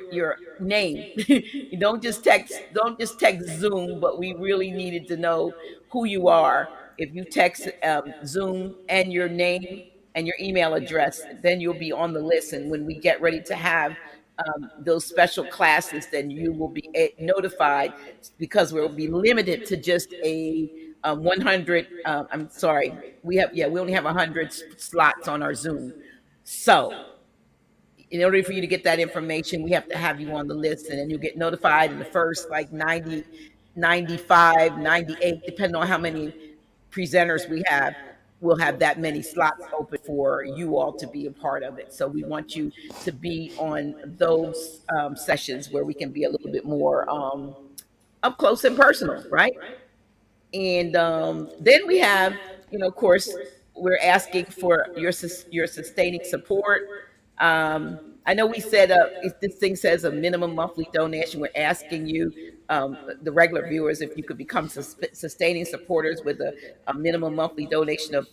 name. You don't just text Zoom, but we really needed to know who you are. If you text Zoom and your name and your email address, then you'll be on the list. And when we get ready to have those special classes, then you will be notified, because we'll be limited to just a 100. I'm sorry, we only have 100 slots on our Zoom. So in order for you to get that information, we have to have you on the list, and then you'll get notified in the first like 90, 95, 98, depending on how many presenters we have. We'll have that many slots open for you all to be a part of it. So we want you to be on those sessions where we can be a little bit more up close and personal, right? And then we have, of course, we're asking for your sustaining support. I know we said if this thing says a minimum monthly donation, we're asking you, the regular viewers, if you could become sustaining supporters with a minimum monthly donation of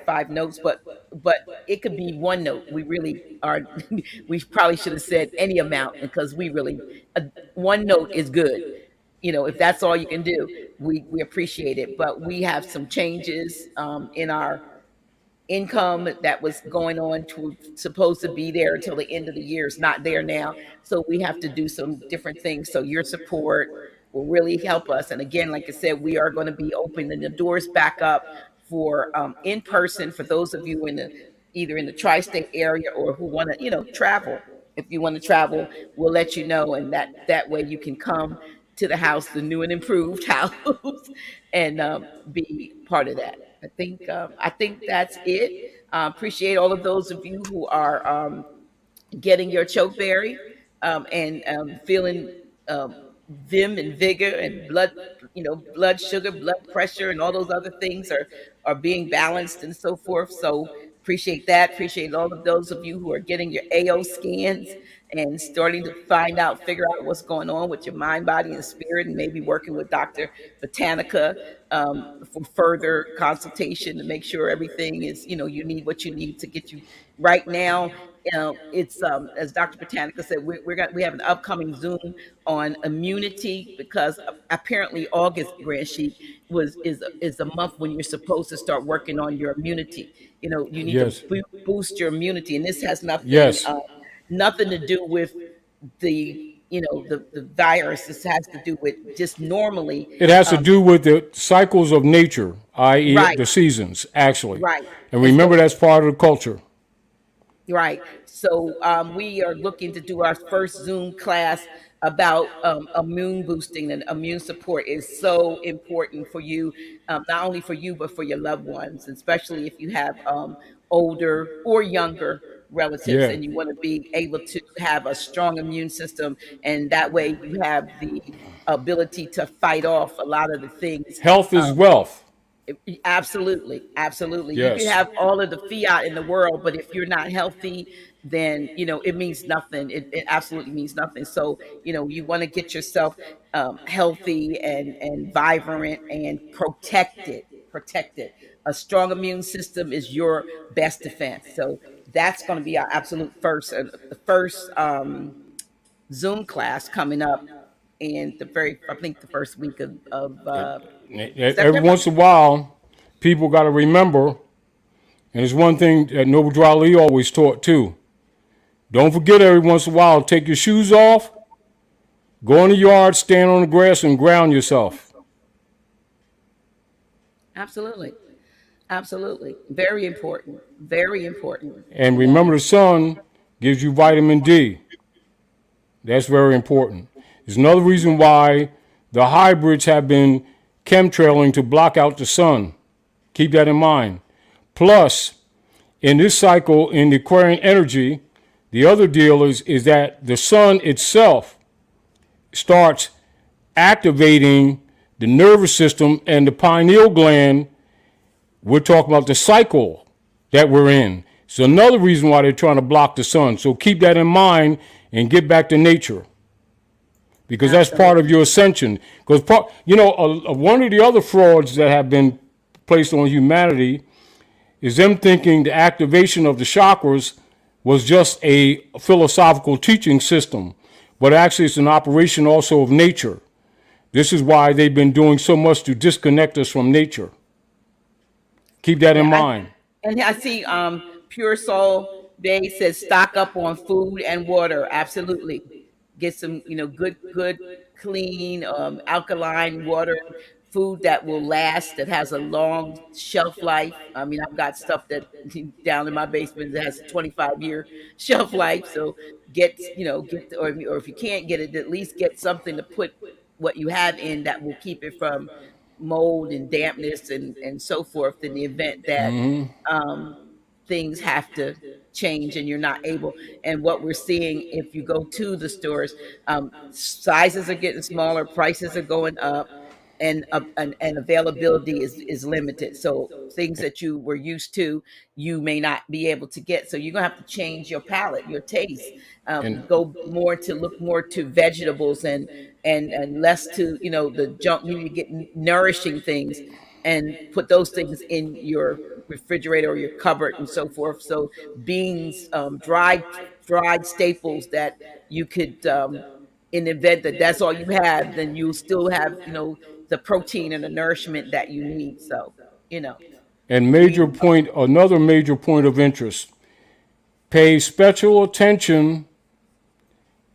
five notes, but it could be one note. We really are. We probably should have said any amount, because we really, one note is good. If that's all you can do, we appreciate it. But we have some changes in our income that was going on to supposed to be there until the end of the year. Is not there now. So we have to do some different things. So your support will really help us. And again, like I said, we are going to be opening the doors back up for in person for those of you either in the tri-state area or who want to, travel. If you want to travel, we'll let you know, and that way you can come to the house, the new and improved house, and be part of that. I think that's it. Appreciate all of those of you who are getting your chokeberry and feeling vim and vigor and blood sugar, blood pressure, and all those other things are being balanced and so forth. So appreciate that. Appreciate all of those of you who are getting your AO scans and starting to figure out what's going on with your mind, body, and spirit, and maybe working with Dr. Botanica for further consultation to make sure everything is, you need what you need to get you right now. It's as Dr. Botanica said, we have an upcoming Zoom on immunity, because apparently August, Grand Sheik, is a month when you're supposed to start working on your immunity. You need Yes. to boost your immunity, and this has Yes. nothing to do with the virus. This has to do with just normally. It has to do with the cycles of nature, i.e., Right. the seasons, actually. Right. And remember, that's part of the culture. Right. So we are looking to do our first Zoom class about immune boosting, and immune support is so important for you, not only for you, but for your loved ones, especially if you have older or younger relatives, Yeah. and you want to be able to have a strong immune system. And that way you have the ability to fight off a lot of the things. Health is wealth. Absolutely, absolutely. You can Yes. have all of the fiat in the world, but if you're not healthy, then it means nothing. It absolutely means nothing. So you want to get yourself healthy and vibrant and protected. Protected. A strong immune system is your best defense. So that's going to be our absolute the first Zoom class coming up in I think the first week of Every September. once in a while, people got to remember, and it's one thing that Noble Drew Ali always taught too. Don't forget, every once in a while, take your shoes off, go in the yard, stand on the grass, and ground yourself. Absolutely. Absolutely. Very important. Very important. And remember, the sun gives you vitamin D. That's very important. There's another reason why the hybrids have been chemtrailing to block out the sun. Keep that in mind. Plus, in this cycle, in the Aquarian energy, the other deal is that the sun itself starts activating the nervous system and the pineal gland. We're talking about the cycle that we're in. It's another reason why they're trying to block the sun. So keep that in mind and get back to nature, because that's part of your ascension. Because one of the other frauds that have been placed on humanity is them thinking the activation of the chakras was just a philosophical teaching system, but actually it's an operation also of nature. This is why they've been doing so much to disconnect us from nature. Keep that in Yeah, mind. and I see Pure Soul Bay says stock up on food and water. Absolutely. Get some, good, clean, alkaline water, food that will last, that has a long shelf life. I mean, I've got stuff that down in my basement that has a 25-year shelf life. So or if you can't get it, at least get something to put what you have in that will keep it from mold and dampness and so forth in the event that um, things have to change and you're not able. And what we're seeing, if you go to the stores, sizes are getting smaller, prices are going up, and availability is limited. So things that you were used to, you may not be able to get. So you're gonna have to change your palate, your taste, And go more to look more to vegetables and less to the junk. You need to get nourishing things and put those things in your refrigerator or your cupboard and so forth. So beans, dried staples that you could, in the event that that's all you have, then you'll still have the protein and the nourishment that you need. So you know and we another major point of interest. Pay special attention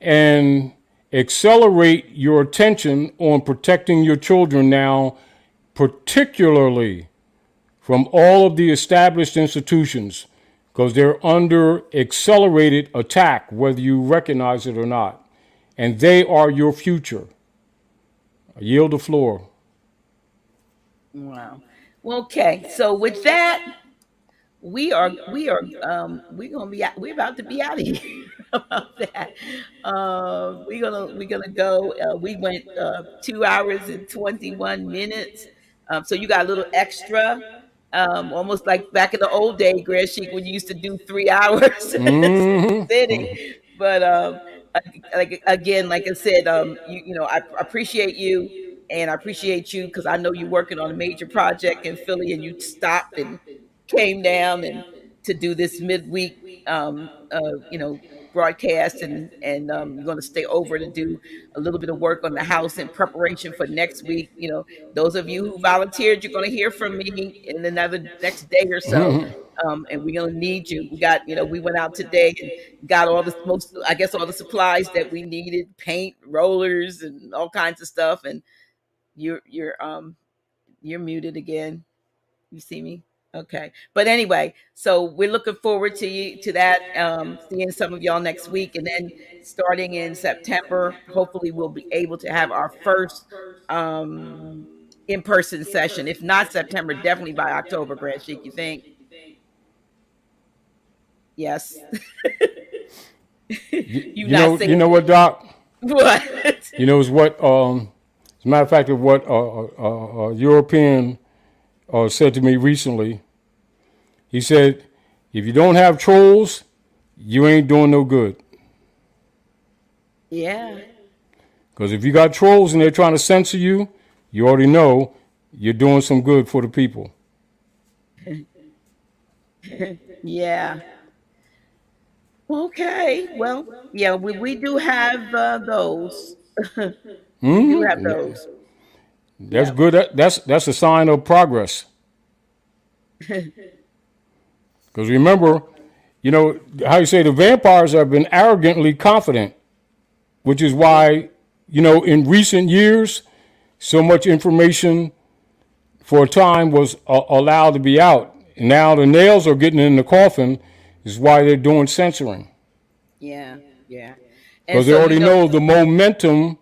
and accelerate your attention on protecting your children now, particularly from all of the established institutions, because they're under accelerated attack, whether you recognize it or not. And they are your future. I yield the floor. Wow. Well, okay. So with that, we're gonna be we're about to be out of here about that. We're gonna go. We went 2 hours and 21 minutes. So you got a little extra, almost like back in the old day, Grand Chic, when you used to do 3 hours sitting. But again, like I said, I appreciate you, and I appreciate you because I know you're working on a major project in Philly, and you stopped and came down and to do this midweek, broadcast, and you're going to stay over to do a little bit of work on the house in preparation for next week. Those of you who volunteered, you're going to hear from me in another next day or so. And we're gonna need you. We went out today and got I guess, all the supplies that we needed, paint, rollers, and all kinds of stuff. And you're muted again. You see me? Okay. But anyway, so we're looking forward to that. Seeing some of y'all next week, and then starting in September, hopefully we'll be able to have our first in-person session. If not September, definitely by October, Grand Chic, you think? Yes. You not You saying know what, Doc? what? You know, it's what, as a matter of fact, of what a European said to me recently. He said, if you don't have trolls, you ain't doing no good. Yeah. Because if you got trolls and they're trying to censor you, you already know you're doing some good for the people. Yeah. Okay. Well, yeah, we do have those. We do have those. That's Yeah. good. That's a sign of progress. Because remember, how you say the vampires have been arrogantly confident, which is why, in recent years, so much information for a time was allowed to be out. And now the nails are getting in the coffin, is why they're doing censoring. Yeah. Yeah. And Because they so already know the momentum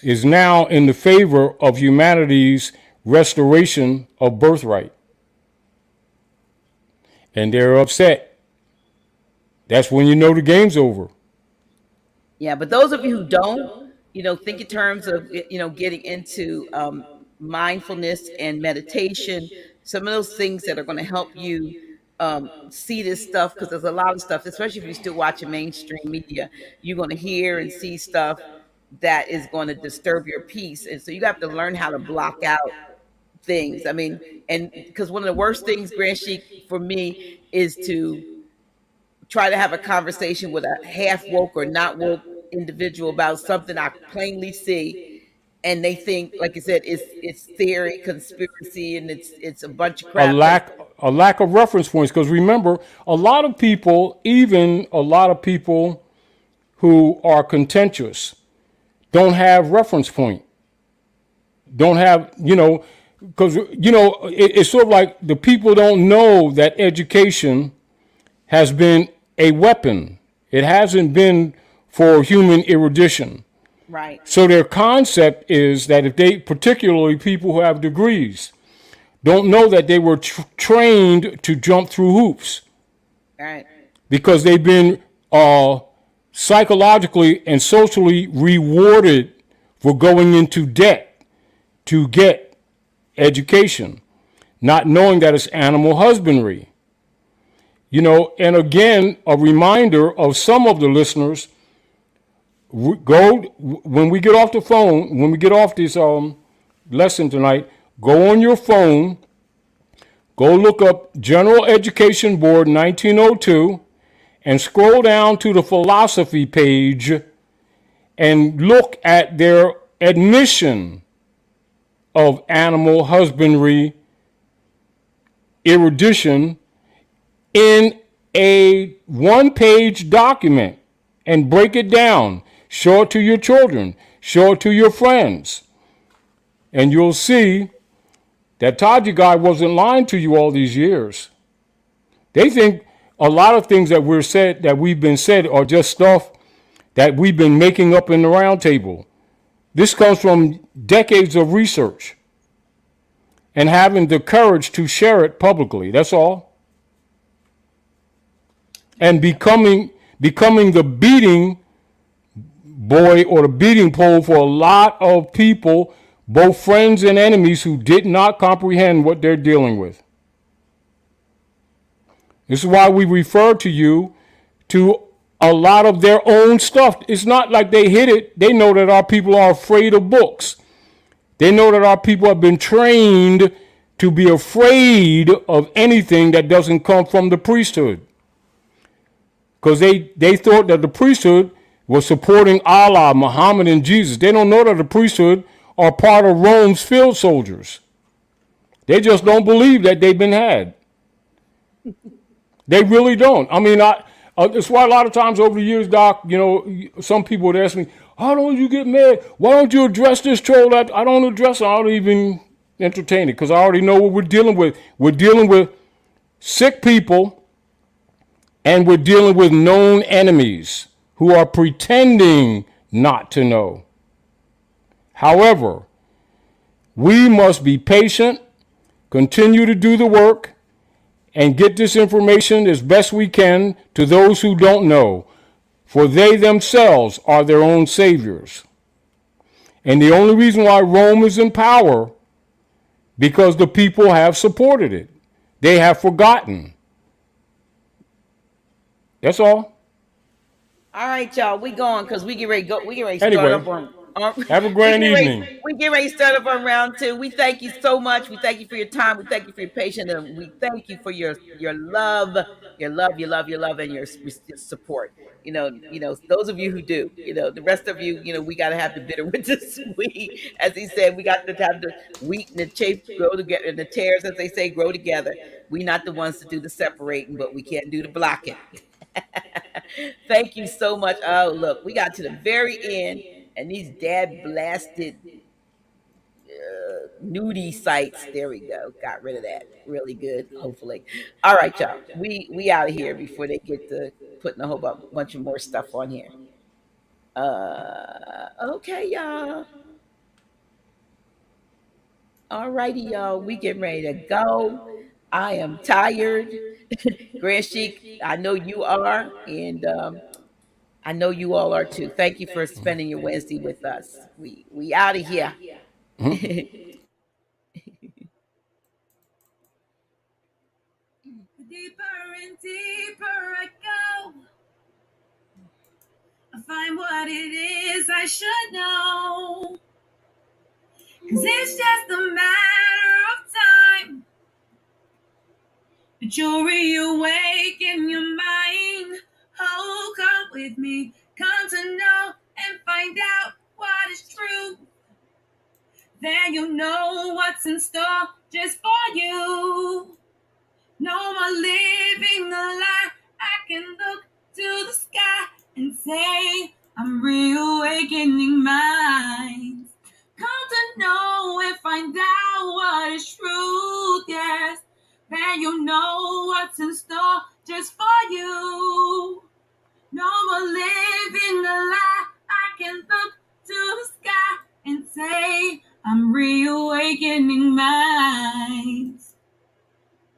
is now in the favor of humanity's restoration of birthright. And they're upset. That's when you know the game's over. yeah, but those of you who don't, think in terms of getting into mindfulness and meditation, some of those things that are going to help you see this stuff, because there's a lot of stuff, especially if you're still watching mainstream media, you're going to hear and see stuff that is going to disturb your peace, and so you have to learn how to block out things. I mean, and because one of the worst things, Grand Chic, for me, is to try to have a conversation with a half woke or not woke individual about something I plainly see, and they think, like I said, it's theory, conspiracy, and it's a bunch of a crap. Because lack a lack of reference points. Because remember, a lot of people, even a lot of people who are contentious, don't have reference point. Don't have, because it's sort of like the people don't know that education has been a weapon. It hasn't been for human erudition. right, So their concept is that if they, particularly people who have degrees, don't know that they were trained to jump through hoops right, because they've been psychologically and socially rewarded for going into debt to get education, not knowing that it's animal husbandry. And again, a reminder of some of the listeners, go when we get off the phone, when we get off this lesson tonight, go on your phone, go look up General Education Board 1902 and scroll down to the philosophy page and look at their admission of animal husbandry erudition in a one-page document and break it down. Show it to your children. Show it to your friends. And you'll see that Taji guy wasn't lying to you all these years. They think a lot of things that we've been said are just stuff that we've been making up in the round table. This comes from decades of research and having the courage to share it publicly. That's all. And becoming the beating boy or the beating pole for a lot of people, both friends and enemies, who did not comprehend what they're dealing with. This is why we refer to you to a lot of their own stuff. It's not like they hid it. They know that our people are afraid of books. They know that our people have been trained to be afraid of anything that doesn't come from the priesthood. Because they thought that the priesthood was supporting Allah, Muhammad, and Jesus. They don't know that the priesthood are part of Rome's field soldiers. They just don't believe that they've been had. They really don't. I mean, that's why a lot of times over the years, Doc, some people would ask me, how don't you get mad? Why don't you address this troll? I don't address it. I don't even entertain it because I already know what we're dealing with. We're dealing with sick people and we're dealing with known enemies who are pretending not to know. However, we must be patient, continue to do the work, and get this information as best we can to those who don't know, for they themselves are their own saviors. And the only reason why Rome is in power, because the people have supported it. They have forgotten. That's all. all right, y'all. We going because we get ready to go. We get ready to start Anyway, up on. have a grand evening. We get ready to start up on round two. We thank you so much. We thank you for your time. We thank you for your patience, and we thank you for your love, and your support. Those of you who do. The rest of you. We got to have the bitter with the sweet. As he said, we got to have the wheat and the chaff grow together, and the tares, as they say, grow together. We not the ones to do the separating, but we can't do the blocking. Thank you so much. Oh, look, we got to the very end, and these dad blasted nudie sites. There we go. Got rid of that. Really good. Hopefully. All right, y'all. We out of here before they get to putting a whole bunch of more stuff on here. Okay, y'all. All righty, y'all. We getting ready to go. I am tired. Grand Sheik, I know you are, and I know you all are too. Thank you for spending your Wednesday with us. We out of here. Deeper and deeper I go, I find what it is I should know. 'Cause it's just a matter of time that you'll reawaken your mind. with me. Come to know and find out what is true. Then you'll know what's in store just for you. No more living the lie. I can look to the sky and say, I'm reawakening minds. Come to know and find out what is truth, yes. Then you'll know what's in store just for you. No more living the lie. I can look to the sky and say, I'm reawakening minds.